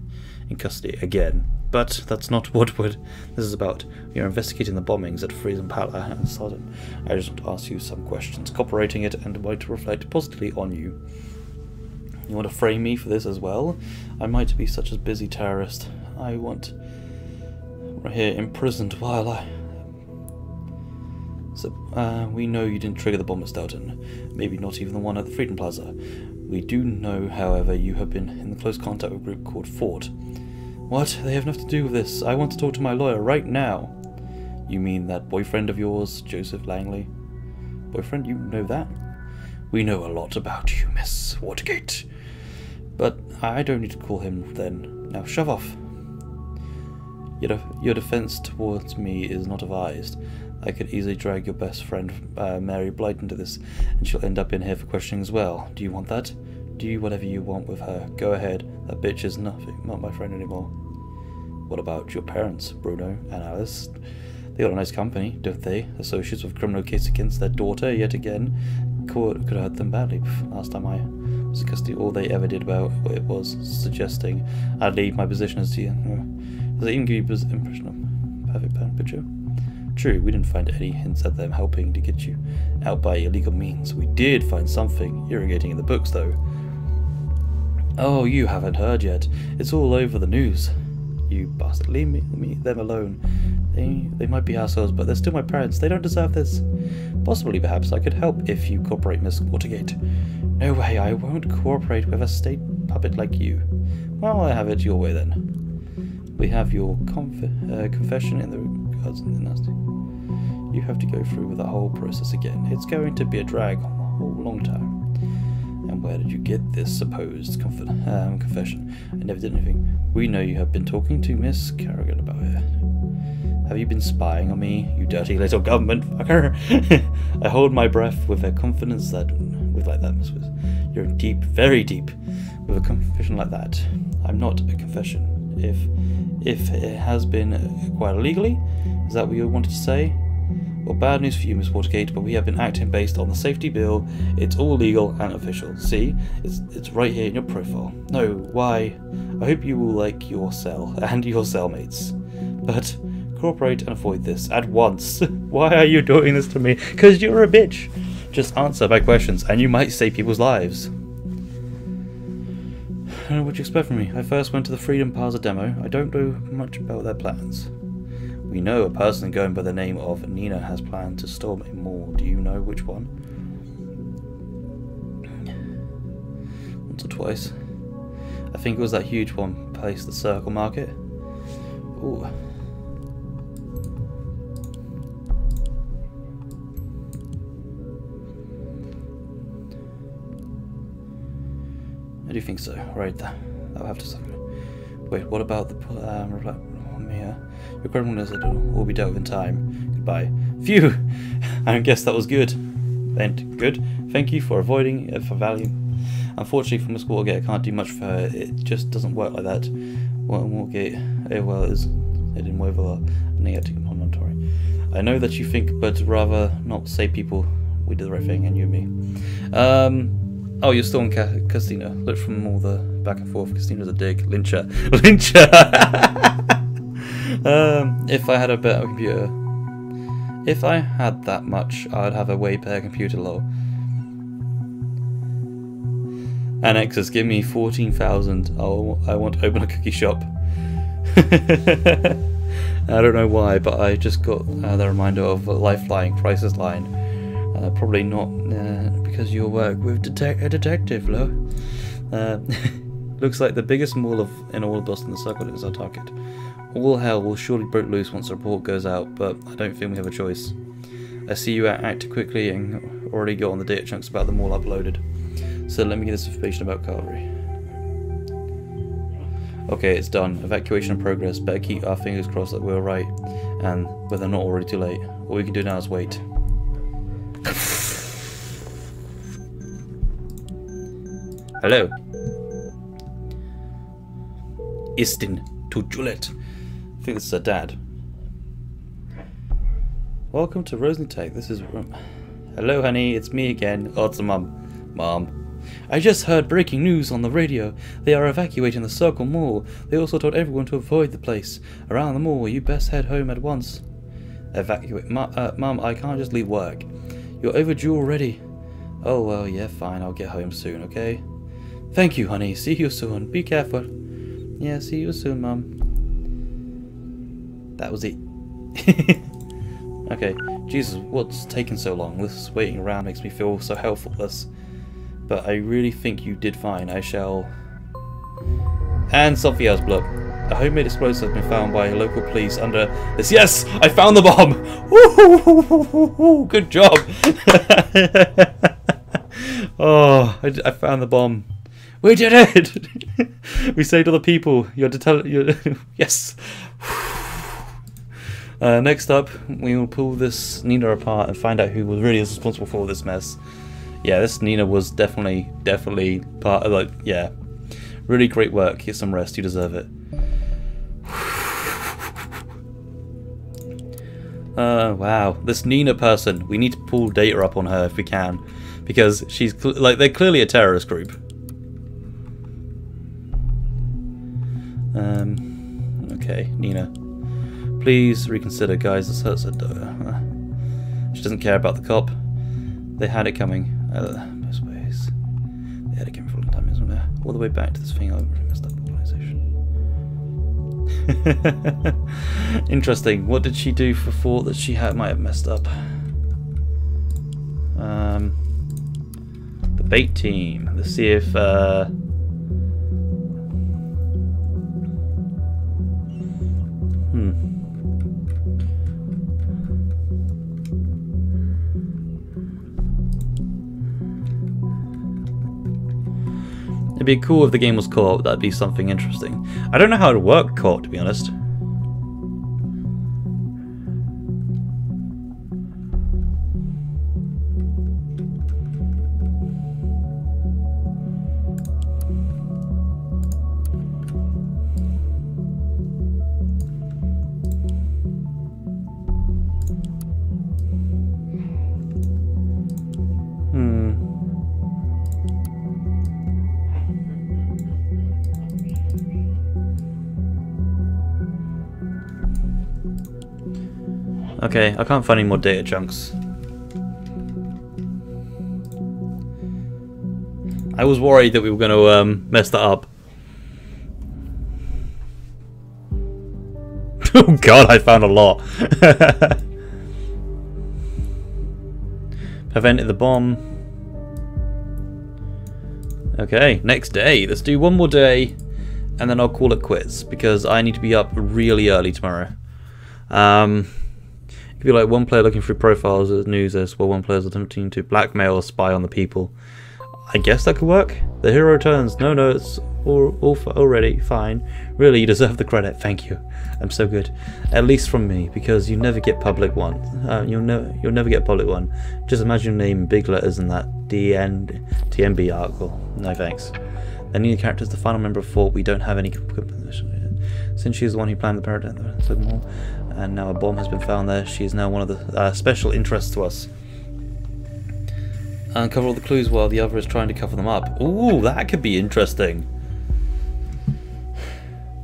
in custody again. But that's not what this is about. We are investigating the bombings at Friesen Pala and Sodden. I just want to ask you some questions, cooperating it and want to reflect positively on you. You want to frame me for this as well? I might be such a busy terrorist. I want right here imprisoned while I... So, we know you didn't trigger the bomb at Stoughton. Maybe not even the one at the Freedom Plaza. We do know, however, you have been in close contact with a group called Fort. What? They have nothing to do with this. I want to talk to my lawyer right now. You mean that boyfriend of yours, Joseph Langley? Boyfriend? You know that? We know a lot about you, Miss Watergate. But I don't need to call him then. Now shove off. Your defense towards me is not advised. I could easily drag your best friend, Mary Blight, into this, and she'll end up in here for questioning as well. Do you want that? Do whatever you want with her. Go ahead. That bitch is not my friend anymore. What about your parents, Bruno and Alice? They got a nice company, don't they? Associates with a criminal case against their daughter, yet again. Could hurt them badly. Last time I was in custody, all they ever did about it was suggesting I'd leave my position as the... Does it even give you the impression of perfect pen picture? True, we didn't find any hints at them helping to get you out by illegal means. We did find something irrigating in the books, though. Oh, you haven't heard yet. It's all over the news. You bastard, leave them alone. They might be assholes, but they're still my parents. They don't deserve this. Possibly, perhaps, I could help if you cooperate, Miss Watergate. No way, I won't cooperate with a state puppet like you. Well, I have it your way, then. We have your confession in the regards of the nasty. You have to go through with the whole process again. It's going to be a drag on the whole long time. And where did you get this supposed confession? I never did anything. We know you have been talking to Miss Kerrigan about it. Have you been spying on me, you dirty little government fucker? I hold my breath with a confidence that, you're deep, very deep, with a confession like that. I'm not a confession. If it has been acquired illegally, is that what you wanted to say? Well, bad news for you, Miss Watergate, but we have been acting based on the safety bill. It's all legal and official. See? It's right here in your profile. No, why? I hope you will like your cell and your cellmates. But cooperate and avoid this at once. Why are you doing this to me? Because you're a bitch. Just answer my questions and you might save people's lives. I don't know what you expect from me. I first went to the Freedom Plaza demo. I don't know much about their plans. We know a person going by the name of Nina has planned to storm a mall. Do you know which one? Once or twice. I think it was that huge one place, the Circle Market. Ooh. I do think so. Right, I'll have to. Wait, what about the your criminals will be dealt with in time. Goodbye. Phew! I guess that was good. And good. Thank you for avoiding it for value. Unfortunately, for Miss Watergate, I can't do much for her. It just doesn't work like that. Watergate, well, it didn't move a lot. Negative monitory. I know that you think, but rather not say people. We did the right thing, and you and me. Oh, you're still on Casino. Look from all the back and forth. Casino's a dig. Lyncher. Lyncher! If I had a better computer. If I had that much, I'd have a way better computer, lol. Annexes, give me 14,000. I want to open a cookie shop. I don't know why, but I just got the reminder of Lifeline, Crisis Line. Probably not because you work with a detective, lo. Looks like the biggest mall in all of Boston, the Circle, is our target. All hell will surely break loose once the report goes out, but I don't think we have a choice. I see you acted quickly and already got on the data chunks about the mall uploaded. So let me get this information about Calvary. Okay, it's done. Evacuation in progress. Better keep our fingers crossed that we're right, and whether they're not already too late. All we can do now is wait. Hello. Istin to Juliet. I think this is her dad. Welcome to Rosentech. This is... Hello, honey. It's me again. Oh, it's the mum. Mom. I just heard breaking news on the radio. They are evacuating the Circle Mall. They also told everyone to avoid the place. Around the mall, you best head home at once. Evacuate? Mum, I can't just leave work. You're overdue already. Oh, well, yeah, fine. I'll get home soon, okay? Thank you, honey. See you soon. Be careful. Yeah, see you soon, Mum. That was it. Okay. Jesus, what's taking so long? This waiting around makes me feel so helpless. But I really think you did fine. I shall... And something else, Blub. A homemade explosive has been found by local police under this. Yes! I found the bomb! Woo-hoo-hoo-hoo-hoo-hoo. Good job! Oh, I found the bomb. We did it! We saved other people. Yes! Next up, we will pull this Nina apart and find out who was really responsible for all this mess. Yeah, this Nina was definitely part of, like, yeah. Really great work. Get some rest. You deserve it. Wow. This Nina person. We need to pull data up on her if we can. Because she's, they're clearly a terrorist group. Okay, Nina. Please reconsider, guys. This hurts her. She doesn't care about the cop. They had it coming. Most ways. They had it coming for a long time, isn't there? All the way back to this thing I really messed up organization. Interesting. What did she do for thought that she might have messed up? The bait team. Let's see if It'd be cool if the game was co-op. That'd be something interesting. I don't know how to work co-op, to be honest. Okay, I can't find any more data chunks. I was worried that we were going to mess that up. Oh god, I found a lot. Prevented the bomb. Okay, next day. Let's do one more day, and then I'll call it quits, because I need to be up really early tomorrow. It could be like one player looking through profiles as news as well, one player's attempting to blackmail or spy on the people. I guess that could work. The hero returns. No, it's all already fine. Really, you deserve the credit. Thank you. I'm so good. At least from me, because you never get public one. You'll never get public one. Just imagine your name in big letters in that TMB article. No thanks. Then new characters, the final member of Fort. We don't have any. Since she's the one who planned the paradigm, and now a bomb has been found there. She is now one of the special interests to us. Uncover all the clues while the other is trying to cover them up. Ooh, that could be interesting.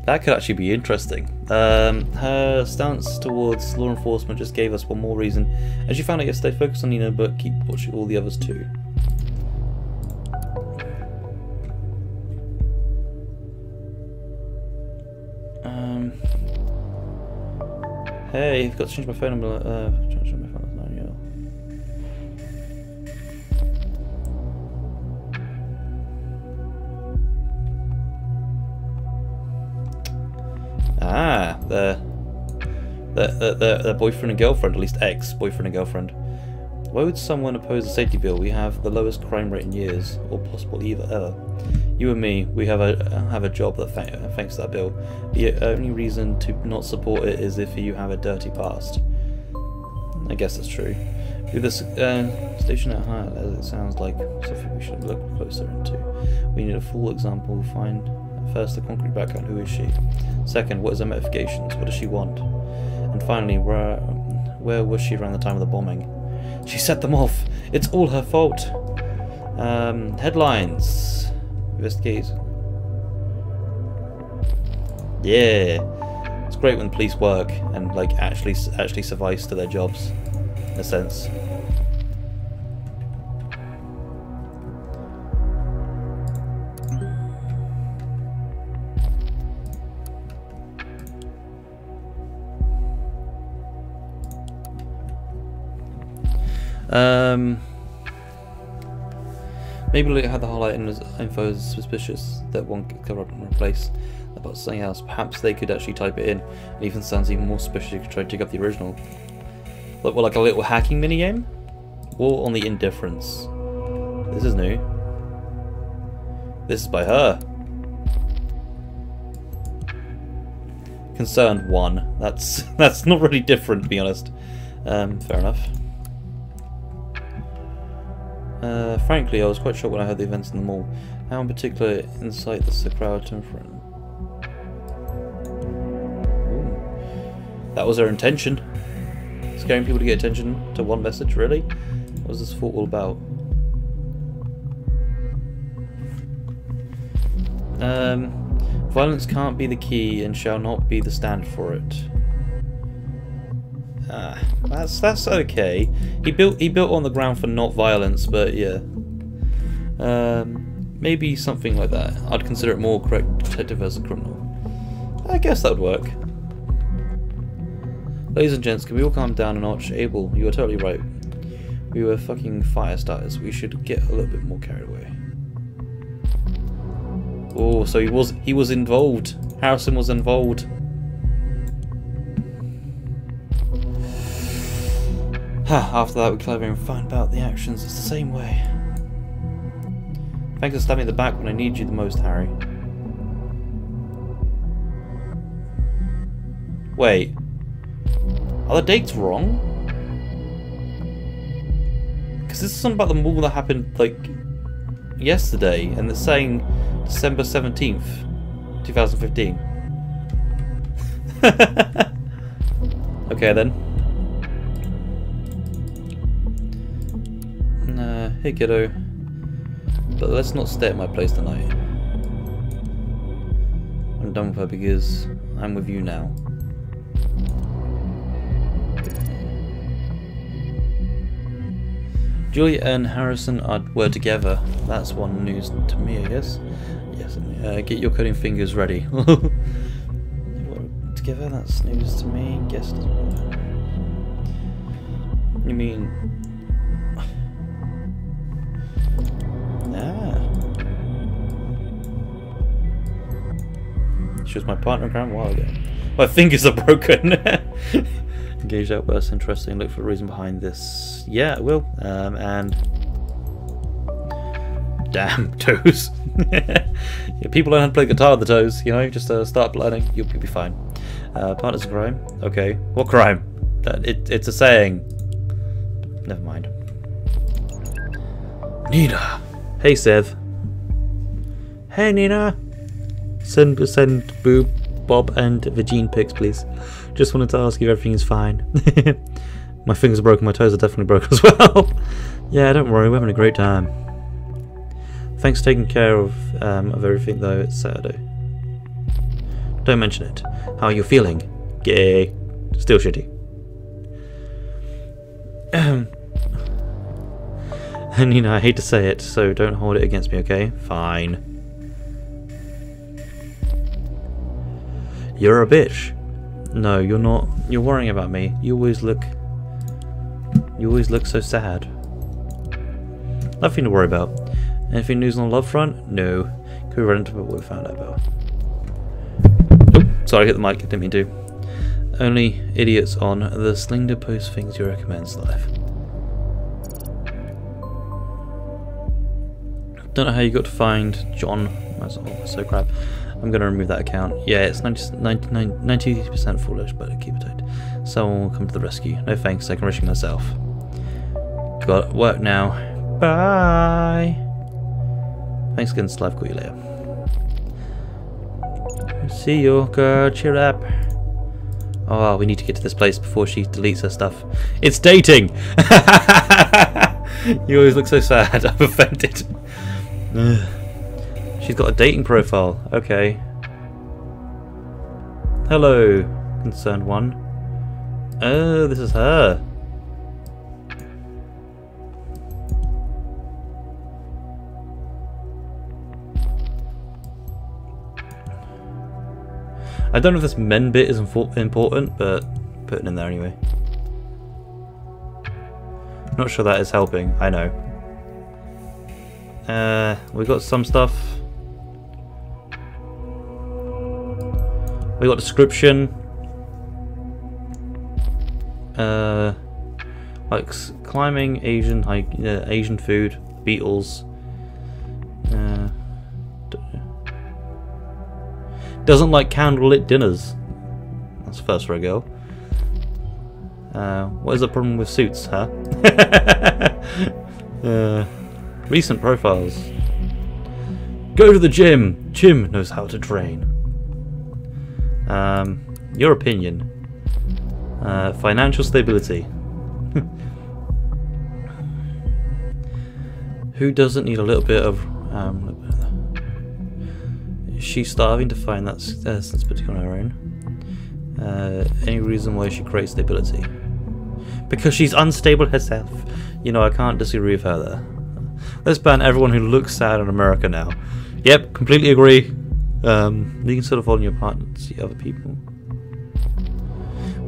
That could actually be interesting. Her stance towards law enforcement just gave us one more reason. As you found out yesterday, focus on Nina, but keep watching all the others too. Hey, I've got to change my phone number. Change my phone number. Ah, their boyfriend and girlfriend, at least ex-boyfriend and girlfriend. Why would someone oppose a safety bill? We have the lowest crime rate in years, or possible ever. You and me, we have a job that thanks to that bill. The only reason to not support it is if you have a dirty past. I guess that's true. With this station at heart, as it sounds like something we should look closer into. We need a full example. Find first the concrete background. Who is she? Second, what is her motivations? What does she want? And finally, where was she around the time of the bombing? She set them off. It's all her fault. Headlines. Investigate. Yeah, it's great when police work and like actually suffice to their jobs, in a sense. Maybe look at how the highlight info is suspicious that one could cover up and replace about something else. Perhaps they could actually type it in. It even sounds even more suspicious if you try to dig up the original. Look, well, like a little hacking minigame? War on the Indifference. This is new. This is by her. Concerned 1. That's not really different, to be honest. Fair enough. Frankly, I was quite shocked when I heard the events in the mall. How in particular incite the crowd to front. That was her intention. Scaring people to get attention to one message, really? What was this thought all about? Violence can't be the key and shall not be the standard for it. That's okay. He built on the ground for not violence, but yeah. Maybe something like that. I'd consider it more correct detective as a criminal. I guess that would work. Ladies and gents, can we all calm down a notch? Abel, you are totally right. We were fucking fire starters. We should get a little bit more carried away. Oh, so he was involved. Harrison was involved. After that, we clever and find out the actions. It's the same way. Thanks for stabbing me in the back when I need you the most, Harry. Wait. Are the dates wrong? Because this is something about the mall that happened, like, yesterday, and it's saying December 17th, 2015. Okay, then. Hey kiddo, but let's not stay at my place tonight. I'm done with her because I'm with you now. Julia and Harrison were together. That's one news to me, I guess. Yes. Get your cutting fingers ready. Together, that's news to me. Guess doesn't matter. You mean? She was my partner a while ago. My fingers are broken. Engage outbursts. Interesting. Look for a reason behind this. Yeah, it will. And damn toes. Yeah, people don't have to play guitar with the toes. You know, just start learning. You'll be fine. Partners in crime. Okay. What crime? It's a saying. Never mind. Nina. Hey, Sev. Hey, Nina. Send Boob, Bob, and Vagine pics, please. Just wanted to ask if everything is fine. My fingers are broken. My toes are definitely broken as well. Yeah, don't worry. We're having a great time. Thanks for taking care of everything, though. It's Saturday. Don't mention it. How are you feeling? Gay. Still shitty. And you know, I hate to say it, so don't hold it against me, okay? Fine. You're a bitch. No, you're not. You're worrying about me. You always look so sad. Nothing to worry about. Anything news on the love front? No. Could we run into what we found out about? Oh, sorry, I hit the mic. Didn't mean to. Only idiots on the Slinger post things you recommend live. Don't know how you got to find John. That's so crap. I'm going to remove that account. Yeah, it's 90% foolish, but keep it tight. Someone will come to the rescue. No thanks, I can risk myself. Got work now. Bye. Thanks again, Slav. Call you later. See you, girl. Cheer up. Oh, we need to get to this place before she deletes her stuff. It's dating! You always look so sad. I'm offended. She's got a dating profile. Okay. Hello, concerned one. Oh, this is her. I don't know if this men bit is important, but put it in there anyway. Not sure that is helping. I know. We got some stuff. We got description. Like climbing, Asian food, Beatles. Doesn't like candlelit dinners. That's first for a girl. What is the problem with suits, huh? Recent profiles. Go to the gym. Jim knows how to train. Your opinion. Financial stability. Who doesn't need a little bit of... She's starving to find that sensibility on her own. Any reason why she creates stability? Because she's unstable herself. You know, I can't disagree with her there. Let's ban everyone who looks sad in America now. Yep, completely agree. You consider following your partner to see other people.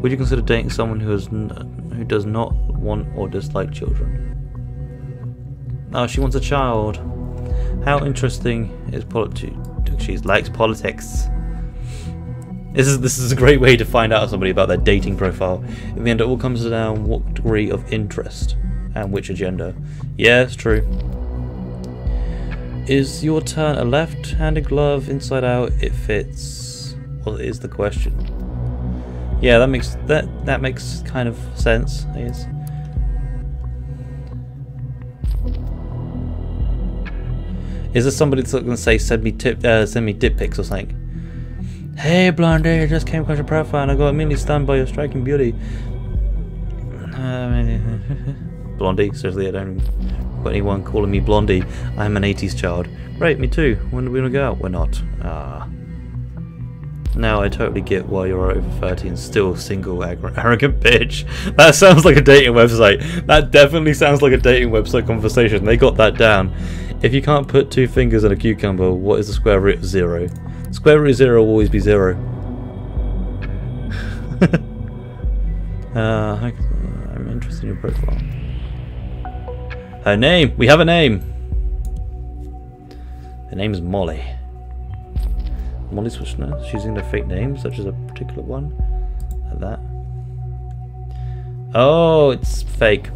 Would you consider dating someone who does not want or dislike children? Oh, she wants a child. How interesting is politics? She likes politics. This is a great way to find out somebody about their dating profile. In the end, it all comes down what degree of interest and which agenda. Yeah, it's true. Is your turn a left-handed glove inside out? It fits. Well, is the question. Yeah, that makes kind of sense. I guess. Is there somebody that's going to say send me dick pics or something? Hey Blondie, I just came across your profile and I got immediately stunned by your striking beauty. Blondie, seriously, I don't got anyone calling me Blondie. I'm an 80s child. Great, me too. When are we gonna go out? We're not. Now I totally get why you're over 30 and still single, arrogant bitch. That sounds like a dating website. That definitely sounds like a dating website conversation. They got that down. If you can't put two fingers in a cucumber, what is the square root of 0? Square root of 0 will always be 0. I'm interested in your profile. Her name! We have a name! Her name is Molly. Molly Swishner. She's using a fake name, such as a particular one. Like that. Oh, it's fake.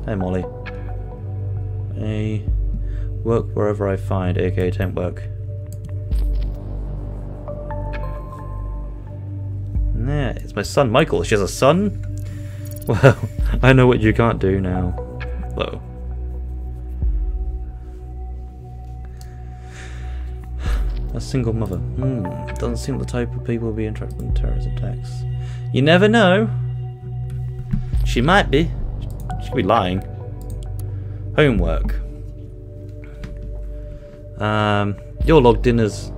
Hey, Molly. Hey. Work wherever I find, aka temp work. Nah, it's my son Michael. She has a son? Well, I know what you can't do now. Whoa. A single mother. Doesn't seem the type of people who be interested in terrorist attacks. You never know. She might be. She could be lying. Homework. You're logged in as...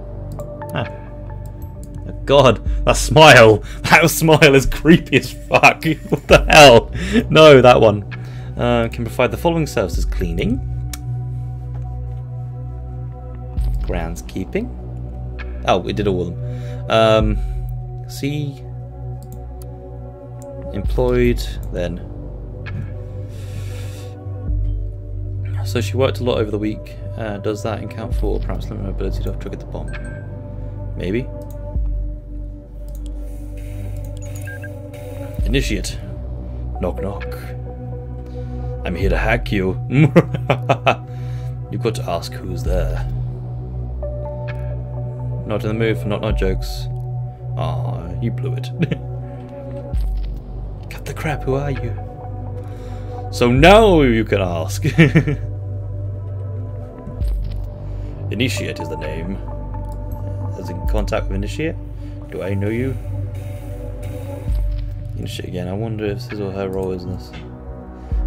Ah. Oh God, that smile! That smile is creepy as fuck! What the hell? No, that one. Can provide the following services. Cleaning. Groundskeeping. Oh, we did all of them. See... Employed, then. So she worked a lot over the week. Does that account for perhaps limited ability to have triggered the bomb? Maybe. Initiate. Knock knock. I'm here to hack you. You've got to ask who's there. Not in the mood for not jokes. Ah, you blew it. Cut the crap, who are you? So now you can ask. Initiate is the name. As in contact with Initiate? Do I know you? Initiate again. I wonder if his or her role is in this.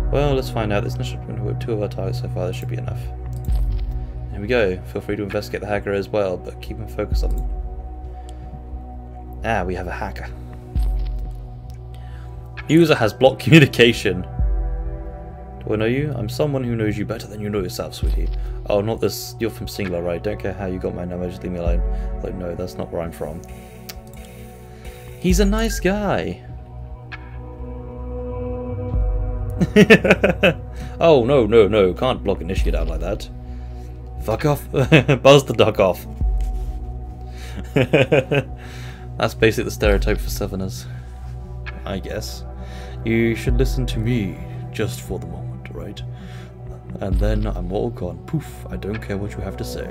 Well, let's find out. This initiative with 2 of our targets so far. This should be enough. Here we go. Feel free to investigate the hacker as well, but keep him focused on... Ah, we have a hacker. User has blocked communication. Do I know you? I'm someone who knows you better than you know yourself, sweetie. Oh, not this. You're from Singular, right? Don't care how you got my number, just leave me alone. Like, no, that's not where I'm from. He's a nice guy. Oh, no. Can't block Initiate out like that. Fuck off. Buzz the duck off. That's basically the stereotype for Southerners, I guess. You should listen to me just for the moment, right? And then I'm all gone. Poof, I don't care what you have to say.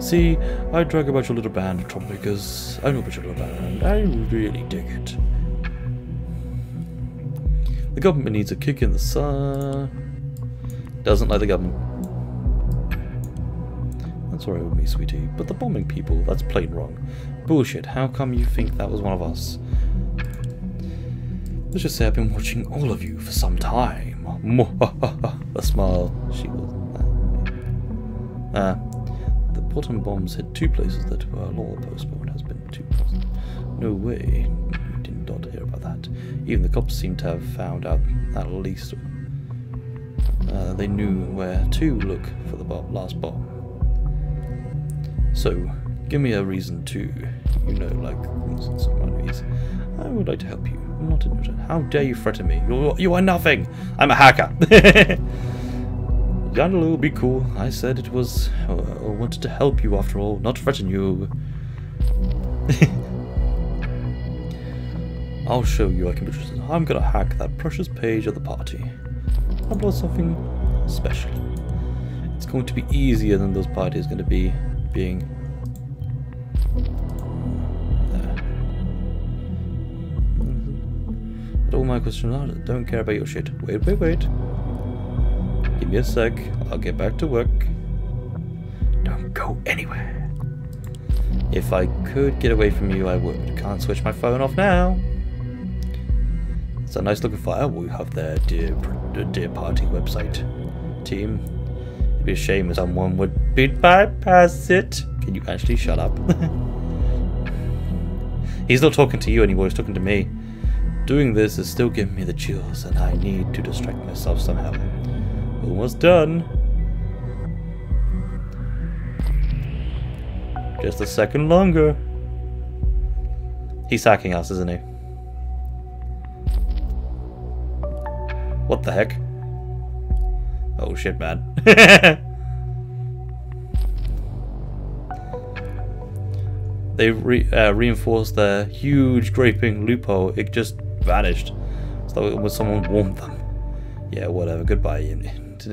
See, I drag about your little band of troublemakers. I know about your little band. I really dig it. The government needs a kick in the sun. Doesn't like the government. That's alright with me, sweetie. But the bombing people, that's plain wrong. Bullshit, how come you think that was one of us? Let's just say I've been watching all of you for some time. A smile. She wasn't that. The bottom bombs hit 2 places that were law postponed. Has been 2 places. No way. You did not hear about that. Even the cops seem to have found out at least. They knew where to look for the last bomb. So, give me a reason to, like some movies. I would like to help you. I'm not interested. How dare you threaten me? You are nothing. I'm a hacker. Yandelu, be cool. I said it was. I wanted to help you after all, not threaten you. I'll show you I can be trusted. I'm gonna hack that precious page of the party. I've done something special. It's going to be easier than those parties going to be being. All my questions are, don't care about your shit. Wait. Give me a sec. I'll get back to work. Don't go anywhere. If I could get away from you, I would. Can't switch my phone off now. It's a nice looking file we have there, dear party website team. It'd be a shame if someone would bypass it. Can you actually shut up? He's not talking to you anymore, he's talking to me. Doing this is still giving me the chills, and I need to distract myself somehow. Almost done. Just a second longer. He's hacking us, isn't he? What the heck? Oh shit, man. They reinforced their huge gaping loophole. It just vanished. It's like it was someone warned them. Yeah, whatever. Goodbye. It's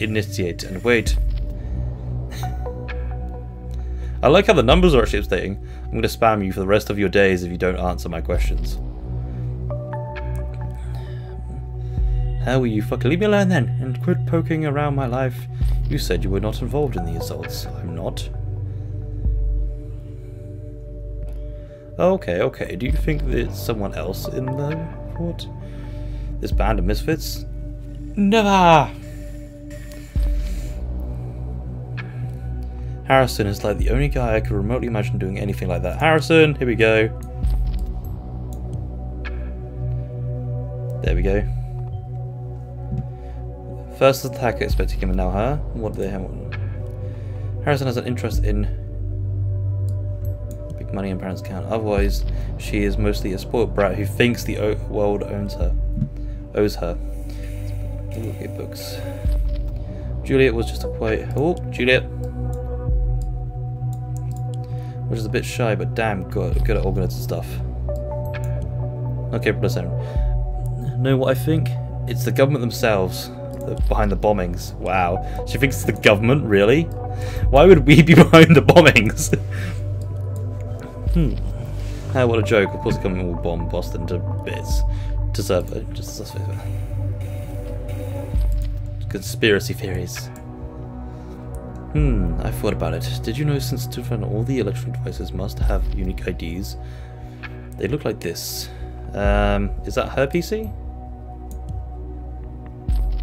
initiate and wait. I like how the numbers are actually updating. I'm going to spam you for the rest of your days if you don't answer my questions. How will you fucking leave me alone then and quit poking around my life? You said you were not involved in the assaults. I'm not. Okay, okay. Do you think there's someone else in the fort? This band of misfits? Never! Harrison is like the only guy I could remotely imagine doing anything like that. Harrison, here we go. There we go. First attacker expecting him and now her. What do they have? Harrison has an interest in big money and parents count. Otherwise, she is mostly a spoiled brat who thinks the world owes her. Okay, books. Juliet was just a quiet. Oh, Juliet. Which is a bit shy, but damn good at organizing stuff. Okay, listen. Know what I think? It's the government themselves behind the bombings. Wow. She thinks it's the government? Really? Why would we be behind the bombings? Oh, what a joke. Of course the government will bomb Boston to bits. To serve it. Just conspiracy theories. I thought about it. Did you know since 2000 all the electronic devices must have unique IDs? They look like this. Is that her PC?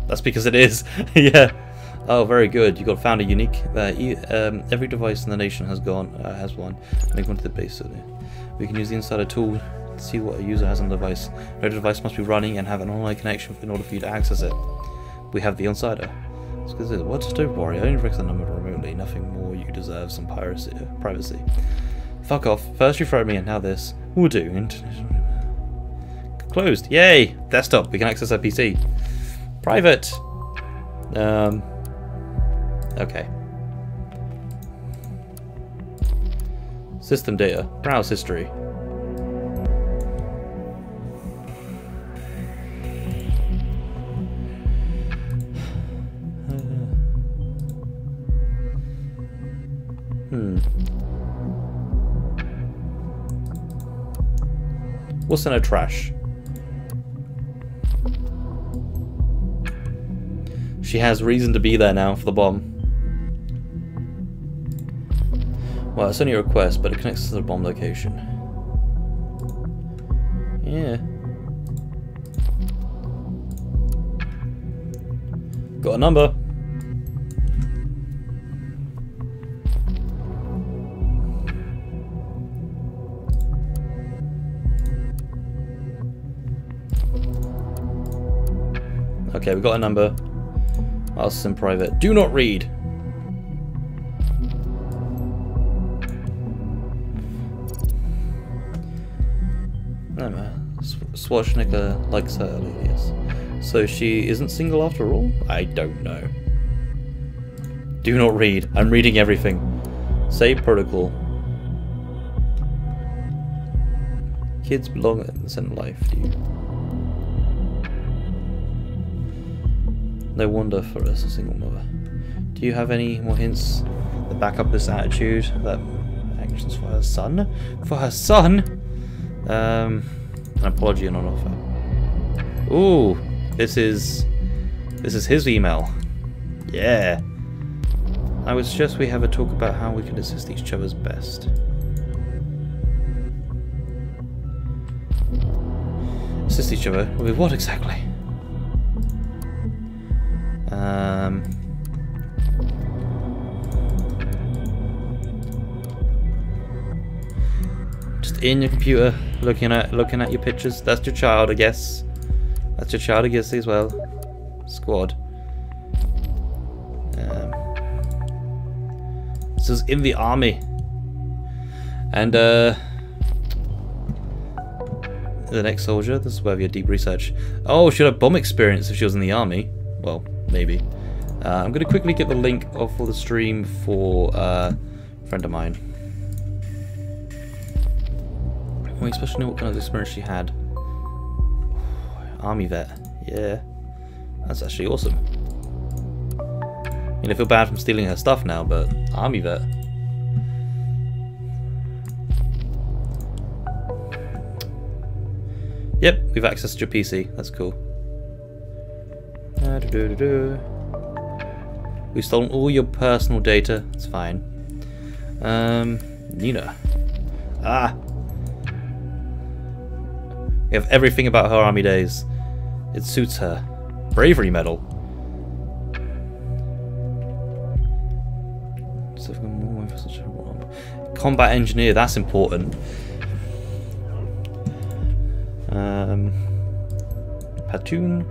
That's because it is. Yeah. Oh, very good. You got found a unique. Every device in the nation has one. Make one to the base. We can use the insider tool to see what a user has on the device. Every device must be running and have an online connection in order for you to access it. We have the insider. What? Don't worry. I only recognize the number remotely. Nothing more. You deserve some privacy. Fuck off. First you throw me, and now this. We'll do. Closed. Yay! Desktop. We can access our PC. Private. Okay. System data. Browse history. What's in her trash? She has reason to be there now for the bomb. Well, it's only a request, but it connects to the bomb location. Yeah. Got a number. Okay, we got a number. Ask in private. Do not read. No, Schwarzenegger likes her, yes. So she isn't single after all? I don't know. Do not read. I'm reading everything. Save protocol. Kids belong in the center of life. Do you? No wonder for us, a single mother. Do you have any more hints that back up this attitude? That actions for her son? For her son? An apology and an offer. Ooh, this is his email. Yeah. I would suggest we have a talk about how we can assist each other's best. Assist each other? With what exactly? just in your computer looking at your pictures. That's your child, I guess. That's your child, I guess, as well. Squad. This is in the army. And the next soldier, this is where we have deep research. Oh, she'd have bomb experience if she was in the army. Well, maybe. I'm going to quickly get the link for the stream for a friend of mine. We especially know what kind of experience she had. Army vet. Yeah. That's actually awesome. I mean, I feel bad from stealing her stuff now, but army vet. Yep, we've accessed your PC. That's cool. We've stolen all your personal data. It's fine. Nina. Ah! We have everything about her army days. It suits her. Bravery medal. Combat engineer, that's important. Platoon.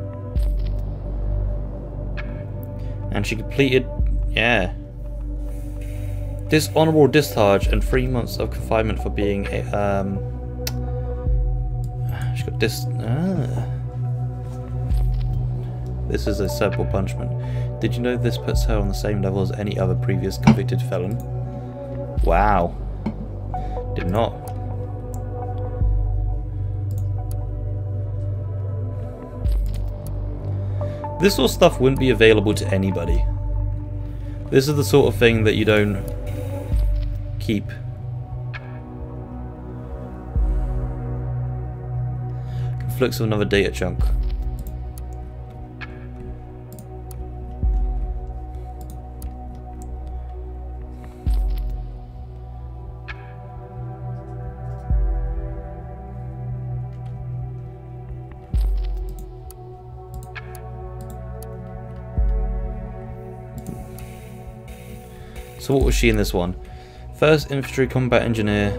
And she completed, yeah. Dishonorable discharge and 3 months of confinement for being a, she got This is a simple punishment. Did you know this puts her on the same level as any other previous convicted felon? Wow. Did not. This sort of stuff wouldn't be available to anybody. This is the sort of thing that you don't keep. Conflicts with another data chunk. So what was she in this one? First infantry combat engineer.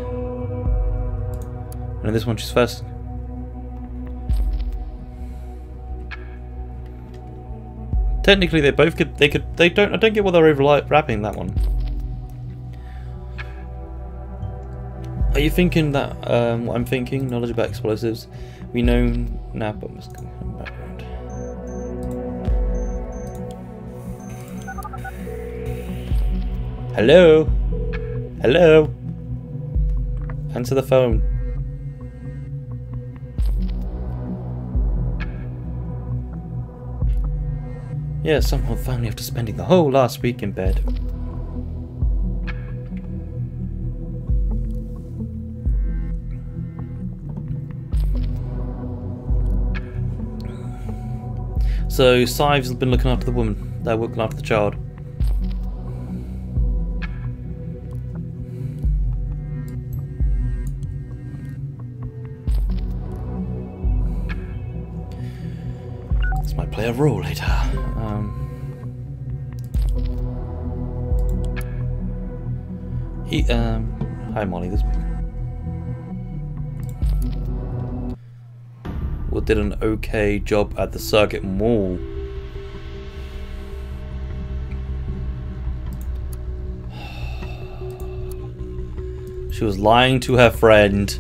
And in this one she's first. Technically they both could, I don't get why they're overlapping that one. Are you thinking that what I'm thinking? Knowledge about explosives. We know now, but must come from background. Hello? Hello? Answer the phone. Yeah, somehow finally after spending the whole last week in bed. So, Sives has been looking after the woman. They're looking after the child. Play a role later. Hi Molly, this well, did an okay job at the Circuit Mall. She was lying to her friend.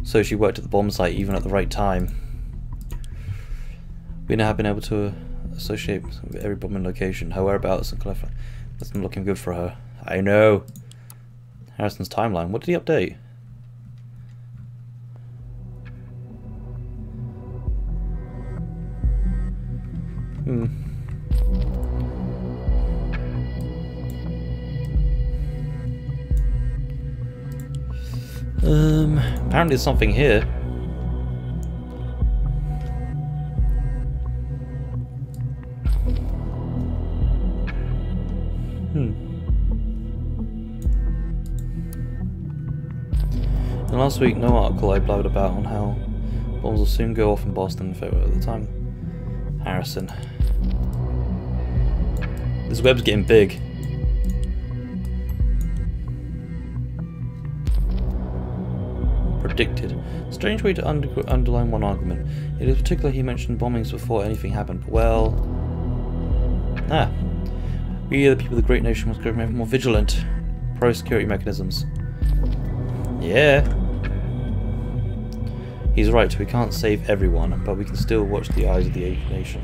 So she worked at the bomb site even at the right time. We now have been able to associate with every bombing location, her whereabouts and clever. That's not looking good for her. I know. Harrison's timeline. What did he update? Apparently there's something here. And last week, no article I blabbed about on how bombs will soon go off in Boston if it were at the time. Harrison. This web's getting big. predicted. Strange way to underline one argument. It is particular he mentioned bombings before anything happened. But well... We, the people of the great nation, must grow more vigilant. Pro-security mechanisms. Yeah. He's right, we can't save everyone, but we can still watch the eyes of the nation.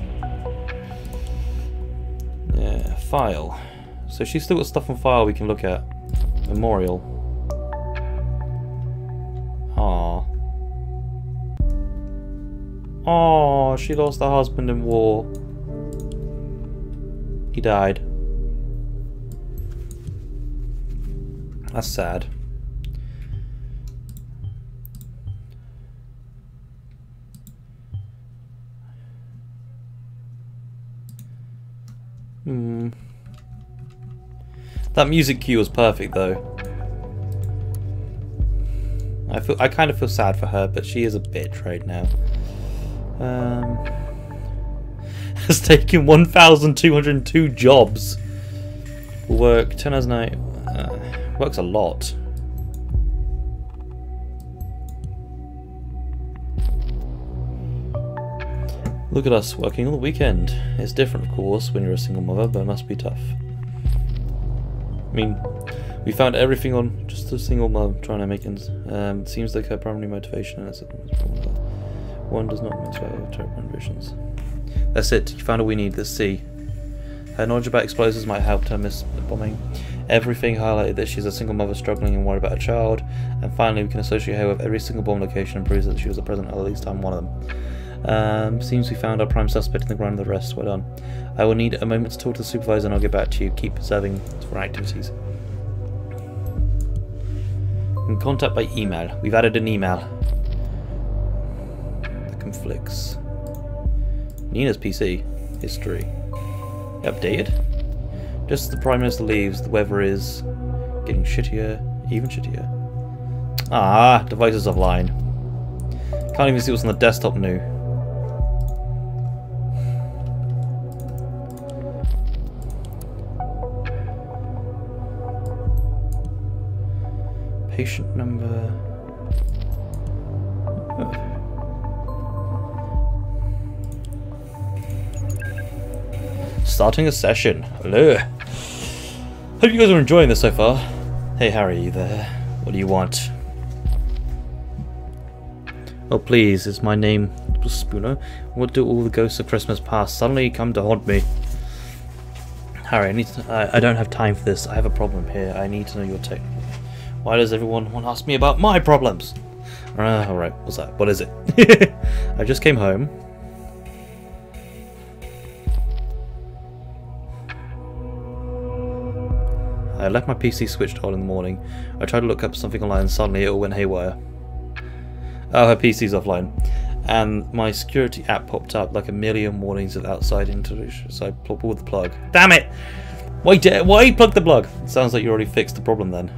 Yeah, file. So she's still got stuff on file we can look at. Memorial. Aww. Aww, she lost her husband in war. He died. That's sad. That music cue was perfect though. I kind of feel sad for her, but she is a bitch right now. Has taken 1,202 jobs. Work 10 hours a night. Works a lot. Look at us working on the weekend. It's different, of course, when you're a single mother, but it must be tough. I mean, we found everything on just a single mother trying to make ends. It seems like her primary motivation, and one does not mix well with terrible ambitions. That's it. You found all we need. Let's see. Her knowledge about explosives might help her miss the bombing. Everything highlighted that she's a single mother struggling and worried about a child. And finally, we can associate her with every single bomb location and proves that she was present at least on one of them. Seems we found our prime suspect in the ground of the rest. Well done. I will need a moment to talk to the supervisor and I'll get back to you. Keep observing for activities. And contact by email. We've added an email. That conflicts. Nina's PC. History. Updated. Just as the Prime Minister leaves, the weather is getting shittier, even shittier. Ah, devices offline. Can't even see what's on the desktop new. Patient number... Starting a session. Hello. Hope you guys are enjoying this so far. Hey Harry, you there? What do you want? Oh please, is my name Spooner? What do all the ghosts of Christmas past suddenly come to haunt me? Harry, I don't have time for this. I have a problem here. I need to know your take. Why does everyone want to ask me about my problems? Alright, what's that? What is it? I just came home. I left my PC switched on in the morning. I tried to look up something online and suddenly it all went haywire. Oh, her PC's offline. And my security app popped up like a million warnings of outside intrusion, so I pulled the plug. Damn it! Why plug the plug? It sounds like you already fixed the problem then.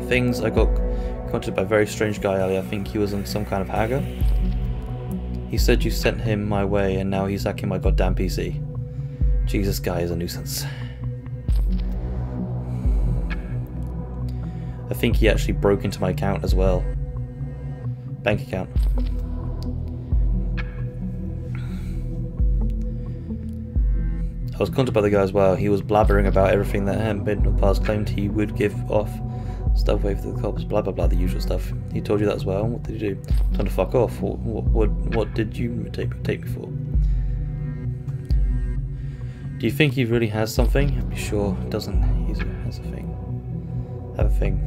Things I got contacted by a very strange guy earlier. I think he was some kind of hacker. He said you sent him my way and now he's hacking my goddamn PC. Jesus, guy is a nuisance. I think he actually broke into my account as well. Bank account. I was contacted by the guy as well. He was blabbering about everything that hadn't been in the past. Claimed he would give off stuff away for the cops. Blah blah blah, the usual stuff. He told you that as well. What did he do? Time to fuck off. What did you take me for? Do you think he really has something? I'm sure doesn't. He has a thing. Have a thing.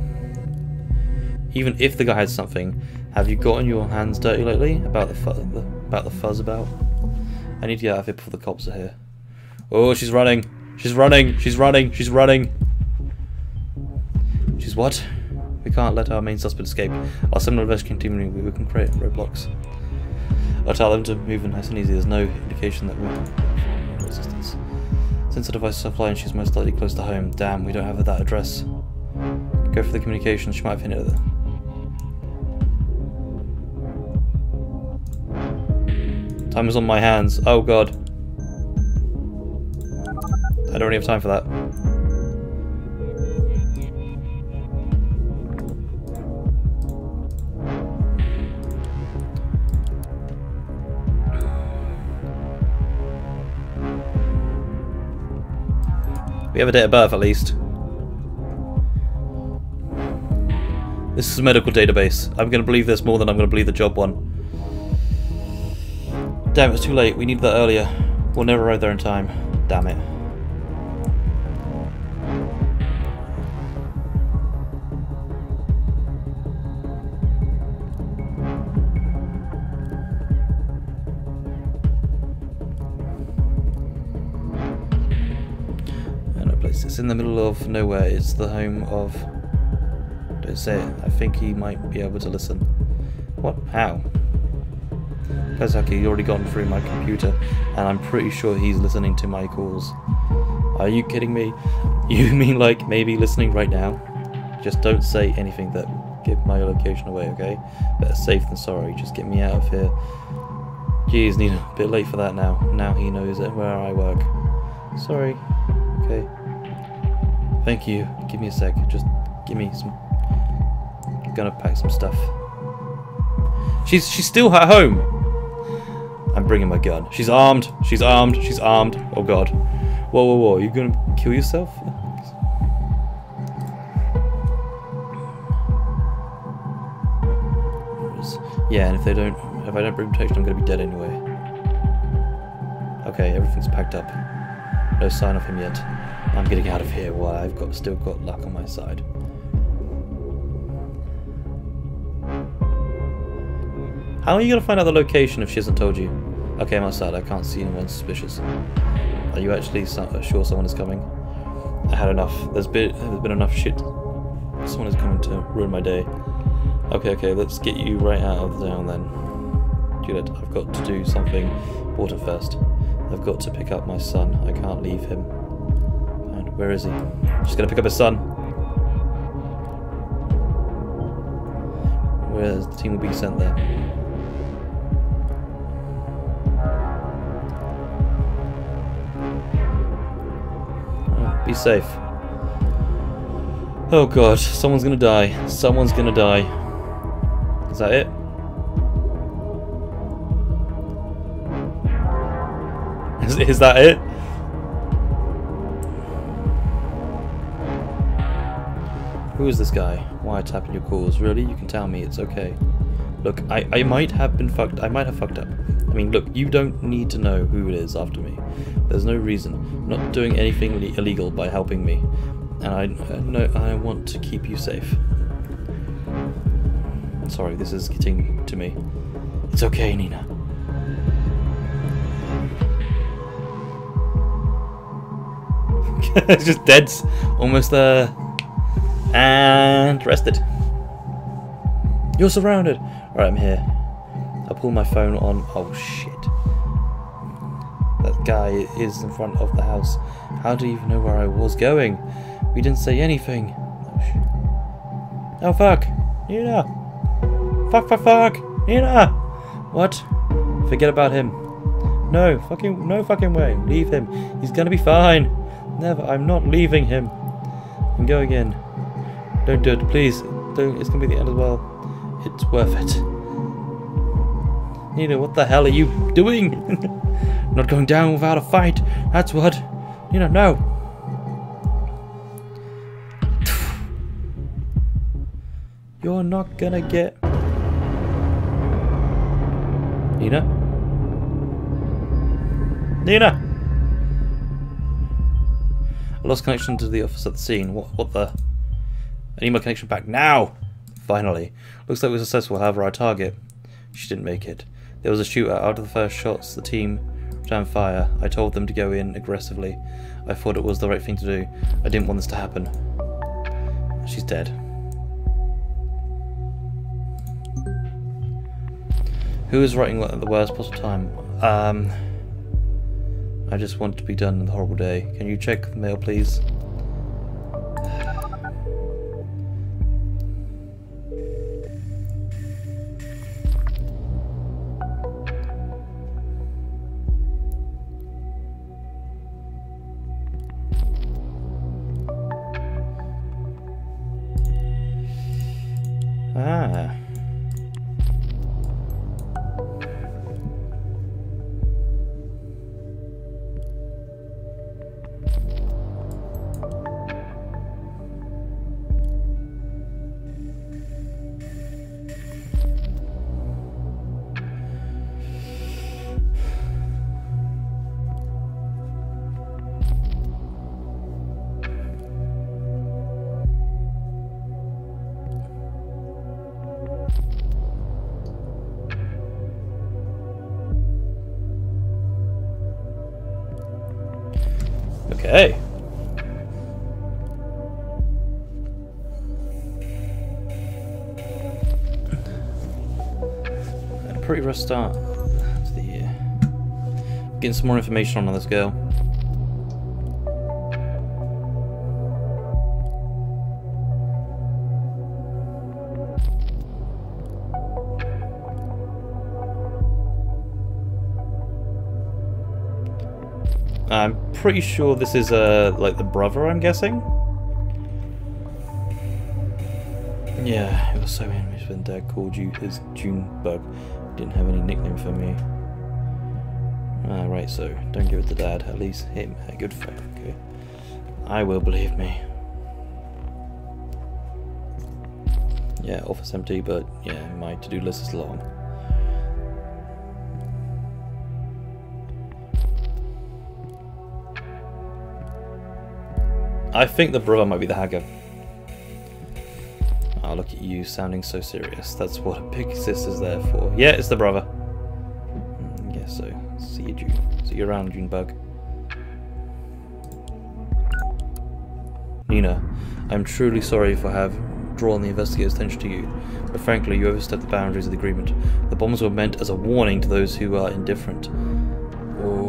Even if the guy has something, have you gotten your hands dirty lately about the fuzz about? I need to get out of here before the cops are here. Oh, she's running. She's running. She's running. She's running. She's what? We can't let our main suspect escape. Our criminal investigation team, we can create roadblocks. I'll tell them to move in nice and easy. There's no indication that we're resistance. Since the device is offline, she's most likely close to home. Damn, we don't have that address. Go for the communications, she might have hinted at it. Time is on my hands. Oh god. I don't really have time for that. We have a date of birth at least. This is a medical database. I'm going to believe this more than I'm going to believe the job one. Damn, it's too late. We needed that earlier. We'll never arrive there in time. Damn it. It's in the middle of nowhere. It's the home of... Don't say it. I think he might be able to listen. What? How? Kozaki, he's already gone through my computer, and I'm pretty sure he's listening to my calls. Are you kidding me? You mean like maybe listening right now? Just don't say anything that give my location away, okay? Better safe than sorry. Just get me out of here. Jeez, Nina, a bit late for that now. Now he knows where I work. Sorry. Okay. Thank you. Give me a sec. Just give me some... I'm gonna pack some stuff. She's still at home. I'm bringing my gun. She's armed. She's armed. She's armed. Oh god. Whoa, whoa, whoa. Are you gonna kill yourself? Yeah, and if I don't bring protection, I'm gonna be dead anyway. Okay, everything's packed up. No sign of him yet. I'm getting out of here while I've still got luck on my side. How are you going to find out the location if she hasn't told you? Okay, I'm outside. I can't see anyone suspicious. Are you actually sure someone is coming? I had enough. There's been enough shit. Someone is coming to ruin my day. Okay, let's get you right out of the town then. Juliet, I've got to do something important first. I've got to pick up my son. I can't leave him. And where is he? Just gonna pick up his son. Where's the team will be sent there? Oh, be safe. Oh god, someone's gonna die. Someone's gonna die. Is that it? Is that it? Who is this guy? Why tapping your calls? Really? You can tell me. It's okay. Look, I might have been fucked. I might have fucked up. I mean, look, you don't need to know who it is after me. There's no reason. I'm not doing anything illegal by helping me, and I want to keep you safe. Sorry, this is getting to me. It's okay, Nina. It's just dead. Almost there. And rested. You're surrounded. Alright, I'm here. I'll pull my phone on. Oh shit. That guy is in front of the house. How do you even know where I was going? We didn't say anything. Oh shit. Oh fuck. Nina. Fuck. Nina. What? Forget about him. No fucking way. Leave him. He's gonna be fine. Never. I'm not leaving him. I'm going in. Don't do it, please. Don't. It's gonna be the end as well. It's worth it. Nina, what the hell are you doing? Not going down without a fight. That's what. Nina, no. You're not gonna get. Nina. Nina. I lost connection to the office at the scene. What the? I need my connection back now! Finally. Looks like we're successful, however, our target. She didn't make it. There was a shootout. After the first shots, the team returned fire. I told them to go in aggressively. I thought it was the right thing to do. I didn't want this to happen. She's dead. Who is writing at the worst possible time? I just want to be done in the horrible day. Can you check the mail, please? Ah. Okay. A pretty rough start to the year. Getting some more information on this girl. I'm pretty sure this is like the brother, I'm guessing. Yeah, it was so English when Dad called you his Junebug. Didn't have any nickname for me. Ah, right, so don't give it to Dad. At least him a good friend. Okay, I will, believe me. Yeah, office empty, but yeah, my to-do list is long. I think the brother might be the hacker. Oh, look at you sounding so serious. That's what a big sister's there for. Yeah, it's the brother. Guess so. See you, June. See you around, Junebug. Nina, I'm truly sorry for have drawn the investigator's attention to you, but frankly, you overstepped the boundaries of the agreement. The bombs were meant as a warning to those who are indifferent. Oh.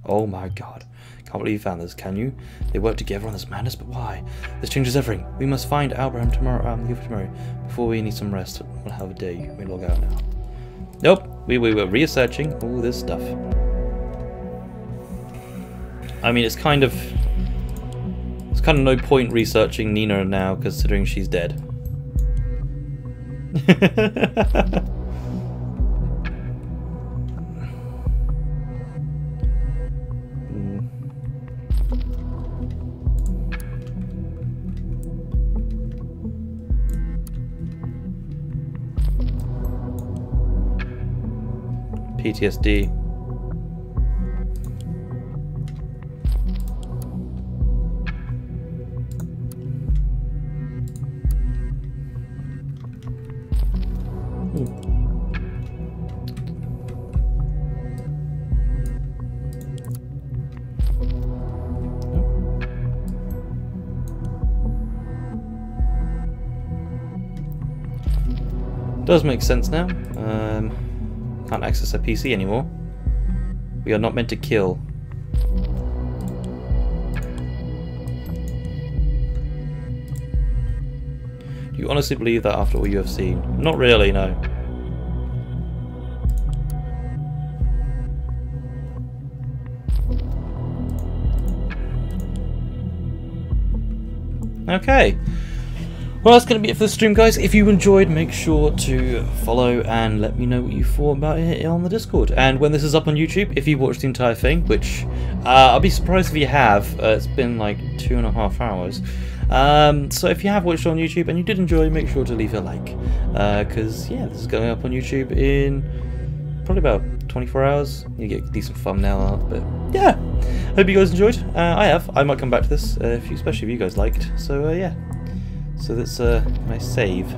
Oh my god. Can't believe you found this, can you? They work together on this madness, but why? This changes everything. We must find Abraham tomorrow, before we need some rest. We'll have a day. We log out now. Nope. We were researching all this stuff. I mean, it's kind of no point researching Nina now, considering she's dead. PTSD. Does make sense now. Can't access a PC anymore. We are not meant to kill. Do you honestly believe that after all you have seen? Not really, no. Okay. Well, that's going to be it for the stream, guys. If you enjoyed, make sure to follow and let me know what you thought about it on the Discord. And when this is up on YouTube, if you watched the entire thing, which I'll be surprised if you have. It's been like 2.5 hours. So if you have watched it on YouTube and you did enjoy, make sure to leave a like. Because, yeah, this is going up on YouTube in probably about 24 hours. You get a decent thumbnail out, but yeah. Hope you guys enjoyed. I have. I might come back to this, especially if you guys liked. So, yeah. So that's my save.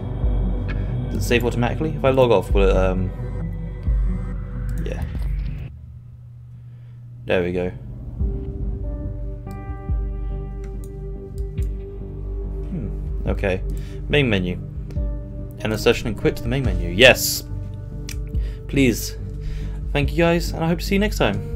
Does it save automatically? If I log off, will it yeah. There we go. Okay. Main menu. End the session and quit to the main menu. Yes! Please. Thank you guys, and I hope to see you next time.